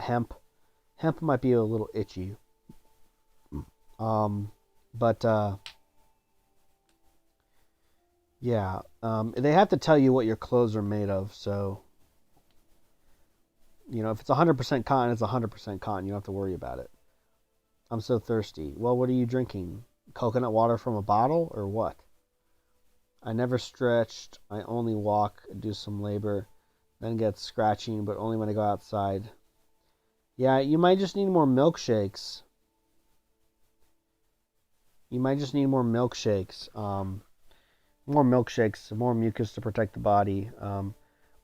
hemp. Hemp might be a little itchy. But yeah, they have to tell you what your clothes are made of. So, you know, if it's 100% cotton, it's 100% cotton. You don't have to worry about it. I'm so thirsty. Well, what are you drinking? Coconut water from a bottle or what? I never stretched. I only walk, do some labor, then get scratching, but only when I go outside. Yeah, you might just need more milkshakes. You might just need more milkshakes. More milkshakes, more mucus to protect the body.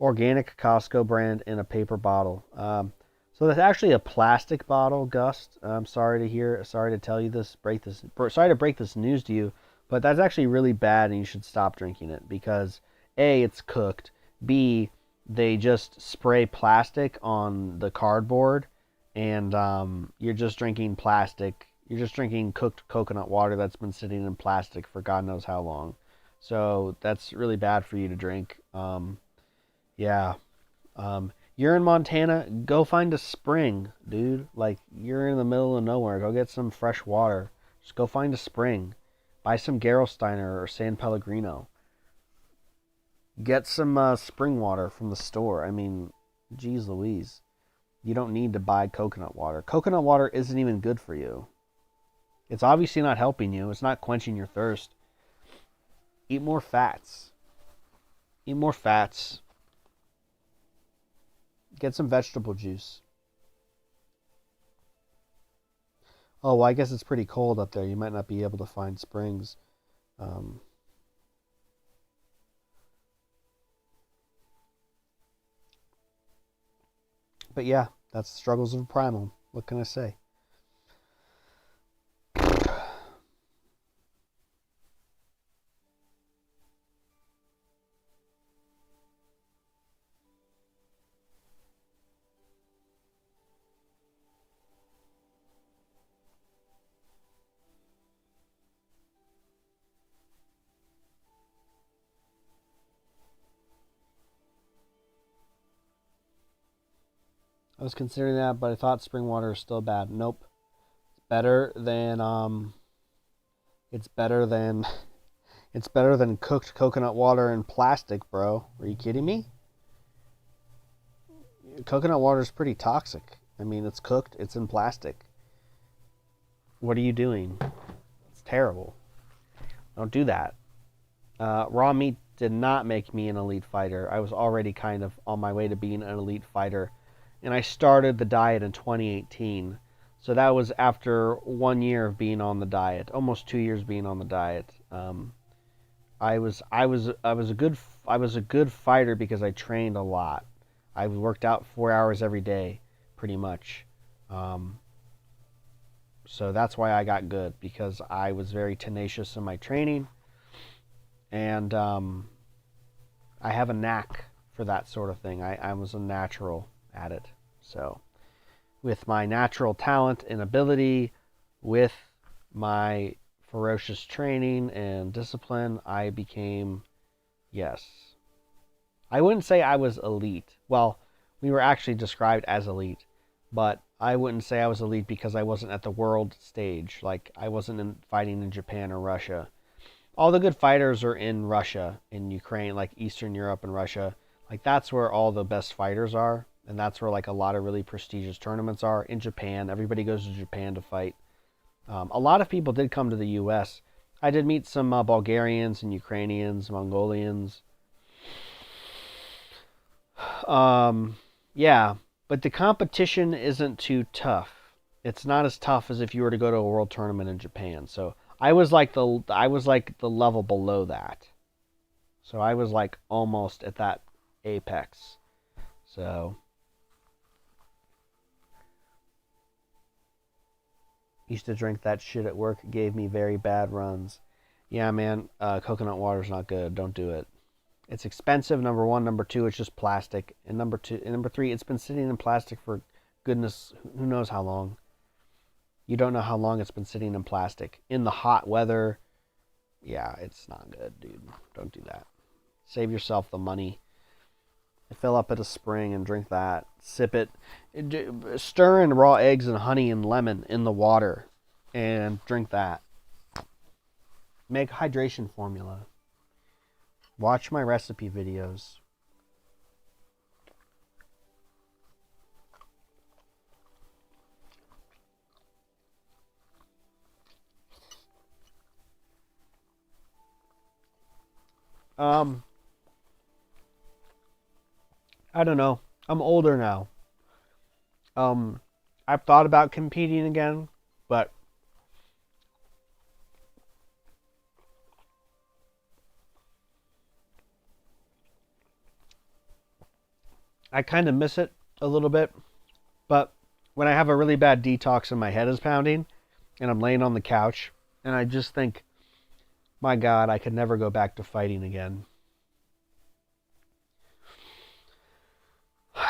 Organic Costco brand in a paper bottle. So that's actually a plastic bottle, Gust. I'm sorry to tell you this, sorry to break this news to you, but that's actually really bad and you should stop drinking it because A, it's cooked. B, they just spray plastic on the cardboard and you're just drinking plastic. You're just drinking cooked coconut water that's been sitting in plastic for God knows how long. So that's really bad for you to drink. Yeah. You're in Montana, go find a spring, dude. Like, you're in the middle of nowhere. Go get some fresh water. Just go find a spring. Buy some Gerolsteiner or San Pellegrino. Get some spring water from the store. I mean, geez Louise. You don't need to buy coconut water. Coconut water isn't even good for you. It's obviously not helping you. It's not quenching your thirst. Eat more fats. Eat more fats. Get some vegetable juice. Oh, well, I guess it's pretty cold up there. You might not be able to find springs. But yeah, that's the struggles of primal. What can I say? I was considering that, but I thought spring water is still bad. Nope. Better than it's better than it's better than cooked coconut water in plastic, bro. Are you kidding me? Coconut water is pretty toxic. I mean, it's cooked, it's in plastic. What are you doing? It's terrible. Don't do that. Raw meat did not make me an elite fighter. I was already kind of on my way to being an elite fighter. And I started the diet in 2018. So that was after 1 year of being on the diet, almost 2 years being on the diet. I was a good fighter because I trained a lot. I worked out 4 hours every day, pretty much. So that's why I got good, because I was very tenacious in my training, and I have a knack for that sort of thing. I was a natural at it. So with my natural talent and ability, with my ferocious training and discipline, I became, yes. I wouldn't say I was elite. Well, we were actually described as elite, but I wouldn't say I was elite because I wasn't at the world stage. Like, I wasn't fighting in Japan or Russia. All the good fighters are in Russia, in Ukraine, like Eastern Europe and Russia. Like, that's where all the best fighters are, and that's where, like, a lot of really prestigious tournaments are. In Japan, everybody goes to Japan to fight. A lot of people did come to the U.S. I did meet some Bulgarians and Ukrainians, Mongolians. Yeah, but the competition isn't too tough. It's not as tough as if you were to go to a world tournament in Japan. So I was like the level below that. So I was like almost at that apex. So used to drink that shit at work. It gave me very bad runs. Yeah, man, coconut water's not good. Don't do it. It's expensive, number one. Number two, it's just plastic. And number three, it's been sitting in plastic for goodness, who knows how long. You don't know how long it's been sitting in plastic. In the hot weather, yeah, it's not good, dude. Don't do that. Save yourself the money. Fill up at a spring and drink that. Sip it. Stir in raw eggs and honey and lemon in the water and drink that. Make hydration formula. Watch my recipe videos. I don't know. I'm older now. I've thought about competing again, but I kind of miss it a little bit. But when I have a really bad detox and my head is pounding and I'm laying on the couch and I just think, my God, I could never go back to fighting again.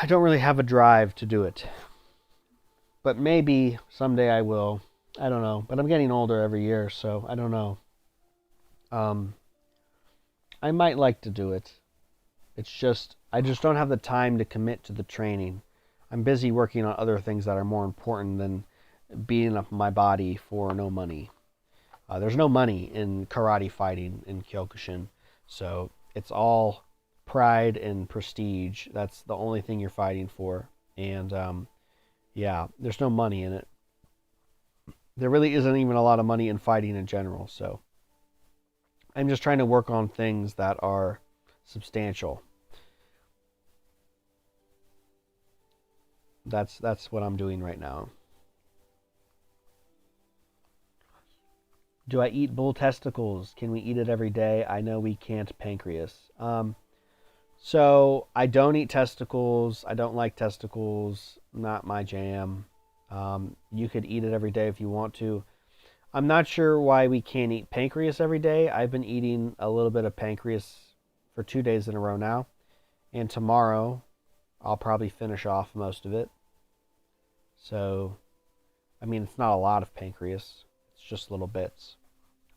I don't really have a drive to do it. But maybe someday I will. I don't know. But I'm getting older every year, so I don't know. I might like to do it. It's just, I just don't have the time to commit to the training. I'm busy working on other things that are more important than beating up my body for no money. There's no money in karate fighting in Kyokushin, so it's all pride and prestige. That's the only thing you're fighting for. And yeah, there's no money in it. There really isn't even a lot of money in fighting in general, so I'm just trying to work on things that are substantial. That's what I'm doing right now. Do I eat bull testicles? Can we eat it every day? I know we can't, pancreas. So I don't eat testicles. I don't like testicles. Not my jam. You could eat it every day if you want to. I'm not sure why we can't eat pancreas every day. I've been eating a little bit of pancreas for 2 days in a row now. And tomorrow, I'll probably finish off most of it. So, I mean, it's not a lot of pancreas. It's just little bits.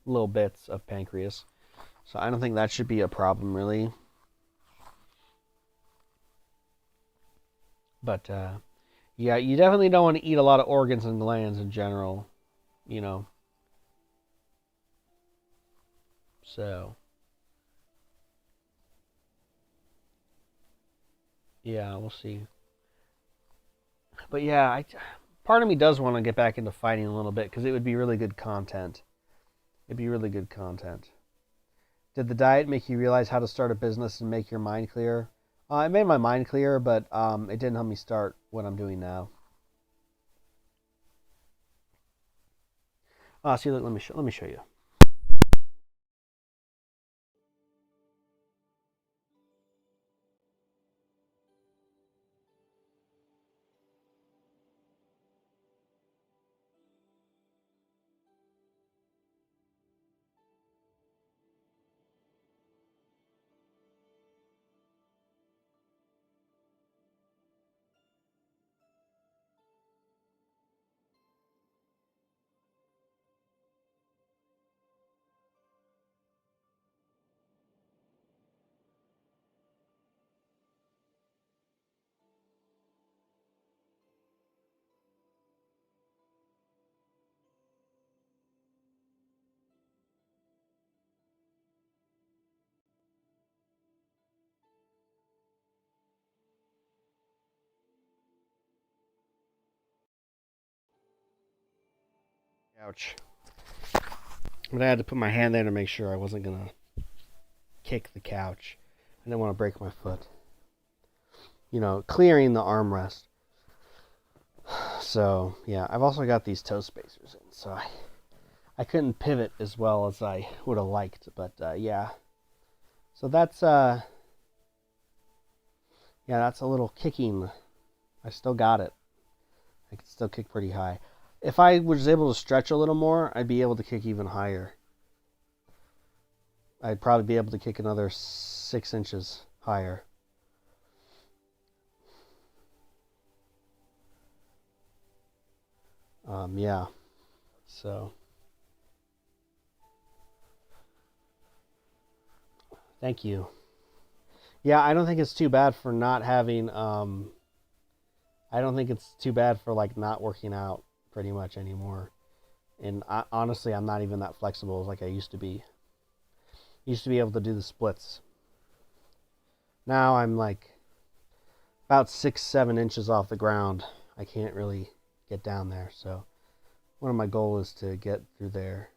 Little bits of pancreas. So I don't think that should be a problem, really. But, yeah, you definitely don't want to eat a lot of organs and glands in general, you know. So, yeah, we'll see. But yeah, part of me does want to get back into fighting a little bit because it would be really good content. It'd be really good content. Did the diet make you realize how to start a business and make your mind clear? It made my mind clear, but it didn't help me start what I'm doing now. See, look, let me show you. Ouch. But I had to put my hand there to make sure I wasn't going to kick the couch. I didn't want to break my foot. You know, clearing the armrest. So, yeah, I've also got these toe spacers in, so I couldn't pivot as well as I would have liked, but yeah. So that's yeah, that's a little kicking. I still got it. I can still kick pretty high. If I was able to stretch a little more, I'd be able to kick even higher. I'd probably be able to kick another 6 inches higher. Yeah. So, thank you. Yeah, I don't think it's too bad for not having, I don't think it's too bad for, like, not working out pretty much anymore. And honestly, I'm not even that flexible like I used to be. Used to be able to do the splits. Now I'm, like, about 6-7 inches off the ground. I can't really get down there, so one of my goals is to get through there.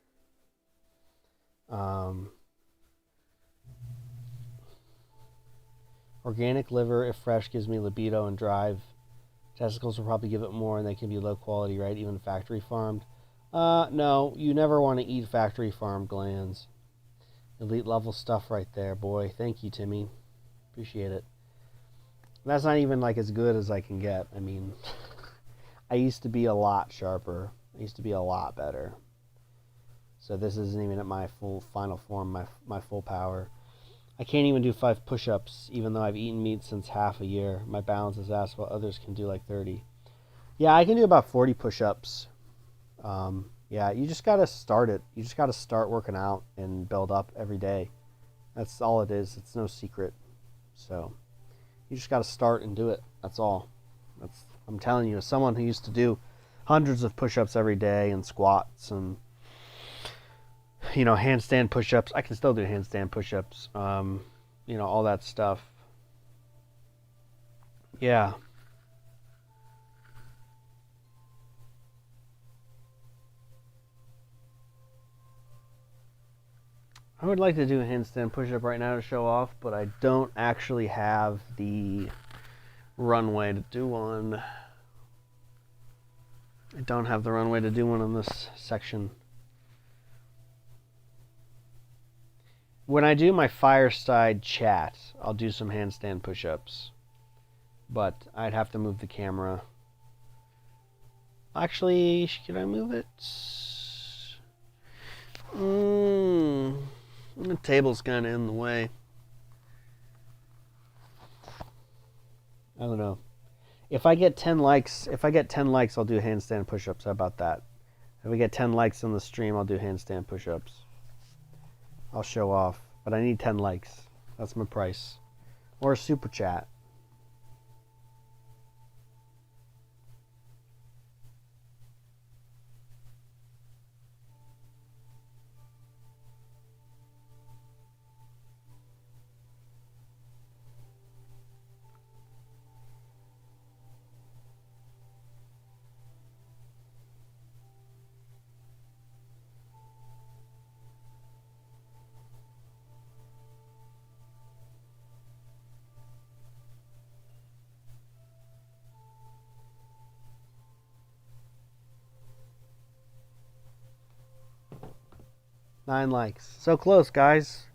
Organic liver, if fresh, gives me libido and drive. Testicles will probably give it more, and they can be low quality, right? Even factory farmed. No, you never want to eat factory farmed glands. Elite level stuff right there, boy. Thank you, Timmy. Appreciate it. That's not even like as good as I can get. I mean, I used to be a lot sharper. I used to be a lot better. So this isn't even at my full final form, my full power. I can't even do 5 push-ups, even though I've eaten meat since half a year. My balance is ass, while others can do like 30. Yeah, I can do about 40 push-ups. Yeah, you just got to start it. You just got to start working out and build up every day. That's all it is. It's no secret. So you just got to start and do it. That's all. I'm telling you, as someone who used to do hundreds of push-ups every day and squats and, you know, handstand push-ups. I can still do handstand push-ups. You know, all that stuff. Yeah. I would like to do a handstand push-up right now to show off, but I don't actually have the runway to do one. I don't have the runway to do one in this section. when I do my fireside chat, I'll do some handstand push-ups. But I'd have to move the camera. Actually, should I move it? The table's kind of in the way. I don't know. If I get 10 likes, I'll do handstand push-ups. How about that? If we get 10 likes on the stream, I'll do handstand push-ups. I'll show off, but I need 10 likes. That's my price. Or a super chat. Nine likes. So close, guys.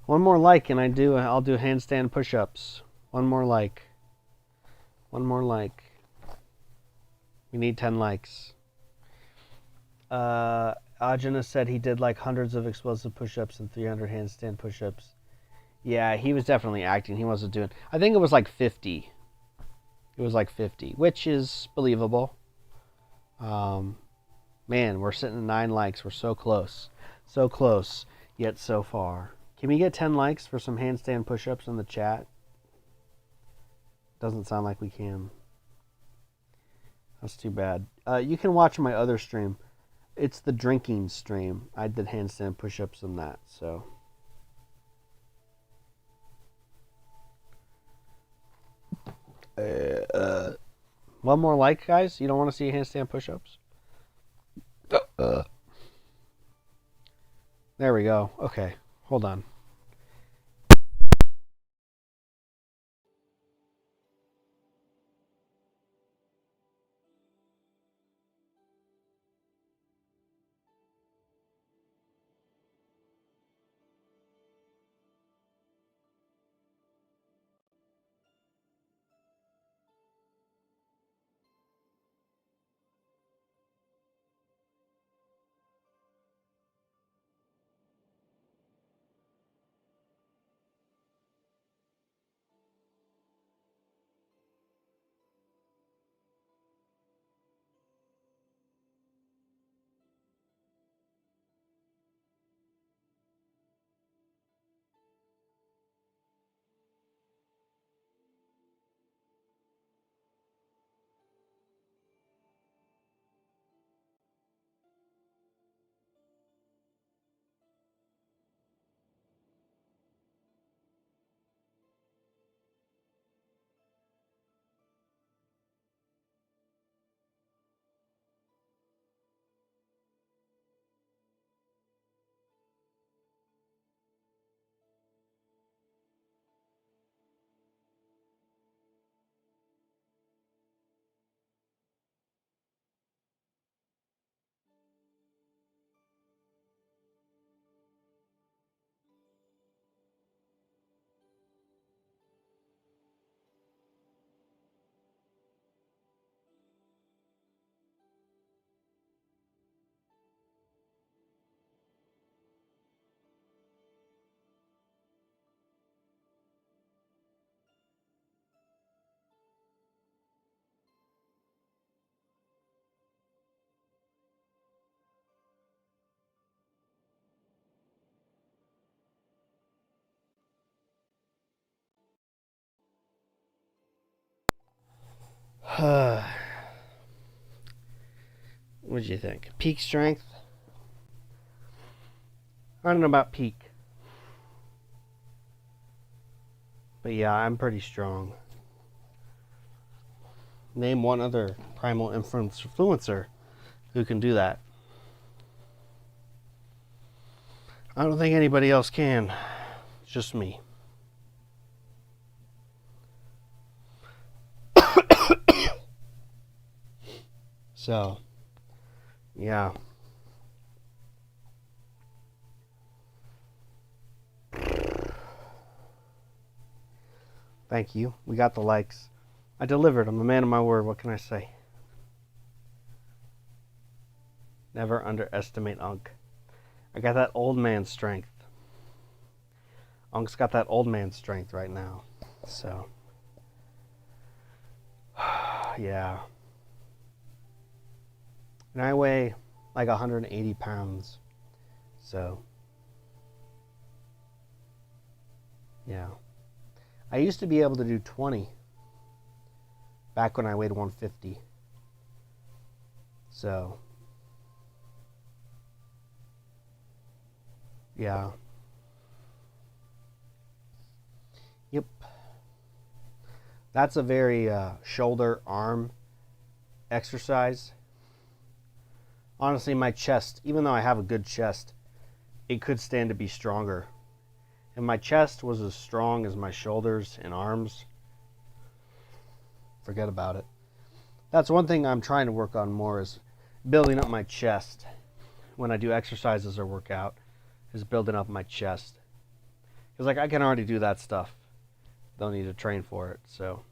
One more like and I'll do handstand push-ups. One more like. One more like. We need 10 likes. Ajana said he did like hundreds of explosive push-ups and 300 handstand push-ups. Yeah, he was definitely acting. He wasn't doing... I think it was like 50. It was like 50, which is believable. Man, we're sitting at 9 likes. We're so close. So close, yet so far. Can we get 10 likes for some handstand push-ups in the chat? Doesn't sound like we can. That's too bad. You can watch my other stream. It's the drinking stream. I did handstand push-ups in that, so... One more like, guys? You don't want to see handstand push-ups? There we go. Okay, hold on. What do you think? Peak strength? I don't know about peak. But yeah, I'm pretty strong. Name one other primal influencer who can do that. I don't think anybody else can. It's just me. So, yeah. Thank you. We got the likes. I delivered. I'm a man of my word. What can I say? Never underestimate Unk. I got that old man strength. Unk's got that old man strength right now. So, yeah. And I weigh like 180 pounds. So, yeah. I used to be able to do 20 back when I weighed 150. So, yeah. Yep. That's a very shoulder arm exercise. Honestly, my chest, even though I have a good chest, it could stand to be stronger. If my chest was as strong as my shoulders and arms, forget about it. That's one thing I'm trying to work on more, is building up my chest when I do exercises or work out, is building up my chest. Because like I can already do that stuff. Don't need to train for it, so.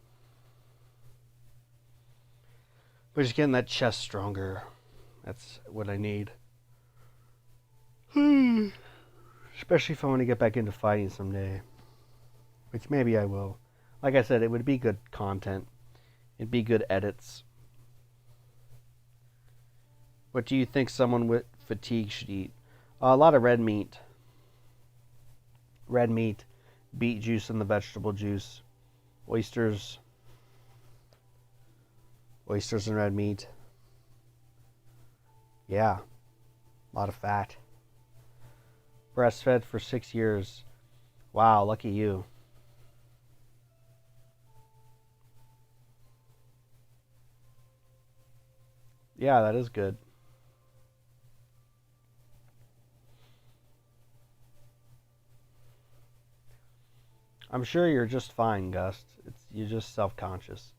But just getting that chest stronger, that's what I need. Especially if I want to get back into fighting someday. Which maybe I will. Like I said, it would be good content. It'd be good edits. What do you think someone with fatigue should eat? A lot of red meat. Red meat, beet juice and the vegetable juice, oysters and red meat. Yeah, a lot of fat. Breastfed for 6 years. Wow, lucky you. Yeah, that is good. I'm sure you're just fine, Gus. You're just self-conscious.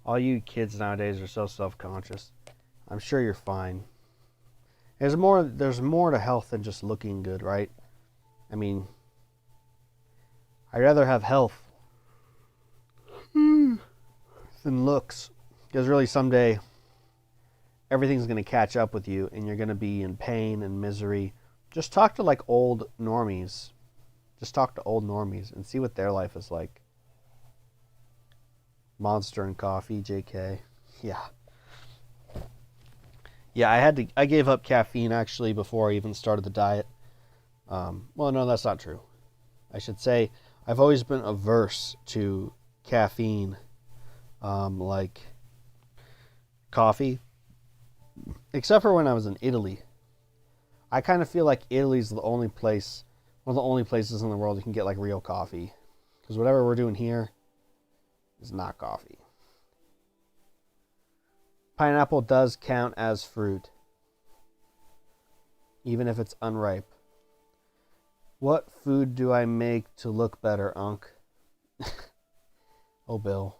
All you kids nowadays are so self-conscious. I'm sure you're fine. There's more to health than just looking good, right? I mean, I'd rather have health than looks. Because really someday, everything's going to catch up with you and you're going to be in pain and misery. Just talk to like old normies. Just talk to old normies and see what their life is like. Monster and coffee, JK. Yeah. Yeah, I gave up caffeine actually before I even started the diet. Well, no, that's not true. I should say I've always been averse to caffeine, like coffee, except for when I was in Italy. I kind of feel like Italy's the only place, one of the only places in the world you can get like real coffee. Because whatever we're doing here is not coffee. Pineapple does count as fruit, even if it's unripe. What food do I make to look better, Unc? Oh, Bill.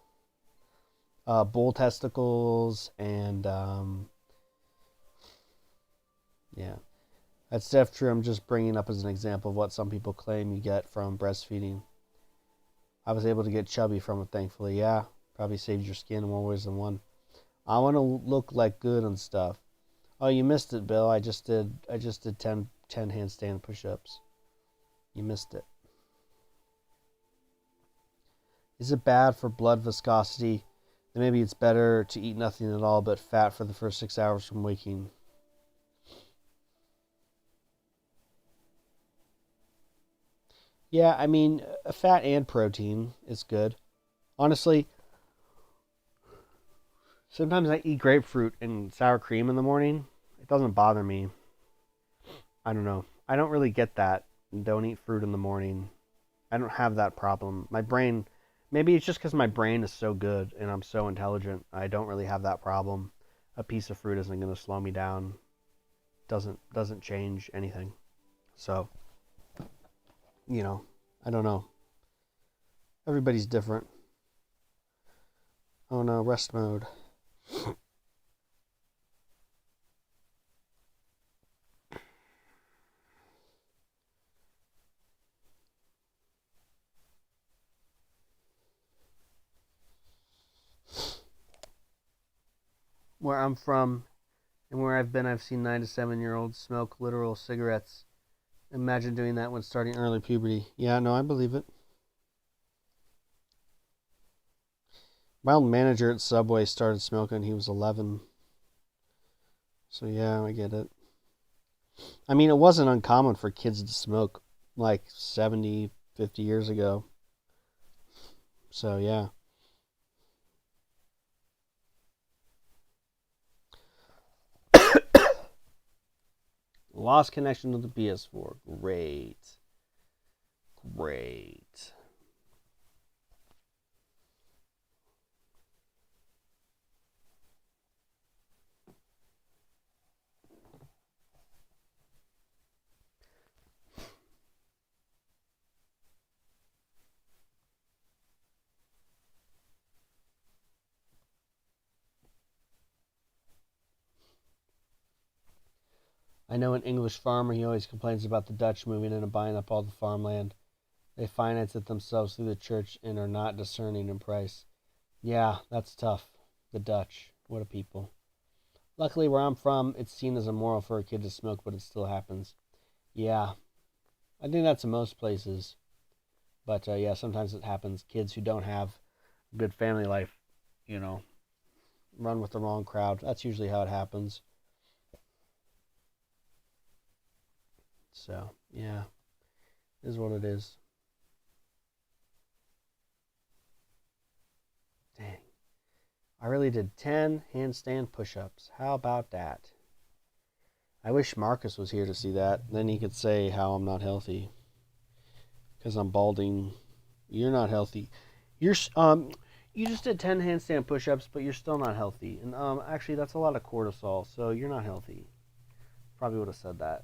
Bull testicles and, yeah. That's definitely true. I'm just bringing up as an example of what some people claim you get from breastfeeding. I was able to get chubby from it, thankfully. Yeah, probably saved your skin in more ways than one. I want to look like good and stuff. Oh, you missed it, Bill. I just did 10 handstand push-ups. You missed it. Is it bad for blood viscosity? Then maybe it's better to eat nothing at all but fat for the first 6 hours from waking. Yeah, I mean, fat and protein is good. Honestly, sometimes I eat grapefruit and sour cream in the morning. It doesn't bother me. I don't know. I don't really get that. Don't eat fruit in the morning. I don't have that problem. My brain, maybe it's just because my brain is so good and I'm so intelligent. I don't really have that problem. A piece of fruit isn't going to slow me down. Doesn't change anything. So, I don't know. Everybody's different. Oh no, rest mode. where I'm from and where I've been, I've seen 9 to 7-year-olds smoke literal cigarettes. Imagine doing that when starting early puberty. Yeah, no, I believe it. My old manager at Subway started smoking when he was 11. So yeah, I get it. I mean, it wasn't uncommon for kids to smoke like 70, 50 years ago. So yeah. Lost connection to the PS4. Great. Great. I know an English farmer, he always complains about the Dutch moving in and buying up all the farmland. They finance it themselves through the church and are not discerning in price. Yeah, that's tough. The Dutch. What a people. Luckily, where I'm from, it's seen as immoral for a kid to smoke, but it still happens. Yeah, I think that's in most places. But yeah, sometimes it happens. Kids who don't have a good family life, you know, run with the wrong crowd. That's usually how it happens. So, yeah, it is what it is. Dang. I really did 10 handstand push-ups. How about that? I wish Marcus was here to see that. Then he could say how I'm not healthy. Because I'm balding. You're not healthy. You just did 10 handstand push-ups, but you're still not healthy. And actually that's a lot of cortisol, so you're not healthy. Probably would have said that.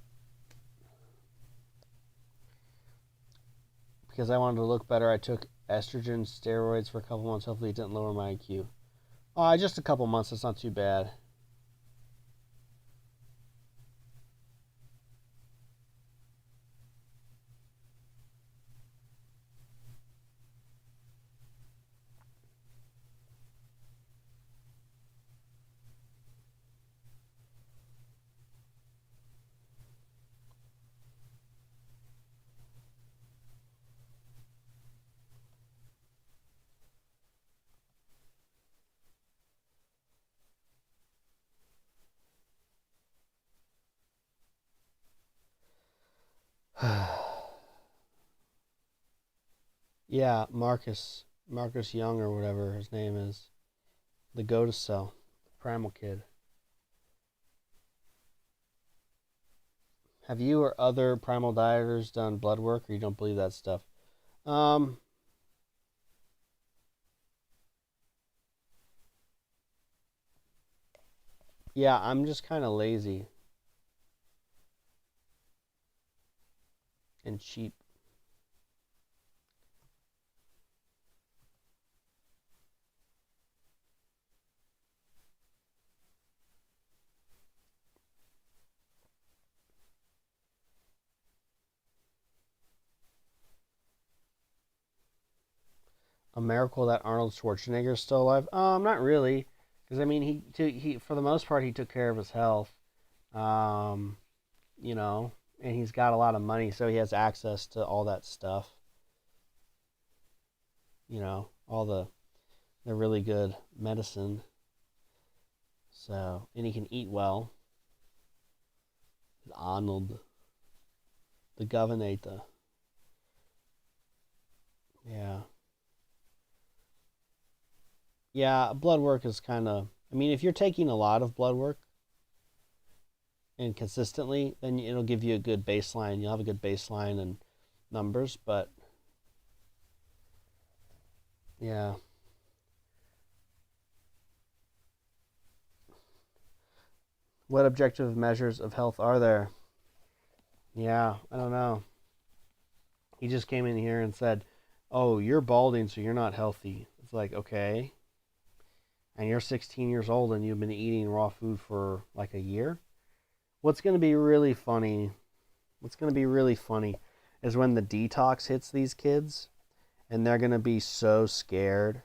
Because I wanted to look better, I took estrogen steroids for a couple months. Hopefully it didn't lower my IQ. Just a couple months. It's not too bad. Yeah, Marcus Young or whatever his name is. The Go-To Cell. The Primal Kid. Have you or other primal dieters done blood work, or you don't believe that stuff? Um, yeah, I'm just kind of lazy and cheap. A miracle that Arnold Schwarzenegger is still alive? Not really, because I mean, he for the most part he took care of his health. Um, you know, and he's got a lot of money, so he has access to all that stuff. You know, all the really good medicine. So, and he can eat well. Arnold, the Governator. Yeah. Yeah, blood work is kind of. I mean, if you're taking a lot of blood work and consistently, then it'll give you a good baseline. You'll have a good baseline and numbers, but yeah. What objective measures of health are there? Yeah, I don't know. He just came in here and said, "Oh, you're balding, so you're not healthy." It's like, okay. And you're 16 years old and you've been eating raw food for like a year? What's going to be really funny? What's going to be really funny is when the detox hits these kids and they're going to be so scared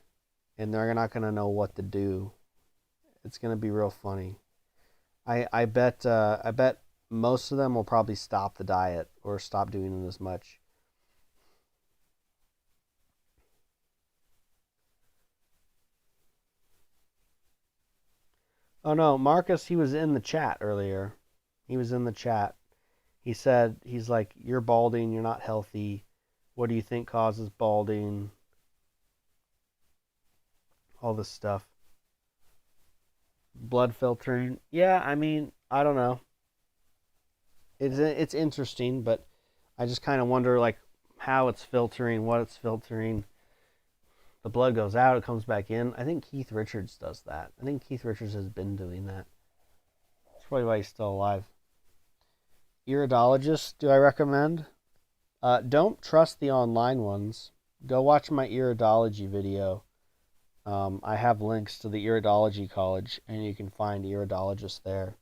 and they're not going to know what to do. It's gonna be real funny. I bet most of them will probably stop the diet or stop doing it as much. Oh no, Marcus, he was in the chat earlier. He was in the chat. He said, he's like, you're balding, you're not healthy. What do you think causes balding? All this stuff. Blood filtering. Yeah, I mean, I don't know. It's interesting, but I just kind of wonder like how it's filtering, what it's filtering. The blood goes out, it comes back in. I think Keith Richards does that. I think Keith Richards has been doing that. That's probably why he's still alive. Iridologist, do I recommend? Don't trust the online ones. Go watch my iridology video. I have links to the Iridology College, and you can find iridologists there.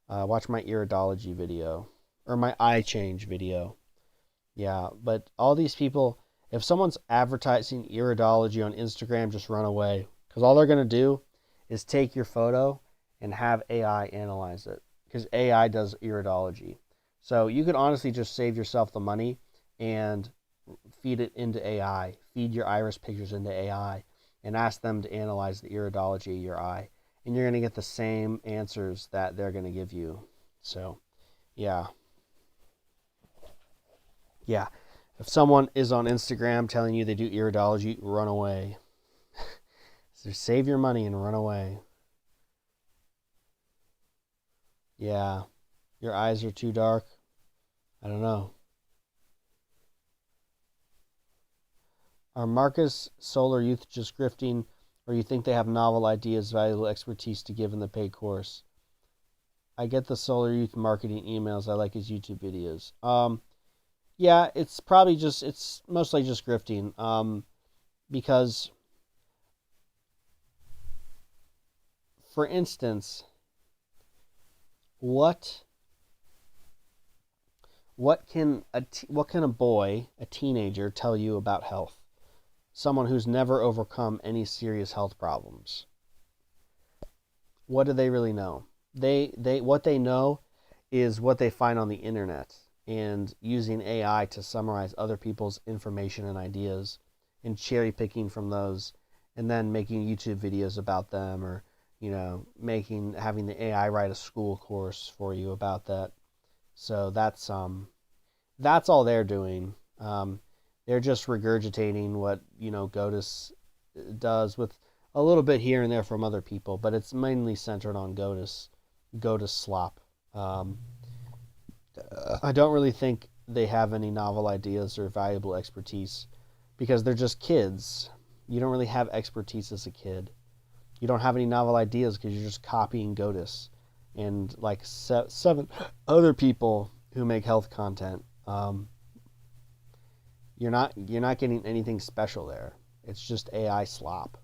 Watch my iridology video, or my eye change video. Yeah, but all these people, if someone's advertising iridology on Instagram, just run away. Because all they're going to do is take your photo and have AI analyze it. Because AI does iridology. So you could honestly just save yourself the money and feed it into AI. Feed your iris pictures into AI. And ask them to analyze the iridology of your eye. And you're going to get the same answers that they're going to give you. So, yeah. Yeah. If someone is on Instagram telling you they do iridology, run away. So save your money and run away. Yeah. Your eyes are too dark. I don't know. Are Marcus Solar Youth just grifting, or you think they have novel ideas, valuable expertise to give in the paid course? I get the Solar Youth marketing emails. I like his YouTube videos. Yeah, it's mostly just grifting. Because, for instance, what can a boy, a teenager, tell you about health? Someone who's never overcome any serious health problems. What do they really know? What they know is what they find on the internet and using AI to summarize other people's information and ideas and cherry picking from those and then making YouTube videos about them, or having the AI write a school course for you about that. So that's all they're doing. They're just regurgitating what, GOTUS does, with a little bit here and there from other people, but it's mainly centered on GOTUS slop. I don't really think they have any novel ideas or valuable expertise because they're just kids. You don't really have expertise as a kid. You don't have any novel ideas because you're just copying GOTUS and like 7 other people who make health content. You're not getting anything special there. It's just AI slop.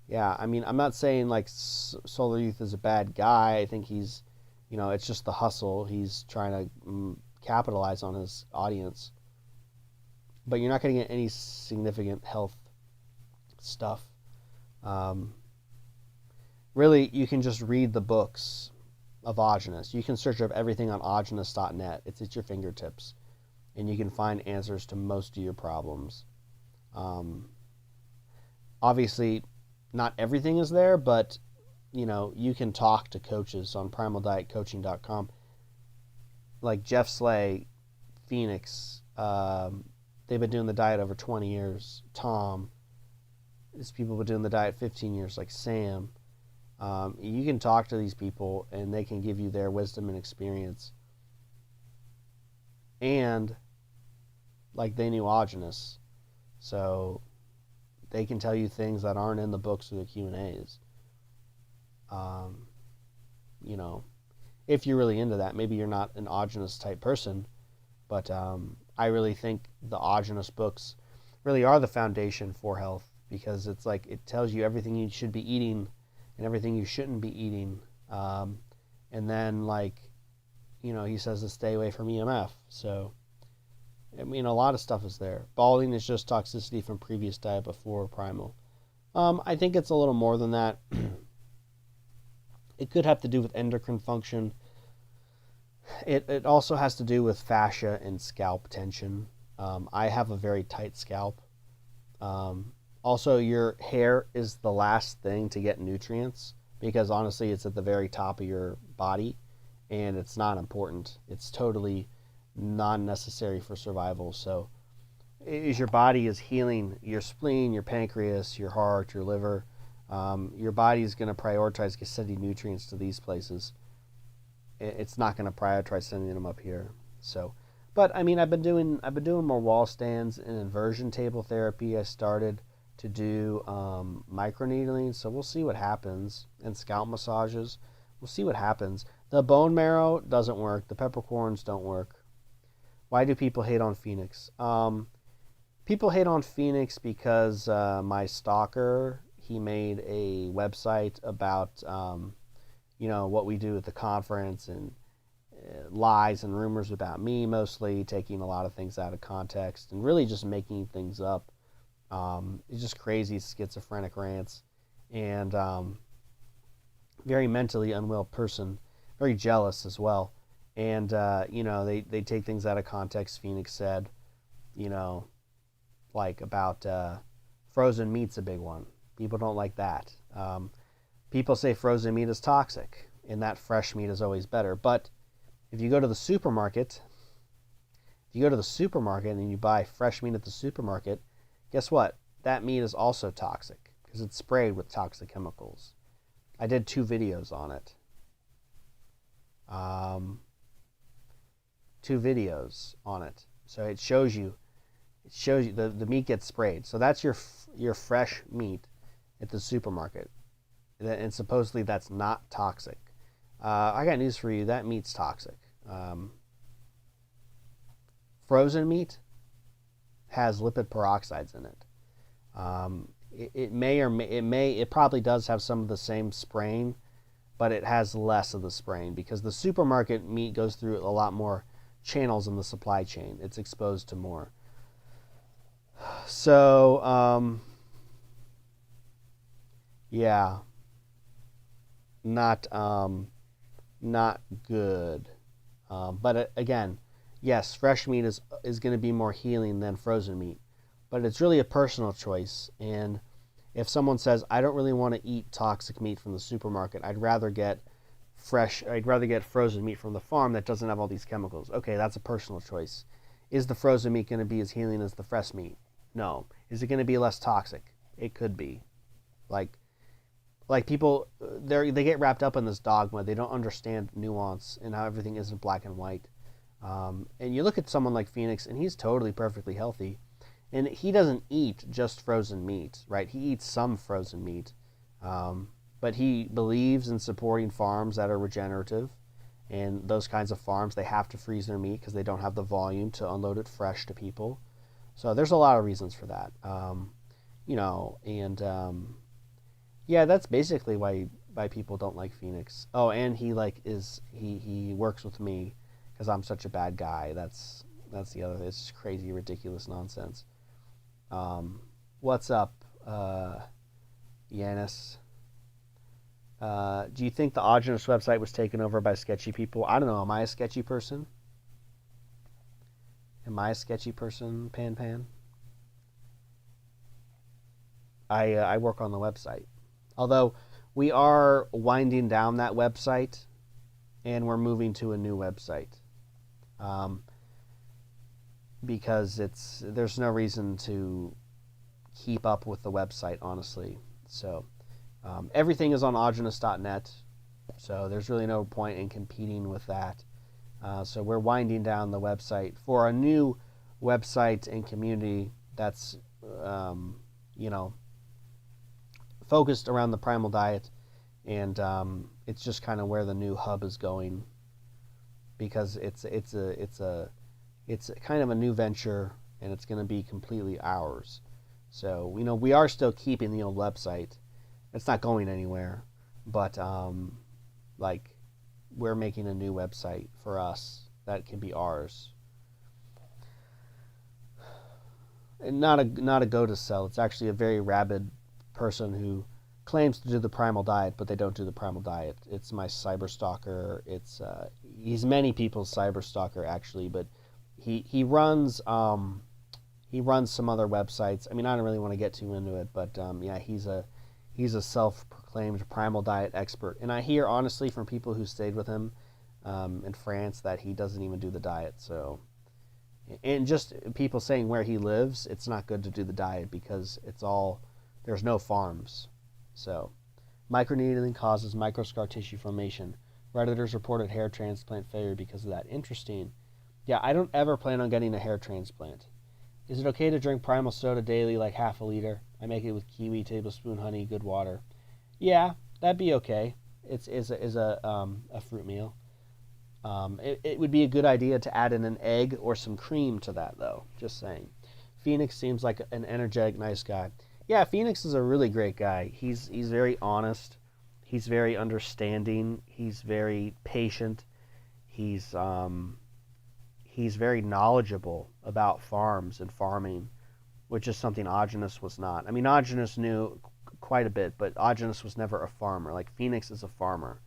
Yeah, I mean, I'm not saying like Solar Youth is a bad guy. I think he's, it's just the hustle. He's trying to capitalize on his audience. But you're not going to get any significant health stuff. Really, you can just read the books of Ogenus. You can search up everything on ogenus.net. It's at your fingertips. And you can find answers to most of your problems. Obviously, not everything is there, but, you can talk to coaches on primaldietcoaching.com. Like Jeff Slay, Phoenix, they've been doing the diet over 20 years. Tom, these people have been doing the diet 15 years, like Sam. You can talk to these people, and they can give you their wisdom and experience. And like they knew Ogenus, so they can tell you things that aren't in the books or the Q&As. If you're really into that, maybe you're not an Ogenus type person, but I really think the Ogenus books really are the foundation for health, because it's like it tells you everything you should be eating and everything you shouldn't be eating. And then he says to stay away from EMF. So, I mean, a lot of stuff is there. Balding is just toxicity from previous diet before primal. I think it's a little more than that. It could have to do with endocrine function. It also has to do with fascia and scalp tension. I have a very tight scalp. Also, your hair is the last thing to get nutrients because honestly, it's at the very top of your body and it's not important. It's totally non necessary for survival. So, as your body is healing your spleen, your pancreas, your heart, your liver, your body is going to prioritize sending nutrients to these places. It's not going to prioritize sending them up here. So, but I mean, I've been doing more wall stands and inversion table therapy. I started to do microneedling, so we'll see what happens, and scalp massages. We'll see what happens. The bone marrow doesn't work. The peppercorns don't work. Why do people hate on Phoenix? People hate on Phoenix because my stalker, he made a website about what we do at the conference and lies and rumors about me, mostly taking a lot of things out of context and really just making things up. It's just crazy schizophrenic rants and very mentally unwell person, very jealous as well. And they take things out of context. Phoenix said, like about frozen meat's a big one. People don't like that. People say frozen meat is toxic and that fresh meat is always better. But if you go to the supermarket, and you buy fresh meat at the supermarket, guess what? That meat is also toxic because it's sprayed with toxic chemicals. I did 2 videos on it. 2 videos on it. So it shows you the meat gets sprayed. So that's your fresh meat at the supermarket. And supposedly that's not toxic. I got news for you. That meat's toxic. Frozen meat has lipid peroxides in it. It probably does have some of the same spraying, but it has less of the spraying because the supermarket meat goes through a lot more channels in the supply chain. It's exposed to more. So, yeah, not good. But again, yes, fresh meat is going to be more healing than frozen meat, but it's really a personal choice. And if someone says, I don't really want to eat toxic meat from the supermarket, I'd rather get frozen meat from the farm that doesn't have all these chemicals. Okay, that's a personal choice. Is the frozen meat going to be as healing as the fresh meat? No. Is it going to be less toxic? It could be. Like people, they get wrapped up in this dogma. They don't understand nuance and how everything isn't black and white. And you look at someone like Phoenix, and he's totally perfectly healthy. And he doesn't eat just frozen meat, right? He eats some frozen meat. But he believes in supporting farms that are regenerative. And those kinds of farms, they have to freeze their meat because they don't have the volume to unload it fresh to people. So there's a lot of reasons for that. Yeah, that's basically why people don't like Phoenix. Oh, and he works with me because I'm such a bad guy. That's the other thing. It's just crazy, ridiculous nonsense. What's up, Yanis? Do you think the Augenus website was taken over by sketchy people? I don't know. Am I a sketchy person? Pan? I work on the website. Although we are winding down that website and we're moving to a new website. Because there's no reason to keep up with the website, honestly. So everything is on augenus.net, so there's really no point in competing with that. So we're winding down the website for a new website and community that's, focused around the primal diet, and it's just kind of where the new hub is going because it's kind of a new venture and it's going to be completely ours. So we are still keeping the old website. It's not going anywhere, but we're making a new website for us that can be ours. And not a go to sell. It's actually a very rabid person who claims to do the primal diet, but they don't do the primal diet. It's my cyber stalker. He's many people's cyber stalker actually, but he runs some other websites. I mean, I don't really want to get too into it, but yeah, he's a self-proclaimed primal diet expert. And I hear honestly from people who stayed with him in France that he doesn't even do the diet. So, and just people saying where he lives, it's not good to do the diet because there's no farms. So, microneedling causes microscar tissue formation. Redditors reported hair transplant failure because of that. Interesting. Yeah, I don't ever plan on getting a hair transplant. Is it okay to drink primal soda daily, like half a liter? I make it with kiwi, tablespoon honey, good water. Yeah, that'd be okay. It's a fruit meal. It would be a good idea to add in an egg or some cream to that, though. Just saying. Phoenix seems like an energetic, nice guy. Yeah, Phoenix is a really great guy. He's very honest. He's very understanding. He's very patient. He's very knowledgeable about farms and farming, which is something Augenis was not. I mean, Augenis knew quite a bit, but Augenis was never a farmer. Like, Phoenix is a farmer.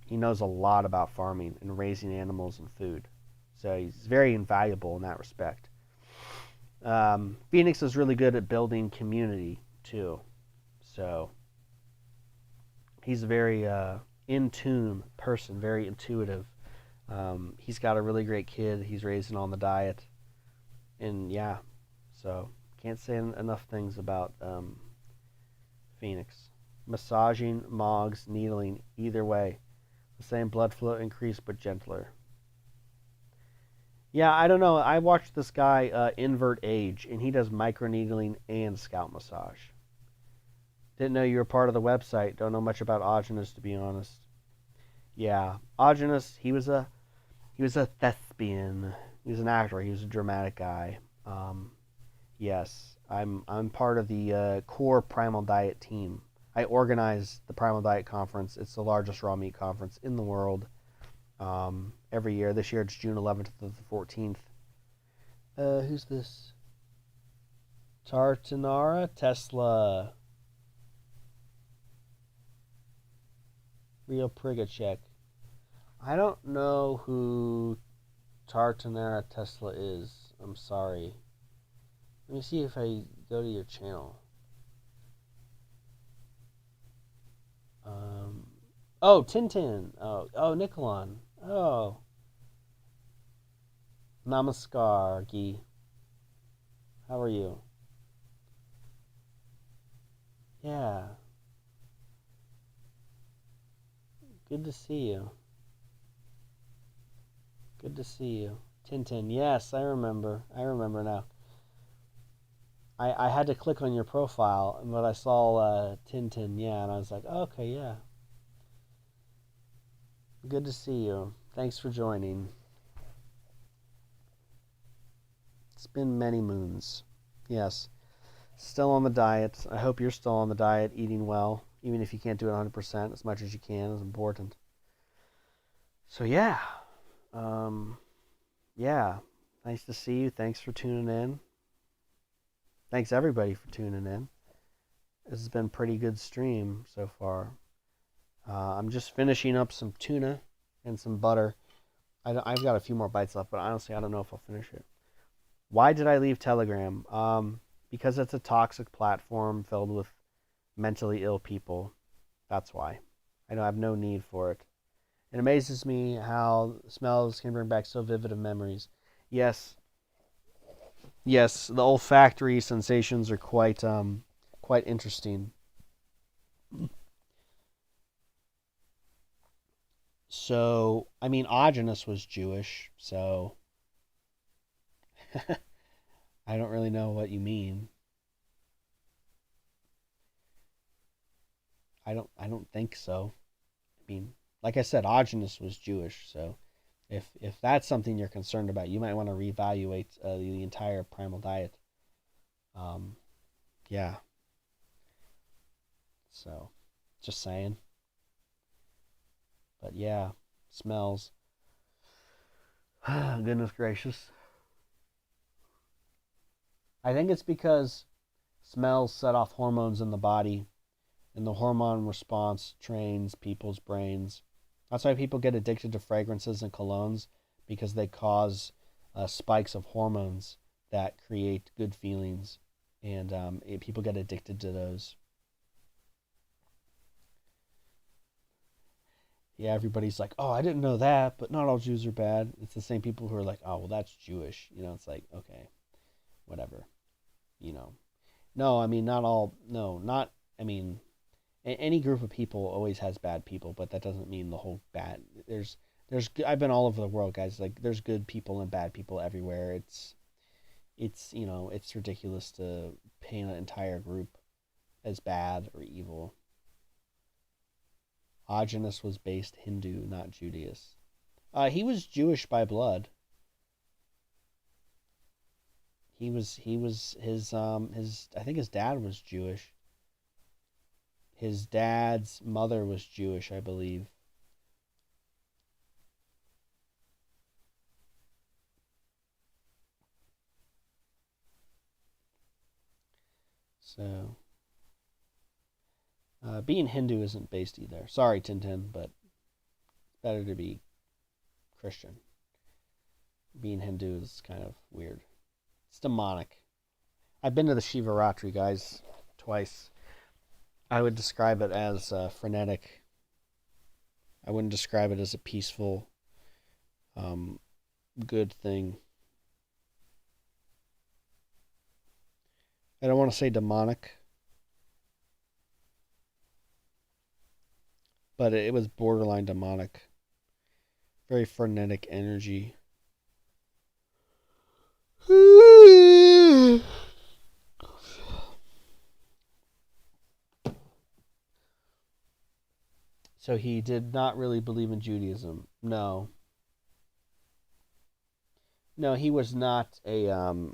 He knows a lot about farming and raising animals and food. So he's very invaluable in that respect. Phoenix is really good at building community, too. So he's a very in-tune person, very intuitive. He's got a really great kid he's raising on the diet. And yeah, so can't say enough things about Phoenix. Massaging, mogs, needling, either way. The same blood flow increase, but gentler. Yeah, I don't know. I watched this guy, Invert Age, and he does microneedling and scalp massage. Didn't know you were part of the website. Don't know much about Augenis, to be honest. Yeah, Augenis, he was a thespian. He was an actor. He was a dramatic guy. Yes, I'm part of the core Primal Diet team. I organize the Primal Diet Conference. It's the largest raw meat conference in the world. Every year. This year it's June 11th to the 14th. Who's this? Tartanara Tesla. Real Prigacek. I don't know who Tartanara Tesla is. I'm sorry. Let me see if I go to your channel. Oh, Tintin. Oh, Nikolon. Oh. Namaskar, Gi. How are you? Yeah. Good to see you. Good to see you. Tintin. Yes, I remember. I remember now. I had to click on your profile, but I saw Tintin, yeah, and I was like, oh, okay, yeah. Good to see you. Thanks for joining. It's been many moons. Yes. Still on the diet. I hope you're still on the diet, eating well, even if you can't do it 100%. As much as you can is important. So, yeah. Yeah. Nice to see you. Thanks for tuning in. Thanks, everybody, for tuning in. This has been a pretty good stream so far. I'm just finishing up some tuna and some butter. I've got a few more bites left, but honestly, I don't know if I'll finish it. Why did I leave Telegram? Because it's a toxic platform filled with mentally ill people. That's why. I have no need for it. It amazes me how smells can bring back so vivid of memories. Yes, the olfactory sensations are quite interesting. So, I mean, Augenis was Jewish, so I don't really know what you mean. I don't think so. I mean, like I said, Augenis was Jewish, so if that's something you're concerned about, you might want to reevaluate the entire primal diet. Yeah. So, just saying. But yeah, smells. Goodness gracious. I think it's because Smells set off hormones in the body, and the hormone response trains people's brains. That's why people get addicted to fragrances and colognes, because they cause spikes of hormones that create good feelings, and people get addicted to those. Yeah, everybody's like, oh, I didn't know that, but not all Jews are bad. It's the same people who are like, oh, well, that's Jewish. It's like, okay, whatever. No, I mean, not all, no, not, I mean, any group of people always has bad people, but that doesn't mean the whole bad. I've been all over the world, guys. Like, there's good people and bad people everywhere. It's ridiculous to paint an entire group as bad or evil. Agenus was based Hindu, not Judaist. He was Jewish by blood. His I think his dad was Jewish. His dad's mother was Jewish, I believe. So, being Hindu isn't based either. Sorry, Tintin, but it's better to be Christian. Being Hindu is kind of weird. It's demonic. I've been to the Shivaratri, guys, twice. I would describe it as frenetic. I wouldn't describe it as a peaceful, good thing. I don't want to say demonic, but it was borderline demonic. Very frenetic energy. So he did not really believe in Judaism. No. No, he was not a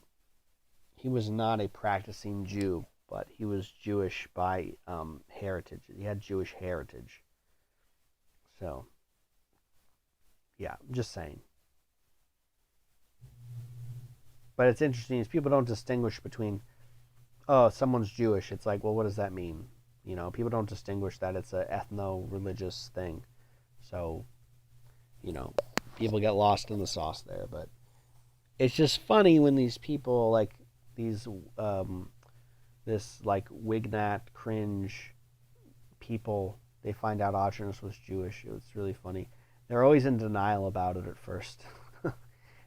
practicing Jew, but he was Jewish by heritage. He had Jewish heritage. So, yeah, I'm just saying. But it's interesting is people don't distinguish between, oh, someone's Jewish. It's like, well, what does that mean? People don't distinguish that it's an ethno-religious thing. So, people get lost in the sauce there. But it's just funny when these people, like, these, this, like, Wignat cringe people, they find out Augustus was Jewish. It's really funny. They're always in denial about it at first. And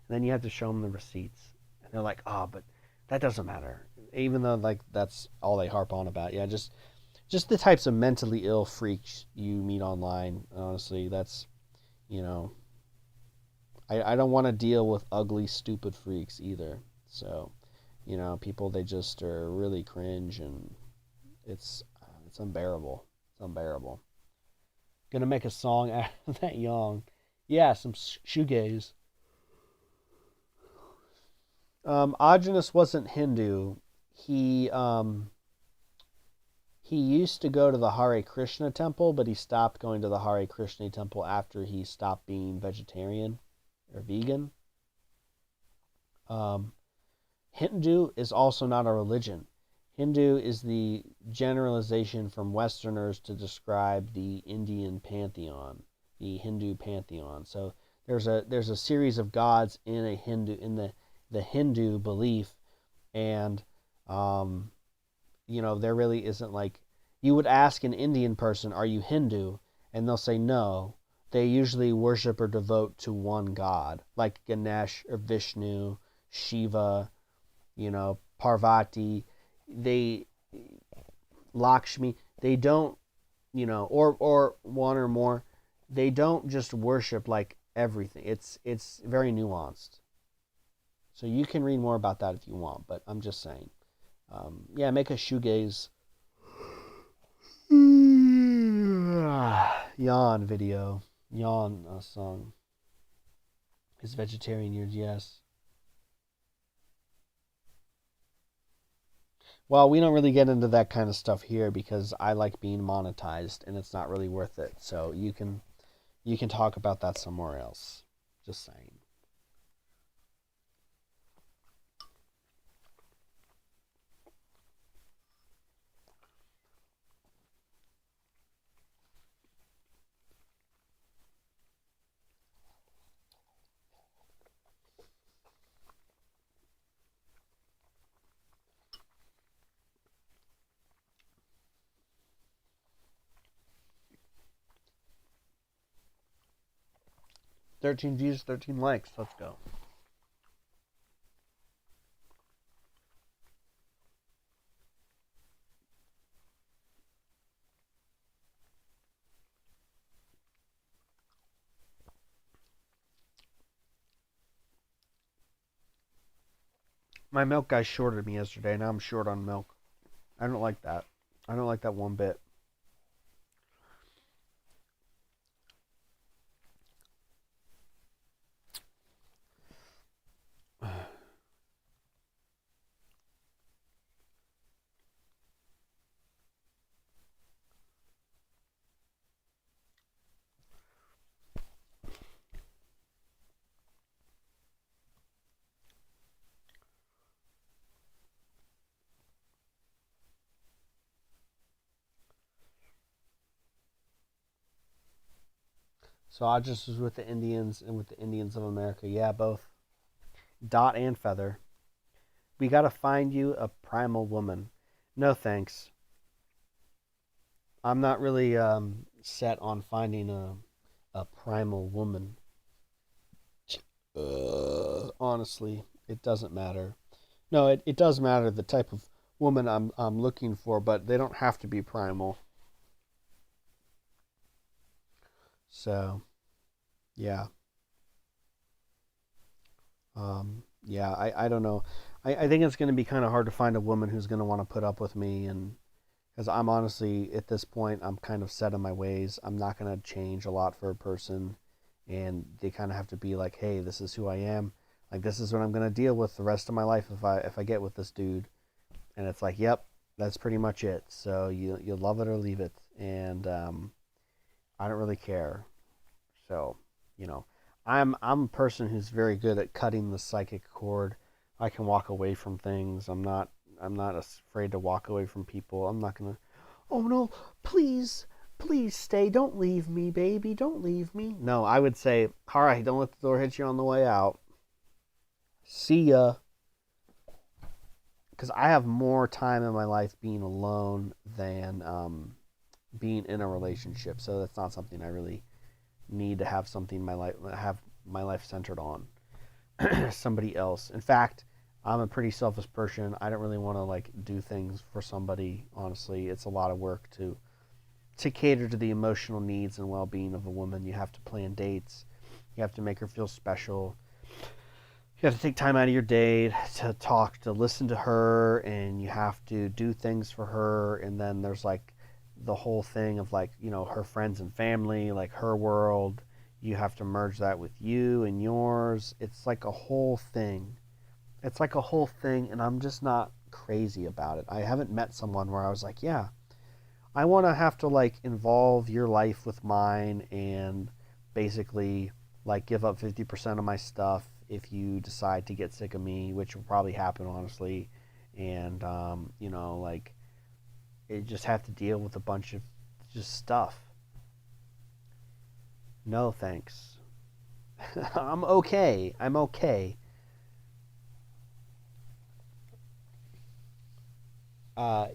then you have to show them the receipts. And they're like, oh, but that doesn't matter. Even though, like, that's all they harp on about. Yeah, just the types of mentally ill freaks you meet online. Honestly, that's, I don't want to deal with ugly, stupid freaks either. So, people, they just are really cringe, and it's unbearable. It's unbearable. Gonna make a song out of that yawn. Yeah, some shoegaze. Agenus wasn't Hindu. He used to go to the Hare Krishna temple, but he stopped going to the Hare Krishna temple after he stopped being vegetarian or vegan. Hindu is also not a religion. Hindu is the generalization from Westerners to describe the Indian pantheon, the Hindu pantheon. So there's a series of gods in the Hindu belief, and there really isn't, like, you would ask an Indian person, are you Hindu? And they'll say no. They usually worship or devote to one god, like Ganesh or Vishnu, Shiva, Parvati. Lakshmi. They don't, or one or more. They don't just worship like everything. It's very nuanced. So you can read more about that if you want, but I'm just saying. Make a shoegaze yawn video. Yawn song. Is vegetarian years, yes. Well, we don't really get into that kind of stuff here because I like being monetized and it's not really worth it. So you can talk about that somewhere else. Just saying. 13 views, 13 likes. Let's go. My milk guy shorted me yesterday. Now I'm short on milk. I don't like that. I don't like that one bit. So I just was with the Indians and with the Indians of America. Yeah, both. Dot and Feather. We gotta find you a primal woman. No thanks. I'm not really set on finding a primal woman. Honestly, it doesn't matter. No, it does matter the type of woman I'm looking for, but they don't have to be primal. So, yeah. Yeah, I don't know. I think it's going to be kind of hard to find a woman who's going to want to put up with me, and because I'm honestly at this point I'm kind of set in my ways. I'm not going to change a lot for a person, and they kind of have to be like, hey, this is who I am. Like this is what I'm going to deal with the rest of my life if I get with this dude. And it's like, yep, that's pretty much it. So you love it or leave it, and I don't really care. So, you know, I'm a person who's very good at cutting the psychic cord. I can walk away from things. I'm not afraid to walk away from people. I'm not gonna. Oh no, please, please stay. Don't leave me, baby. Don't leave me. No, I would say, all right, don't let the door hit you on the way out. See ya. Because I have more time in my life being alone than being in a relationship. So that's not something I really need to have something in my life have my life centered on somebody else. In fact, I'm a pretty selfish person. I don't really want to like do things for somebody. Honestly, it's a lot of work to cater to the emotional needs and well-being of a woman. You have to plan dates. You have to make her feel special. You have to take time out of your day to talk, to listen to her, and you have to do things for her. And then there's like the whole thing of like, you know, her friends and family, like her world. You have to merge that with you and yours. It's like a whole thing. It's like a whole thing, and I'm just not crazy about it. I haven't met someone where I was like, yeah, I want to have to like involve your life with mine and basically like give up 50% of my stuff if you decide to get sick of me, which will probably happen honestly. And you know, like it just have to deal with a bunch of just stuff. No thanks. I'm okay. I'm okay.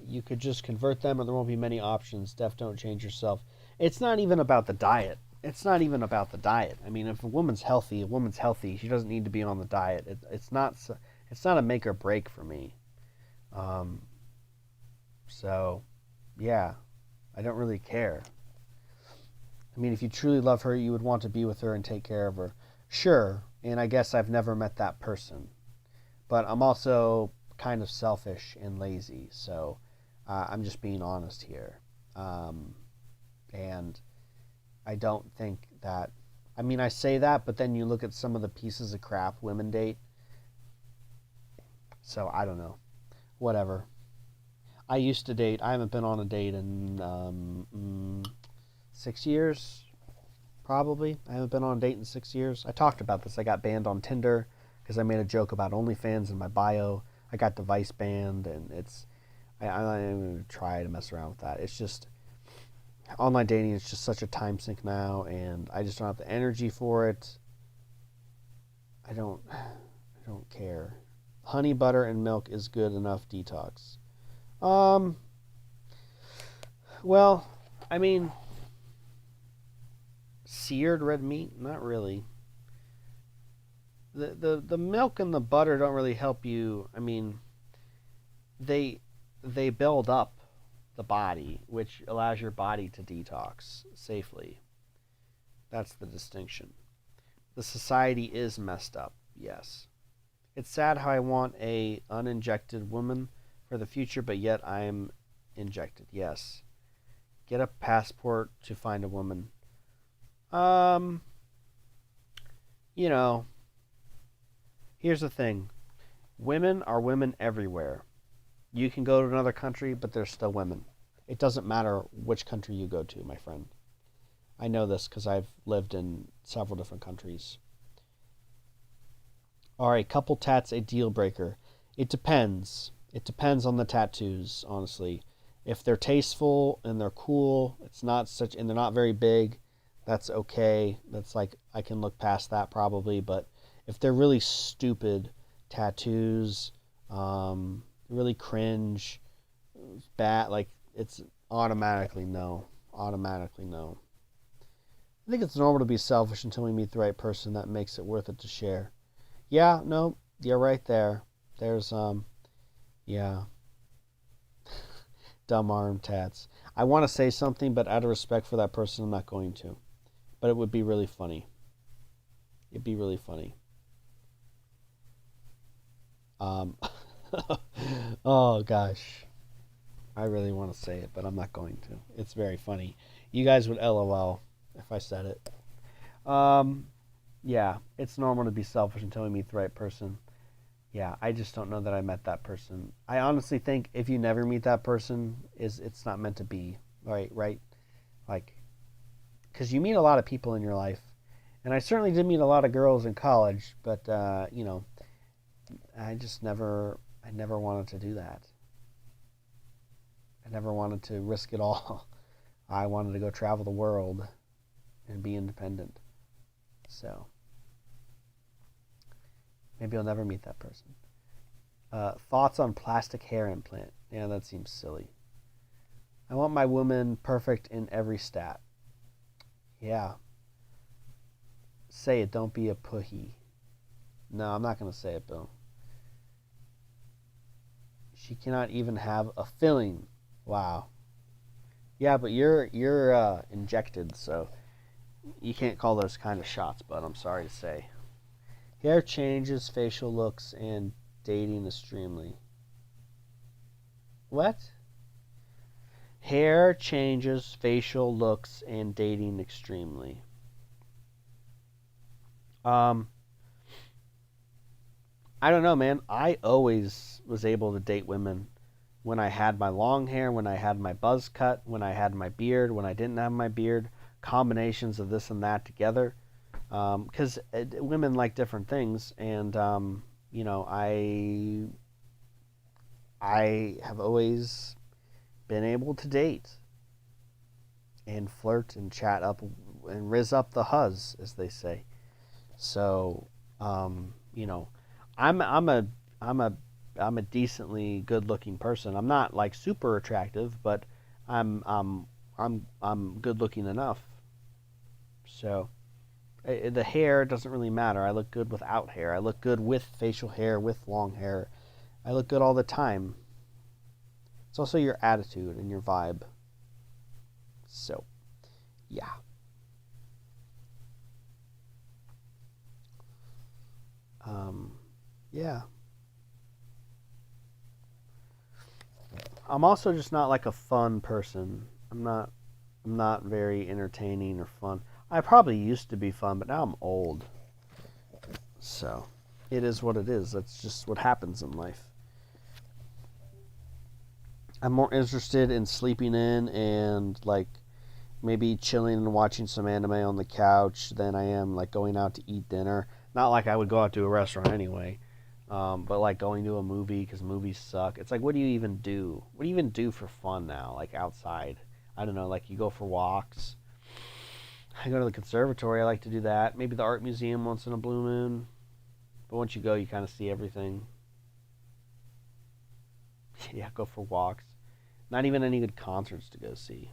You could just convert them, or there won't be many options. Def, don't change yourself. It's not even about the diet. It's not even about the diet. I mean, if a woman's healthy, a woman's healthy. She doesn't need to be on the diet. It's not. It's not a make or break for me. Um, so, yeah, I don't really care. I mean, if you truly love her, you would want to be with her and take care of her. Sure, and I guess I've never met that person. But I'm also kind of selfish and lazy, so I'm just being honest here. And I don't think that. I mean, I say that, but then you look at some of the pieces of crap women date. So I don't know. Whatever. I used to date. I haven't been on a date in 6 years, probably. I haven't been on a date in 6 years. I talked about this. I got banned on Tinder because I made a joke about OnlyFans in my bio. I got device banned, and I'm not even going to try to mess around with that. It's just online dating is just such a time sink now, and I just don't have the energy for it. I don't care. Honey, butter, and milk is good enough detox. Um, well, I mean, seared red meat, not really. the milk and the butter don't really help you. I mean, they build up the body, which allows your body to detox safely. That's the distinction. The society is messed up, yes. It's sad how I want a uninjected woman for the future, but yet I'm injected, yes. Get a passport to find a woman. You know, here's the thing. Women are women everywhere. You can go to another country, but there's still women. It doesn't matter which country you go to, my friend. I know this because I've lived in several different countries. Are a couple tats a deal breaker? It depends. It depends on the tattoos, honestly. If they're tasteful and they're cool, and they're not very big, that's okay. That's like, I can look past that probably. But if they're really stupid tattoos, really cringe, bad, like, it's automatically no. Automatically no. I think it's normal to be selfish until we meet the right person that makes it worth it to share. Yeah, no, you're right there. There's, yeah. Dumb arm tats. I want to say something, but out of respect for that person, I'm not going to. But it would be really funny. It'd be really funny. Oh, gosh. I really want to say it, but I'm not going to. It's very funny. You guys would LOL if I said it. Yeah, it's normal to be selfish until we meet the right person. Yeah, I just don't know that I met that person. I honestly think if you never meet that person, it's not meant to be. Right? Like, because you meet a lot of people in your life. And I certainly did meet a lot of girls in college, but, I never wanted to do that. I never wanted to risk it all. I wanted to go travel the world and be independent. So, maybe I'll never meet that person. Thoughts on plastic hair implant? Yeah, that seems silly. I want my woman perfect in every stat. Yeah. Say it, don't be a pussy. No, I'm not going to say it, Bill. She cannot even have a filling. Wow. Yeah, but you're injected, so you can't call those kind of shots, but I'm sorry to say. Hair changes, facial looks, and dating extremely. What? Hair changes, facial looks, and dating extremely. I don't know, man. I always was able to date women when I had my long hair, when I had my buzz cut, when I had my beard, when I didn't have my beard, combinations of this and that together. Because women like different things, and I have always been able to date and flirt and chat up and rizz up the huzz, as they say. So, I'm a decently good-looking person. I'm not like super attractive, but I'm good-looking enough. So the hair doesn't really matter. I look good without hair. I look good with facial hair, with long hair. I look good all the time. It's also your attitude and your vibe. So, yeah. Yeah. I'm also just not like a fun person. I'm not very entertaining or fun. I probably used to be fun, but now I'm old. So, it is what it is. That's just what happens in life. I'm more interested in sleeping in and like maybe chilling and watching some anime on the couch than I am like going out to eat dinner. Not like I would go out to a restaurant anyway, but like going to a movie because movies suck. It's like, what do you even do? What do you even do for fun now? Like outside? I don't know. Like you go for walks. I go to the conservatory. I like to do that. Maybe the art museum once in a blue moon. But once you go, you kind of see everything. Yeah, go for walks. Not even any good concerts to go see.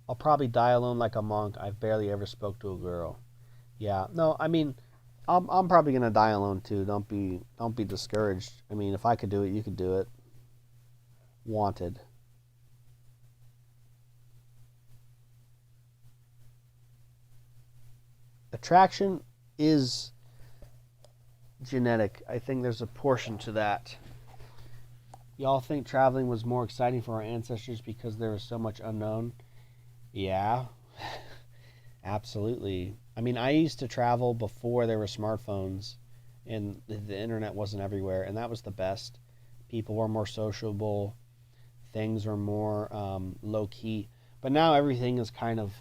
I'll probably die alone like a monk. I've barely ever spoke to a girl. Yeah. No, I mean, I'm probably gonna die alone too. Don't be discouraged. I mean, if I could do it, you could do it. Wanted. Attraction is genetic. I think there's a portion to that. Y'all think traveling was more exciting for our ancestors because there was so much unknown? Yeah, absolutely. I mean, I used to travel before there were smartphones and the internet wasn't everywhere, and that was the best. People were more sociable, things were more low key. But now everything is kind of,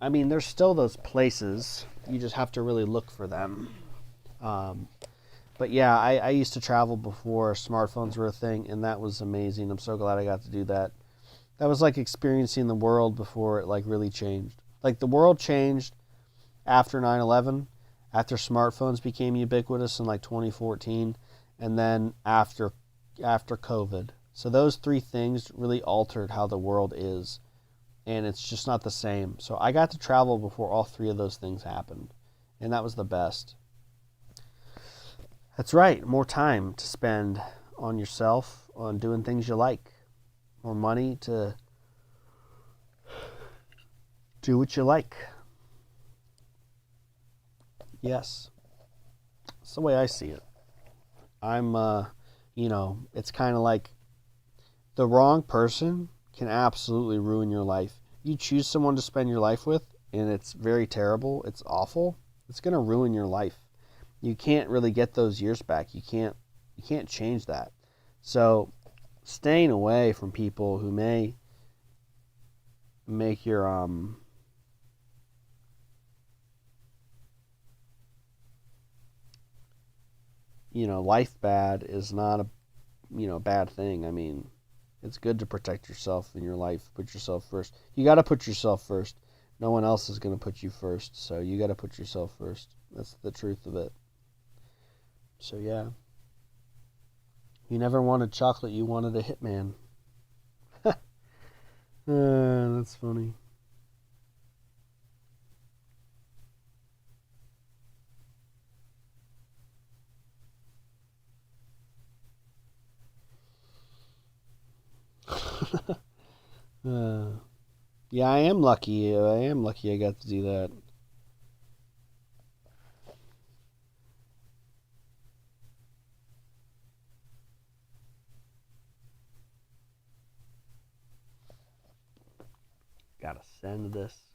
I mean, there's still those places. You just have to really look for them. Um, but yeah, I used to travel before smartphones were a thing, and that was amazing. I'm so glad I got to do that. That was like experiencing the world before it like really changed. Like the world changed after 9/11, after smartphones became ubiquitous in like 2014, and then after COVID. So those three things really altered how the world is, and it's just not the same. So I got to travel before all three of those things happened, and that was the best. That's right, more time to spend on yourself, on doing things you like, more money to do what you like. Yes, it's the way I see it. I'm, it's kind of like the wrong person can absolutely ruin your life. You choose someone to spend your life with, and it's very terrible, it's awful, it's going to ruin your life. You can't really get those years back. You can't change that. So staying away from people who may make your life bad is not a bad thing. I mean, it's good to protect yourself in your life. Put yourself first. You got to put yourself first. No one else is going to put you first, so you got to put yourself first. That's the truth of it. So yeah, you never wanted chocolate, you wanted a hitman. That's funny. uh, yeah, I am lucky. I got to do that. Gotta send this.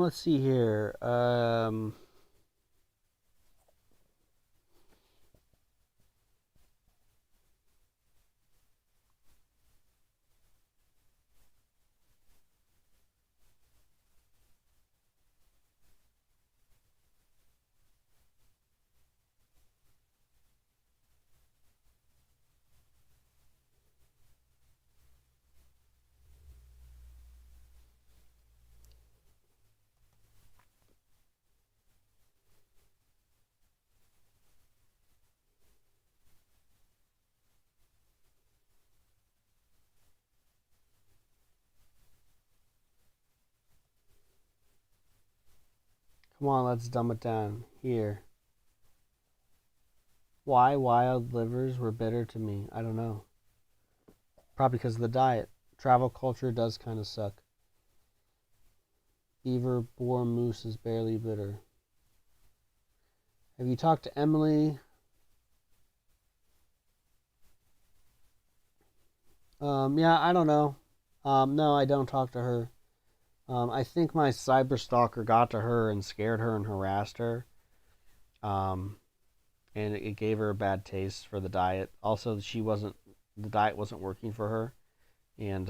Let's see here. Come on, let's dumb it down. Here. Why wild livers were bitter to me? I don't know. Probably because of the diet. Travel culture does kind of suck. Beaver boar moose is barely bitter. Have you talked to Emily? Yeah, I don't know. No, I don't talk to her. I think my cyber stalker got to her and scared her and harassed her. Um, and it gave her a bad taste for the diet. Also, the diet wasn't working for her, and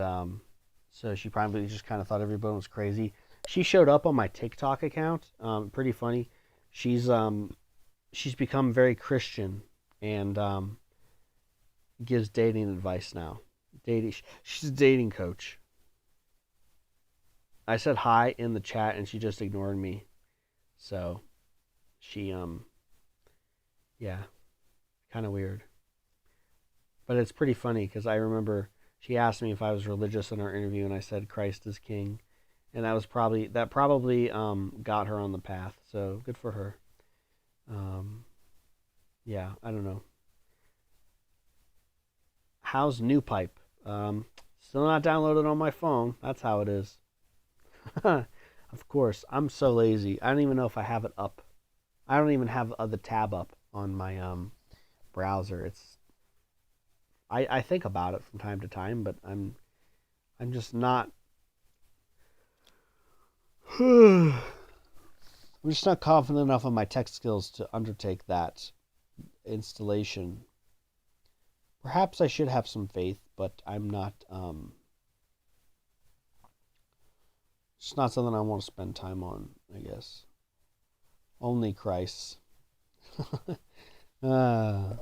so she probably just kind of thought everyone was crazy. She showed up on my TikTok account. Pretty funny. She's become very Christian and gives dating advice now. She's a dating coach. I said hi in the chat and she just ignored me. So she yeah, kind of weird. But it's pretty funny because I remember she asked me if I was religious in our interview and I said Christ is king. And that probably got her on the path. So good for her. Yeah, I don't know. How's New Pipe? Still not downloaded on my phone. That's how it is. Of course, I'm so lazy. I don't even know if I have it up. I don't even have the tab up on my browser. I think about it from time to time, but I'm just not. I'm just not confident enough in my tech skills to undertake that installation. Perhaps I should have some faith, but I'm not. It's not something I want to spend time on, I guess. Only Christ. Yeah.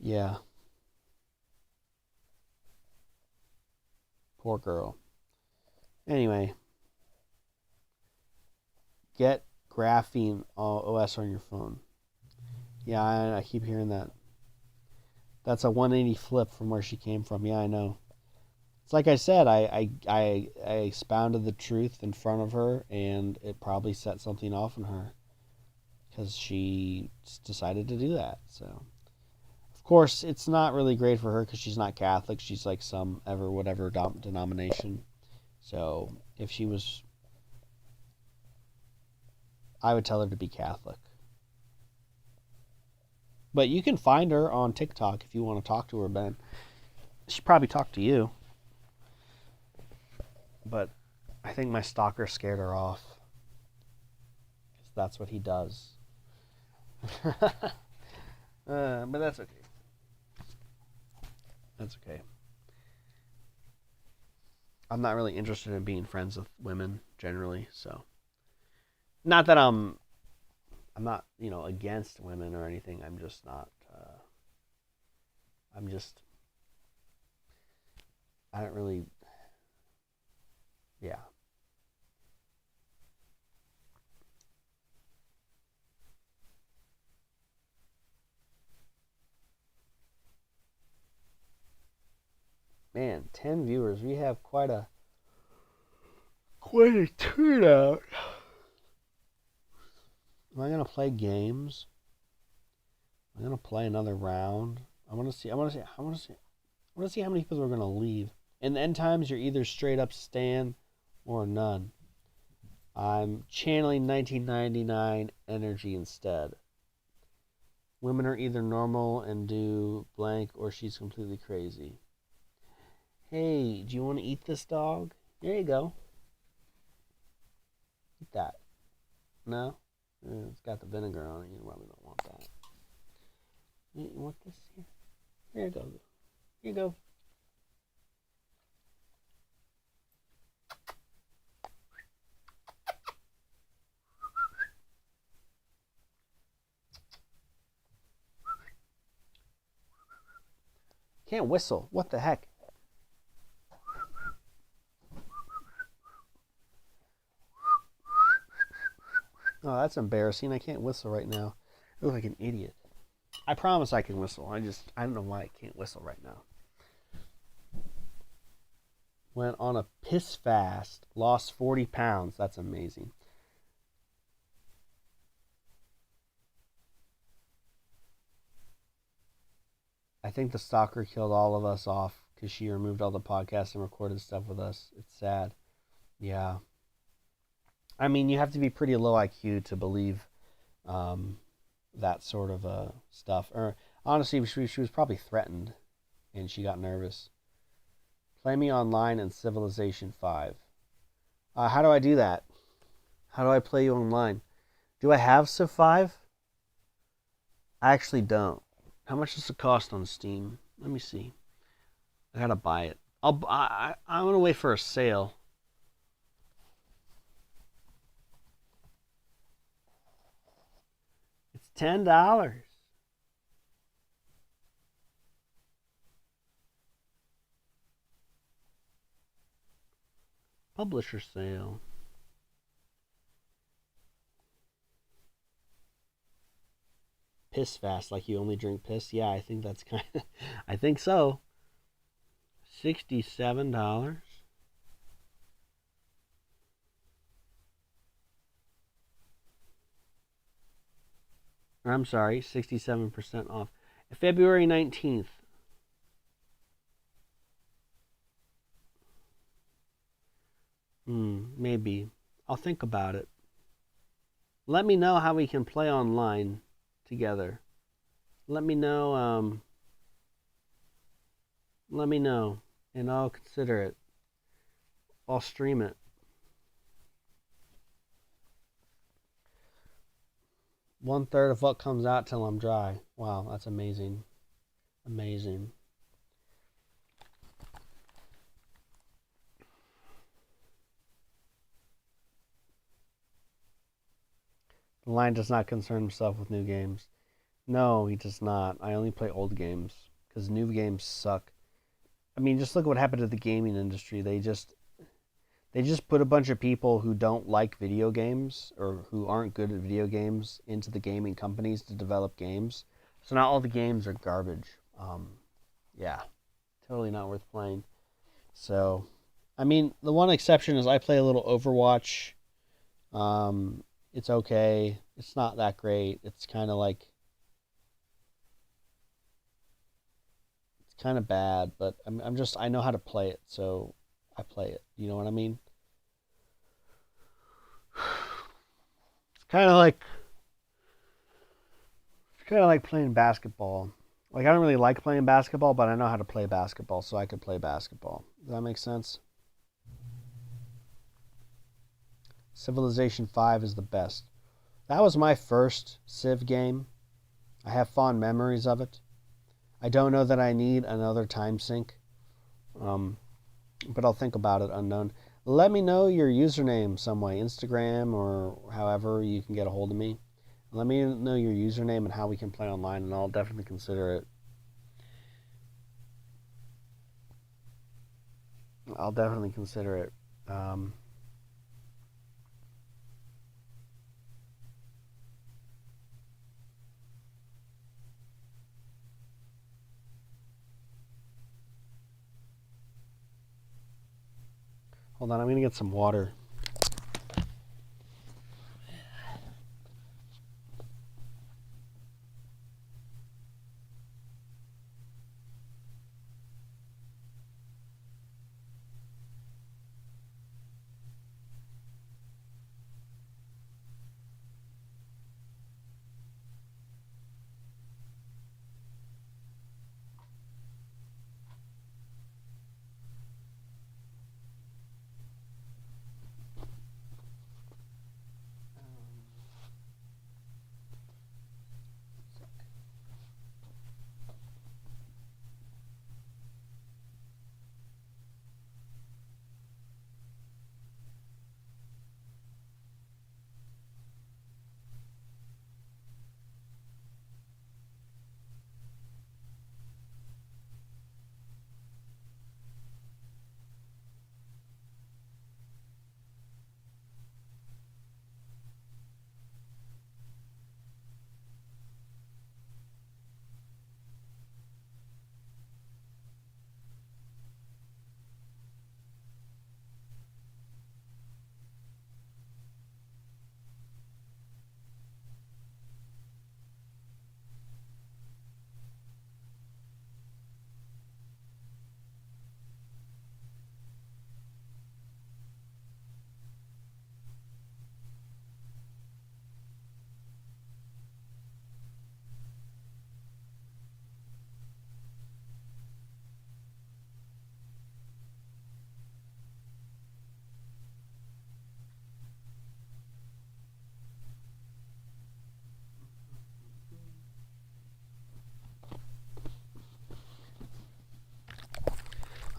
Yeah. Poor girl. Anyway. Get graphene OS on your phone. Yeah, I keep hearing that. That's a 180 flip from where she came from. Yeah, I know. It's like I said, I expounded the truth in front of her, and it probably set something off in her because she decided to do that. So, of course, it's not really great for her because she's not Catholic. She's like some whatever denomination. So, if she was, I would tell her to be Catholic. But you can find her on TikTok if you want to talk to her, Ben. She'd probably talk to you. But I think my stalker scared her off. Because that's what he does. But that's okay. That's okay. I'm not really interested in being friends with women generally, so. Not that I'm not, against women or anything. I'm just not. I don't really. Yeah. Man, 10 viewers. We have quite a turnout. Am I gonna play games? I'm gonna play another round. I wanna see how many people are gonna leave. In the end times, you're either straight up Stan or none. I'm channeling 1999 energy instead. Women are either normal and do blank or she's completely crazy. Hey, do you want to eat this dog? There you go. Eat that. No? It's got the vinegar on it. You probably don't want that. You want this here? Here you go. Here you go. Can't whistle. What the heck? Oh, that's embarrassing. I can't whistle right now. I look like an idiot. I promise I can whistle. I don't know why I can't whistle right now. Went on a piss fast. Lost 40 pounds. That's amazing. I think the stalker killed all of us off because she removed all the podcasts and recorded stuff with us. It's sad. Yeah. I mean, you have to be pretty low IQ to believe that sort of stuff. Or honestly, she was probably threatened, and she got nervous. Play me online in Civilization 5. How do I do that? How do I play you online? Do I have Civ 5? I actually don't. How much does it cost on Steam? Let me see. I gotta buy it. I'm gonna wait for a sale. It's $10. Publisher sale. Piss fast, like you only drink piss? Yeah, I think that's kind of. I think so. $67. Or I'm sorry, 67% off. February 19th. Maybe. I'll think about it. Let me know how we can play online together. Let me know, and I'll consider it. I'll stream it. 1/3 of what comes out till I'm dry. Wow, that's amazing. Amazing. The Lion does not concern himself with new games. No, he does not. I only play old games because new games suck. I mean, just look what happened to the gaming industry. They just put a bunch of people who don't like video games or who aren't good at video games into the gaming companies to develop games. So now all the games are garbage. Yeah, totally not worth playing. So, I mean, the one exception is I play a little Overwatch. It's okay. It's not that great. It's kind of like kind of bad, but I'm just I know how to play it, so I play it. You know what I mean? It's kind of like playing basketball. Like I don't really like playing basketball, but I know how to play basketball, so I could play basketball. Does that make sense? Civilization 5 is the best. That was my first Civ game. I have fond memories of it. I don't know that I need another time sink, but I'll think about it, unknown. Let me know your username some way, Instagram or however you can get a hold of me. Let me know your username and how we can play online, and I'll definitely consider it. I'll definitely consider it. Hold on, I'm going to get some water.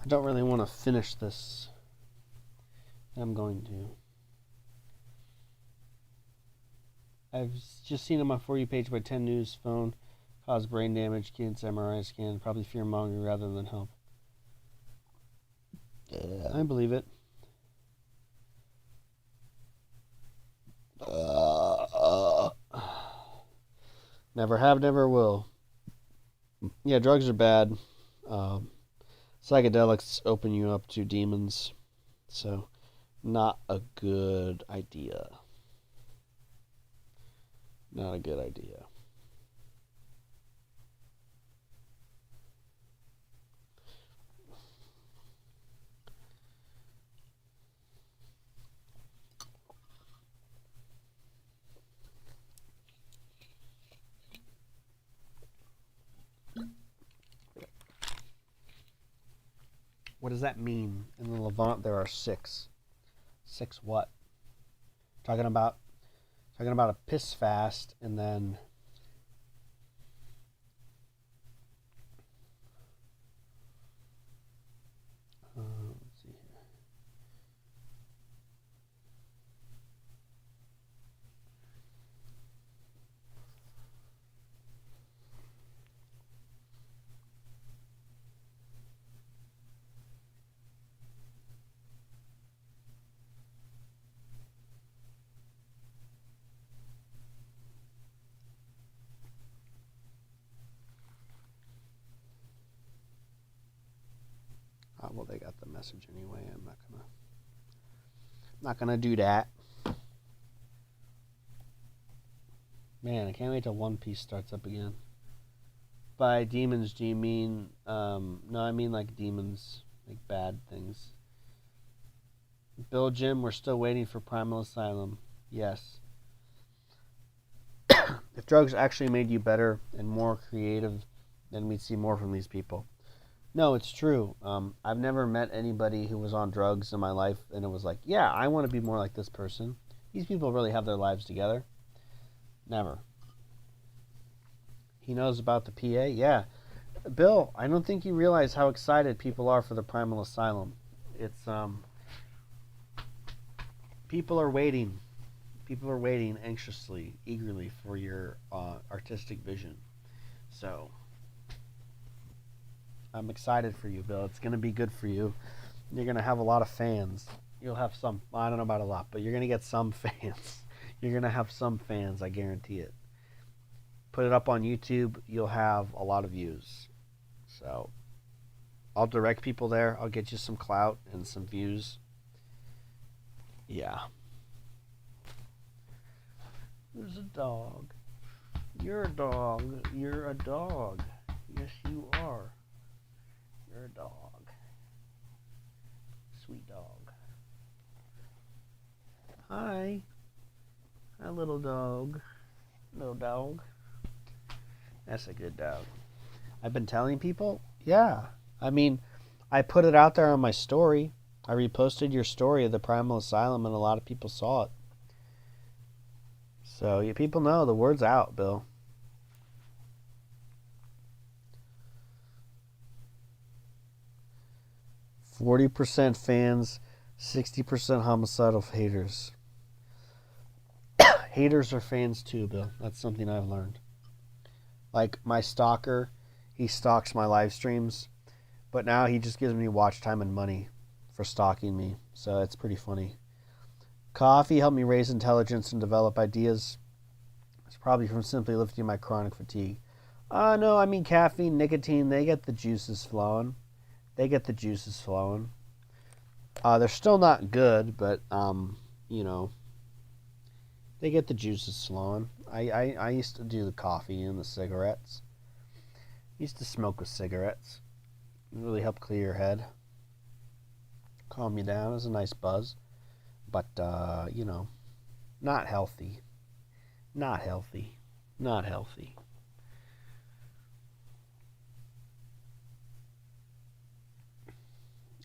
I don't really want to finish this. I'm going to. I've just seen on my For You page by 10 News phone cause brain damage, kids MRI scan, probably fear mongering rather than help. I believe it. Never have, never will. Yeah, drugs are bad. Psychedelics open you up to demons, so not a good idea. Not a good idea. What does that mean? In the Levant, there are 6. 6 what? Talking about a piss fast, and then let's see here. Well, they got the message anyway. I'm not gonna do that. Man, I can't wait till One Piece starts up again. By demons, do you mean no, I mean like demons, like bad things. Bill Jim, we're still waiting for Primal Asylum. Yes. If drugs actually made you better and more creative, then we'd see more from these people. No, it's true. I've never met anybody who was on drugs in my life and it was like, yeah, I want to be more like this person. These people really have their lives together. Never. He knows about the PA? Yeah. Bill, I don't think you realize how excited people are for the Primal Asylum. It's, people are waiting. People are waiting anxiously, eagerly for your artistic vision. So, I'm excited for you, Bill. It's going to be good for you. You're going to have a lot of fans. You'll have some, I don't know about a lot, but you're going to get some fans. You're going to have some fans, I guarantee it. Put it up on YouTube, you'll have a lot of views. So, I'll direct people there. I'll get you some clout and some views. Yeah. Who's a dog? You're a dog. You're a dog. Yes, you are. You're a dog. Sweet dog. Hi. Hi, little dog. Little dog. That's a good dog. I've been telling people? Yeah. I mean, I put it out there on my story. I reposted your story of the Primal Asylum and a lot of people saw it. So, yeah, people know. The word's out, Bill. %40 fans, 60% homicidal haters. Haters are fans too, Bill. That's something I've learned. Like my stalker, he stalks my live streams, but now he just gives me watch time and money for stalking me. So it's pretty funny. Coffee helped me raise intelligence and develop ideas. It's probably from simply lifting my chronic fatigue. No, I mean caffeine, nicotine, they get the juices flowing. They get the juices flowing. They're still not good, but, you know, they get the juices flowing. I used to do the coffee and the cigarettes. Used to smoke with cigarettes. It really helped clear your head. Calm you down. It was a nice buzz. But, you know, not healthy. Not healthy. Not healthy.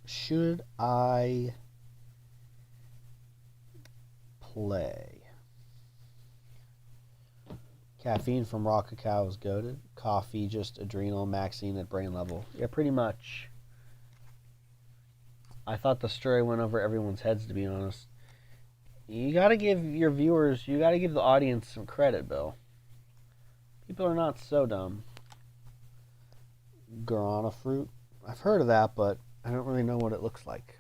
Should I play? Caffeine from raw cacao is goated. Coffee just adrenal maxing at brain level. Yeah, pretty much. I thought the story went over everyone's heads, to be honest. You gotta give your viewers, you gotta give the audience some credit, Bill. People are not so dumb. Guarana fruit? I've heard of that, but I don't really know what it looks like.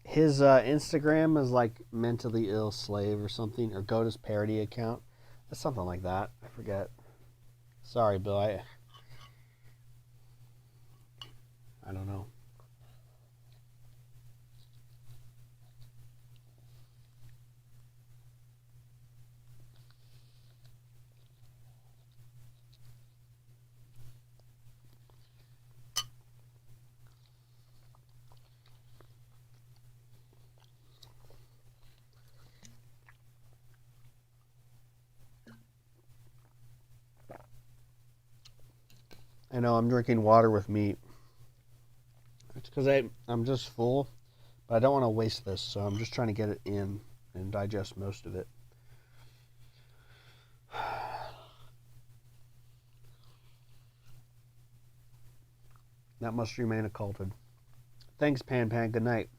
His Instagram is like mentally ill slave or something, or Goda's parody account. That's something like that. I forget. Sorry, Bill. I don't know. I know I'm drinking water with meat. It's because I'm just full, but I don't want to waste this, so I'm just trying to get it in and digest most of it. That must remain occulted. Thanks, Pan Pan. Good night.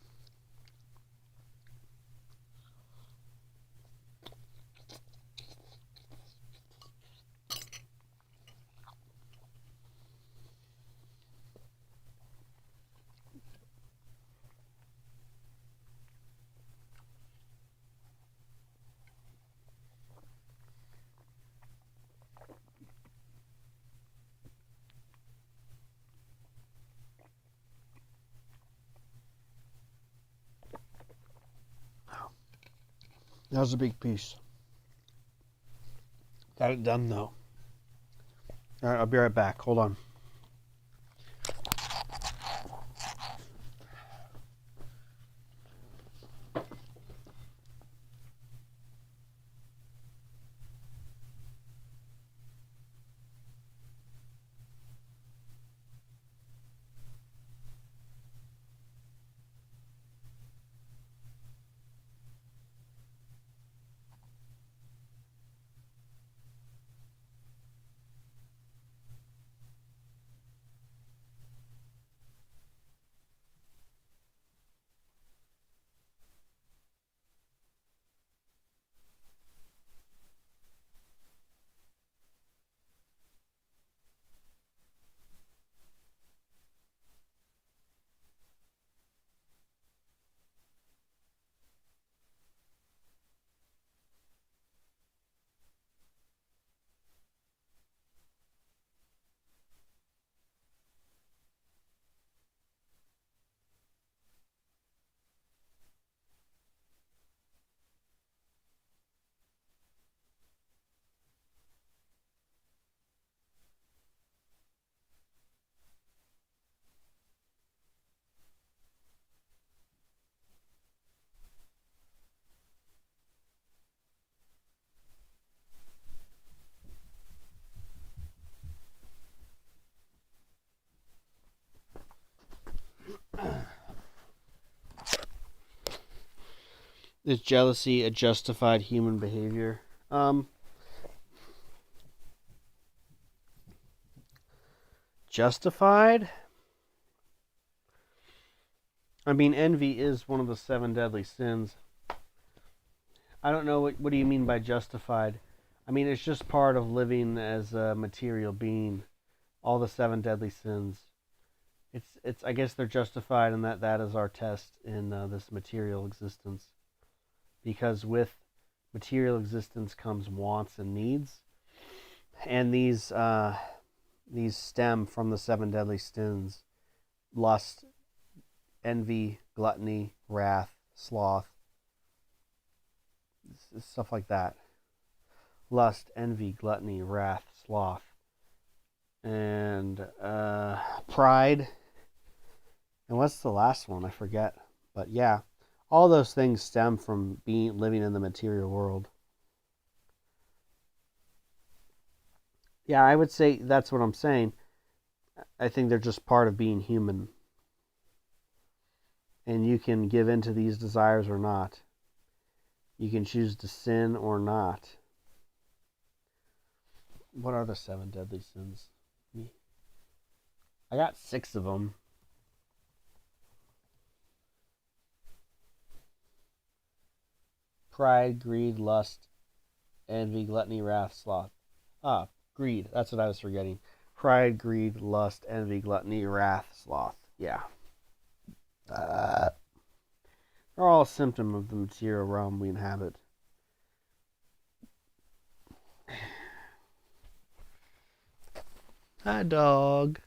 That was a big piece. Got it done, though. All right, I'll be right back. Hold on. Is jealousy a justified human behavior? Justified? I mean, envy is one of the 7 deadly sins. I don't know what do you mean by justified? I mean, it's just part of living as a material being. All the 7 deadly sins. It's I guess they're justified, and that is our test in this material existence. Because with material existence comes wants and needs, and these stem from the 7 deadly sins: lust, envy, gluttony, wrath, sloth, stuff like that. Lust, envy, gluttony, wrath, sloth, and pride. And what's the last one? I forget. But yeah, all those things stem from living in the material world. Yeah, I would say that's what I'm saying. I think they're just part of being human. And you can give in to these desires or not. You can choose to sin or not. What are the 7 deadly sins? I got 6 of them. Pride, greed, lust, envy, gluttony, wrath, sloth. Greed. That's what I was forgetting. Pride, greed, lust, envy, gluttony, wrath, sloth. Yeah. They're all a symptom of the material realm we inhabit. Hi, dog.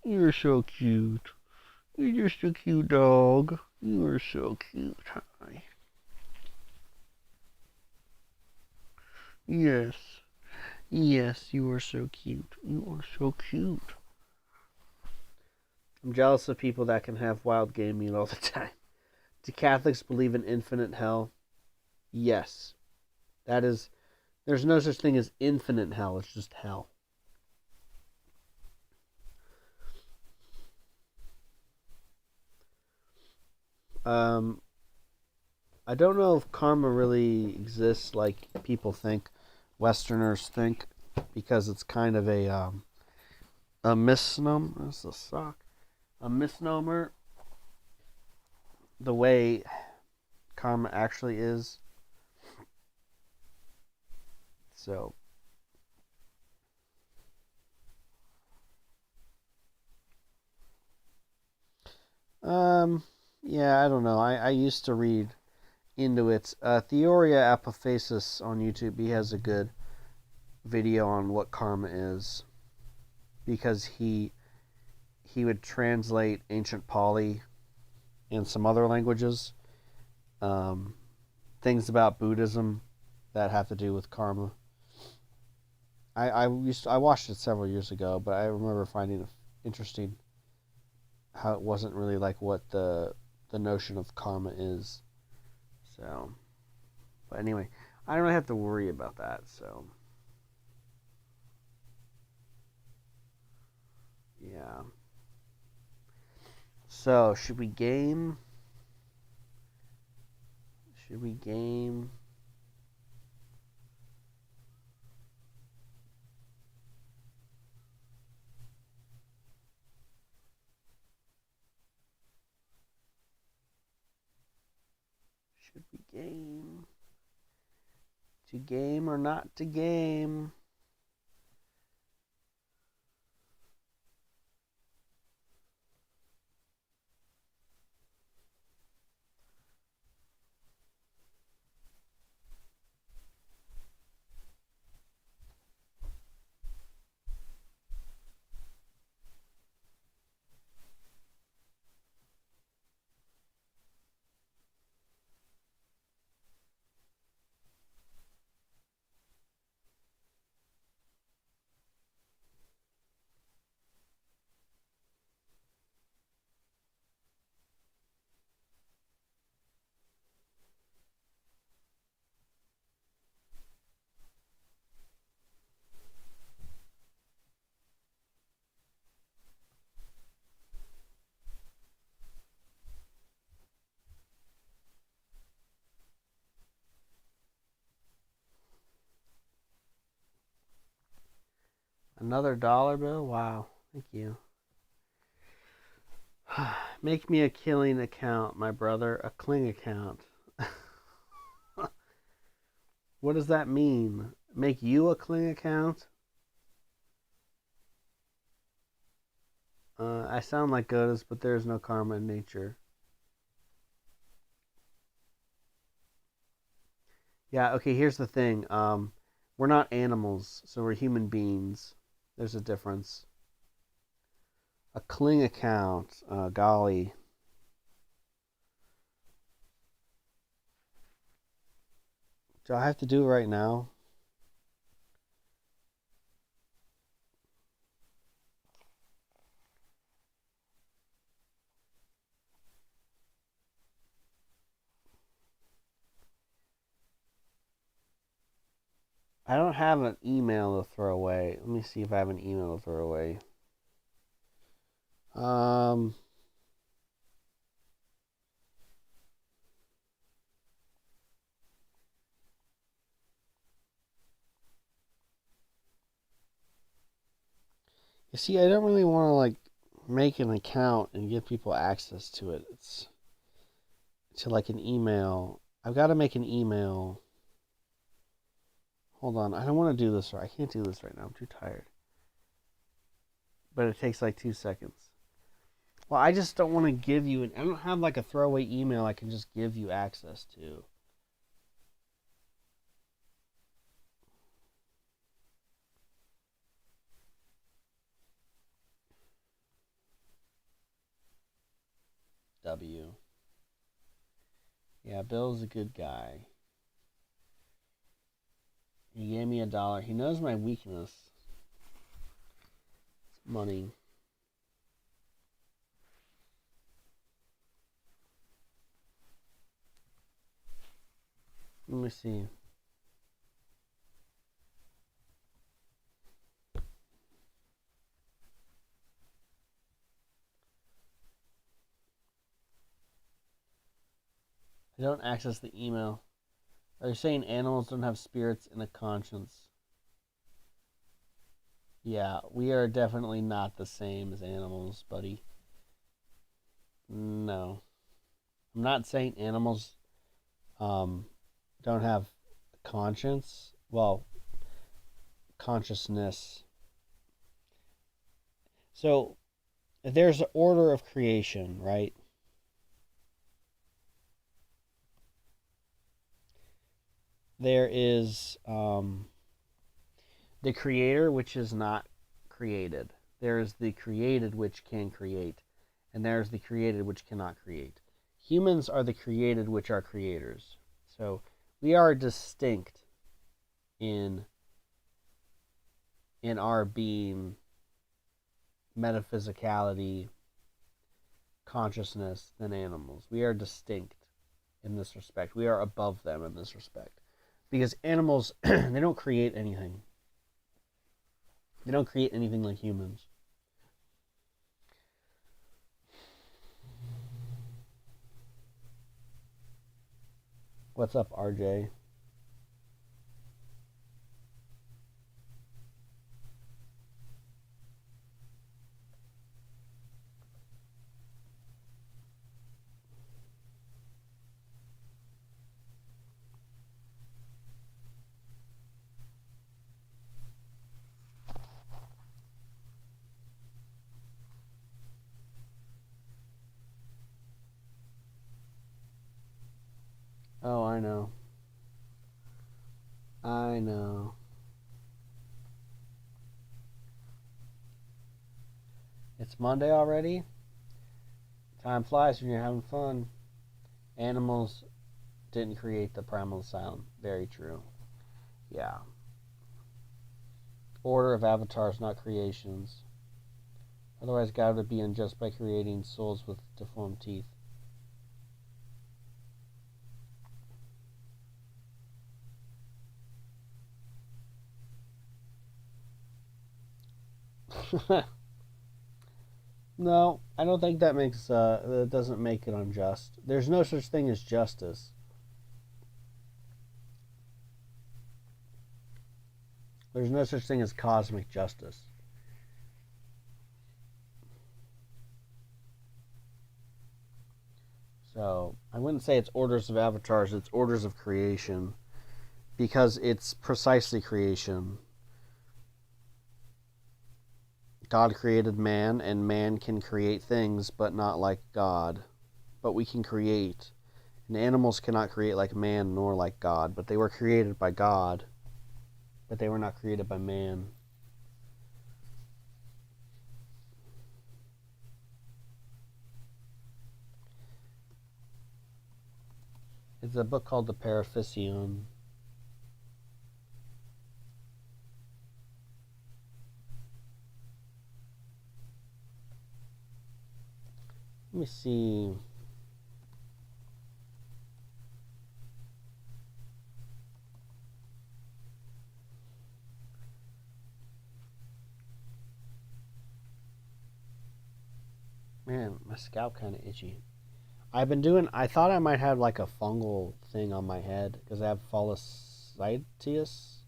You're so cute. You're just a cute dog. You are so cute. Hi. Yes. Yes, you are so cute. You are so cute. I'm jealous of people that can have wild game meat all the time. Do Catholics believe in infinite hell? Yes. That is, there's no such thing as infinite hell. It's just hell. I don't know if karma really exists like people think, Westerners think, because it's kind of a misnomer. That's a sock. A misnomer. The way karma actually is. So, yeah, I don't know. I used to read into it. Theoria Apophasis on YouTube, he has a good video on what karma is, because he would translate ancient Pali and some other languages, things about Buddhism that have to do with karma. I watched it several years ago, but I remember finding it interesting how it wasn't really like what the notion of karma is. So, but anyway, I don't really have to worry about that. So, yeah. So, should we game? Should we game? Should we game? To game or not to game? Another dollar bill? Wow. Thank you. Make me a killing account, my brother. A cling account. What does that mean? Make you a cling account? I sound like Godas, but there is no karma in nature. Yeah, okay, here's the thing. We're not animals, so we're human beings. There's a difference. A cling account, golly. Do I have to do it right now? I don't have an email to throw away. Let me see if I have an email to throw away. You see, I don't really want to like make an account and give people access to it. It's to like an email. I've got to make an email. Hold on, I don't want to do this. I can't do this right now. I'm too tired. But it takes like 2 seconds. Well, I just don't want to give you I don't have like a throwaway email I can just give you access to. W. Yeah, Bill's a good guy. He gave me $1. He knows my weakness. It's money. Let me see. I don't access the email. Are you saying animals don't have spirits and a conscience? Yeah, we are definitely not the same as animals, buddy. No. I'm not saying animals don't have conscience. Well, consciousness. So, there's an order of creation, right? There is the creator, which is not created. There is the created, which can create. And there is the created, which cannot create. Humans are the created, which are creators. So we are distinct in our being, metaphysicality, consciousness than animals. We are distinct in this respect. We are above them in this respect. Because animals, they don't create anything. They don't create anything like humans. What's up, RJ? Oh, I know. I know. It's Monday already? Time flies when you're having fun. Animals didn't create the primal sound. Very true. Yeah. Order of avatars, not creations. Otherwise, God would be unjust by creating souls with deformed teeth. No, I don't think that that doesn't make it unjust. There's no such thing as justice. There's no such thing as cosmic justice. So, I wouldn't say it's orders of avatars, it's orders of creation. Because it's precisely creation. God created man, and man can create things, but not like God. But we can create. And animals cannot create like man nor like God, but they were created by God. But they were not created by man. It's a book called The Paraphysion. Let me see. Man, my scalp kind of itchy. I thought I might have like a fungal thing on my head because I have folliculitis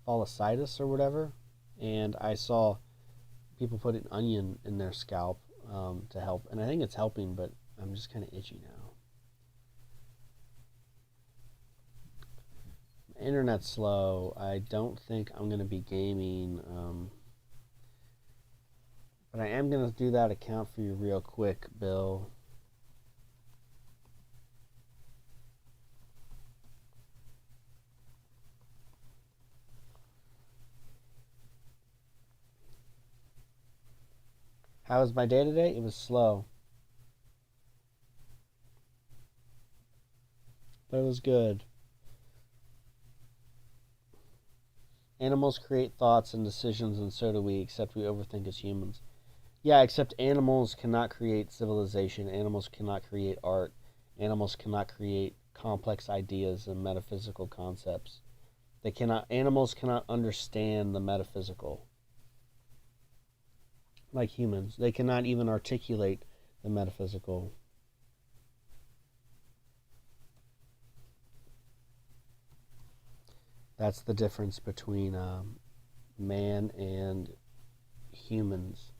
or whatever. And I saw people putting onion in their scalp to help. And I think it's helping, but I'm just kind of itchy now. Internet's slow. I don't think I'm going to be gaming. But I am going to do that account for you real quick, Bill. How was my day today? It was slow. But it was good. Animals create thoughts and decisions, and so do we, except we overthink as humans. Yeah, except animals cannot create civilization. Animals cannot create art. Animals cannot create complex ideas and metaphysical concepts. Animals cannot understand the metaphysical. Like humans. They cannot even articulate the metaphysical. That's the difference between man and humans.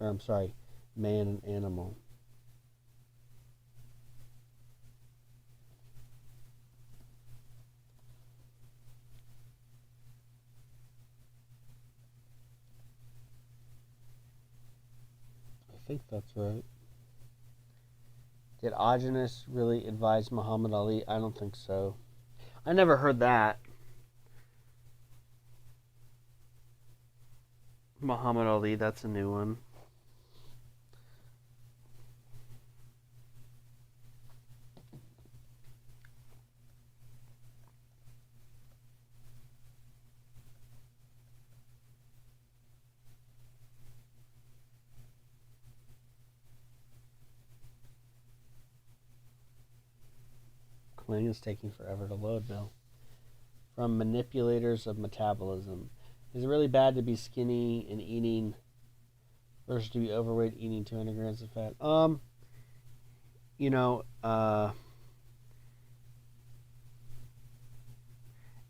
Or I'm sorry, man and animal. I think that's right. Did Augenis really advise Muhammad Ali? I don't think so. I never heard that. Muhammad Ali, that's a new one. Cling is taking forever to load, Bill. From manipulators of metabolism. Is it really bad to be skinny and eating versus to be overweight eating 200 grams of fat? You know,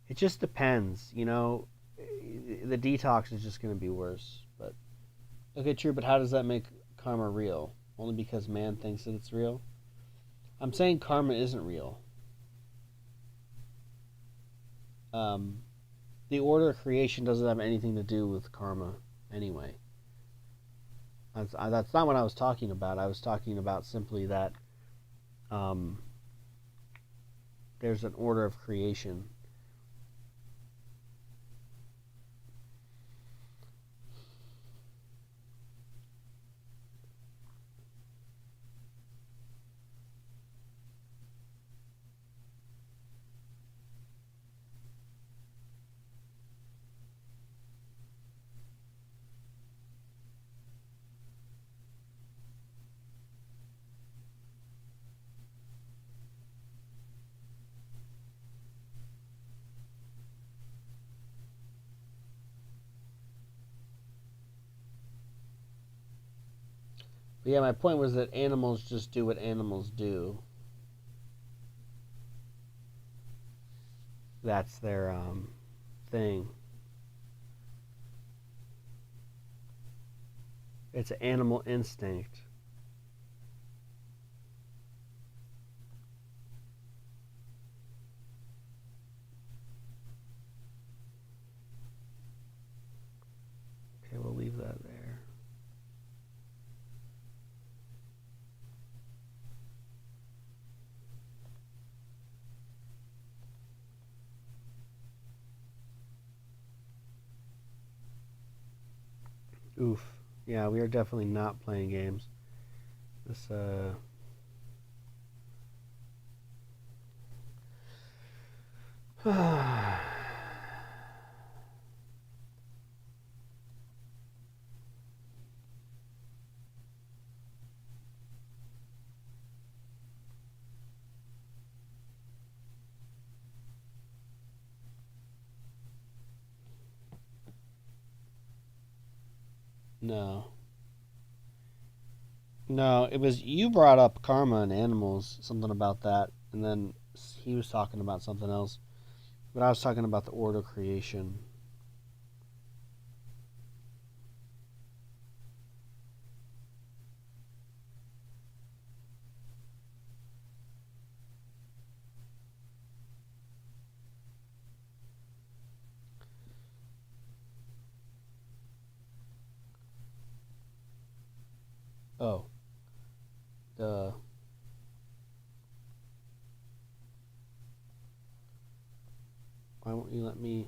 it just depends. You know, the detox is just going to be worse. But okay, true. But how does that make karma real? Only because man thinks that it's real? I'm saying karma isn't real. The order of creation doesn't have anything to do with karma anyway. That's not what I was talking about. I was talking about simply that there's an order of creation. But yeah, my point was that animals just do what animals do. That's their thing. It's an animal instinct. Okay, we'll leave that there. Oof. Yeah, we are definitely not playing games. This, no. No, it was you brought up karma and animals, something about that, and then he was talking about something else. But I was talking about the order creation. Oh, the why won't you let me?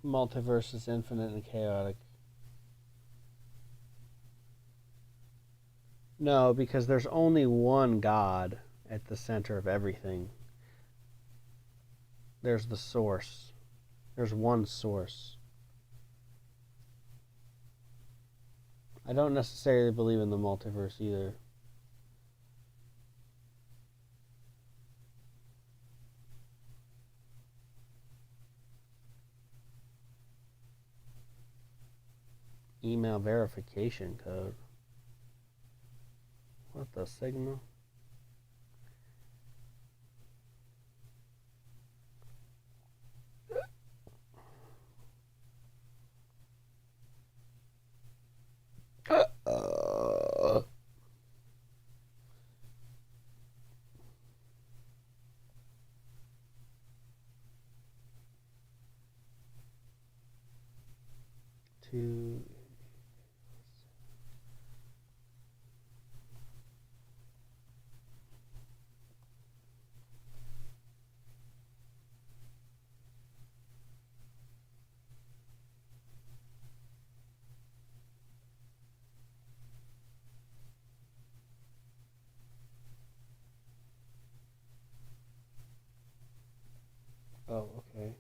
Multiverse is infinite and chaotic. No, because there's only one God at the center of everything. There's the source. There's one source. I don't necessarily believe in the multiverse either. Email verification code. What the signal? Two. Oh, okay.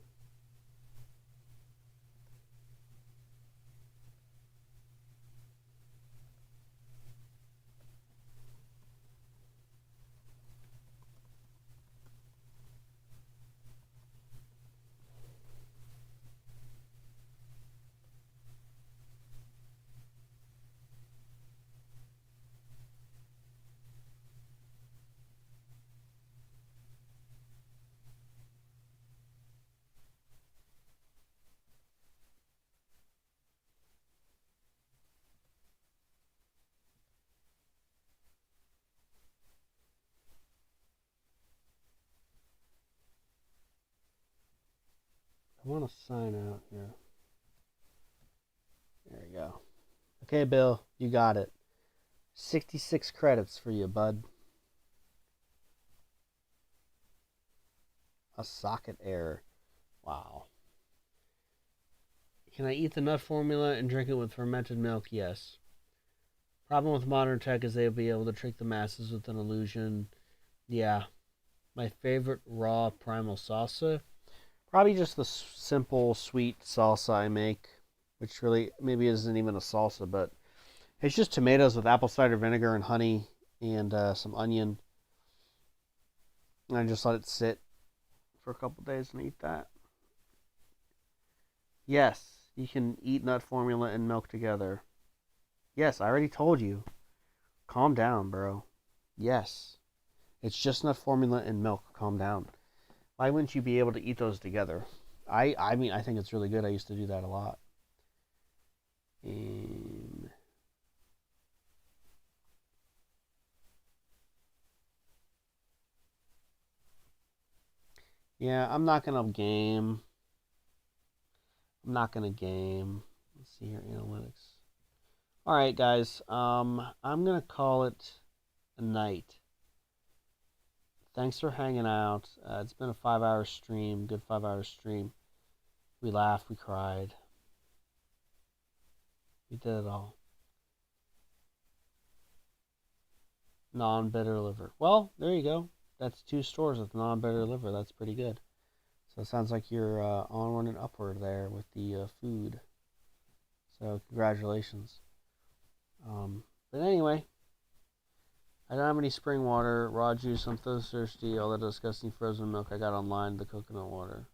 I want to sign out here. There we go. Okay, Bill, you got it. 66 credits for you, bud. A socket error. Wow. Can I eat the nut formula and drink it with fermented milk? Yes. Problem with modern tech is they'll be able to trick the masses with an illusion. Yeah. My favorite rawprimal salsa? Probably just the simple sweet salsa I make, which really maybe isn't even a salsa, but it's just tomatoes with apple cider vinegar and honey and some onion. And I just let it sit for a couple days and eat that. Yes, you can eat nut formula and milk together. Yes, I already told you. Calm down, bro. Yes. It's just nut formula and milk. Calm down. Why wouldn't you be able to eat those together? I mean, I think it's really good. I used to do that a lot. Yeah, I'm not gonna game. I'm not gonna game. Let's see here, analytics. All right, guys. I'm gonna call it a night. Thanks for hanging out. It's been a 5-hour stream. Good 5-hour stream. We laughed. We cried. We did it all. Non-bitter liver. Well, there you go. That's 2 stores with non-bitter liver. That's pretty good. So it sounds like you're onward and upward there with the food. So congratulations. But anyway, I don't have any spring water, raw juice. I'm so thirsty. All that disgusting frozen milk I got online, the coconut water.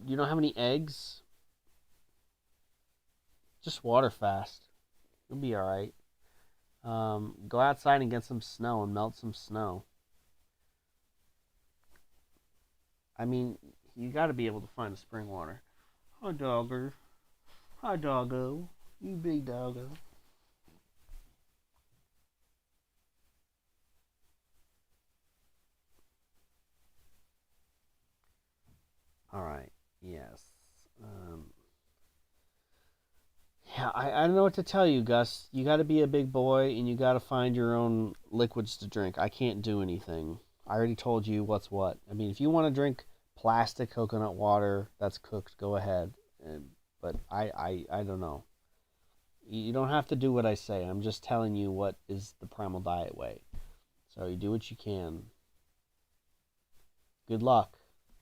You don't have any eggs? Just water fast. You'll be alright. Go outside and get some snow and melt some snow. I mean, you got to be able to find the spring water. Hi, dogger. Hi, doggo. You big doggo. Alright, yes. Yeah, I don't know what to tell you, Gus. You got to be a big boy and you got to find your own liquids to drink. I can't do anything. I already told you what's what. I mean, if you want to drink plastic coconut water that's cooked, go ahead. But I don't know. You don't have to do what I say. I'm just telling you what is the primal diet way. So you do what you can. Good luck.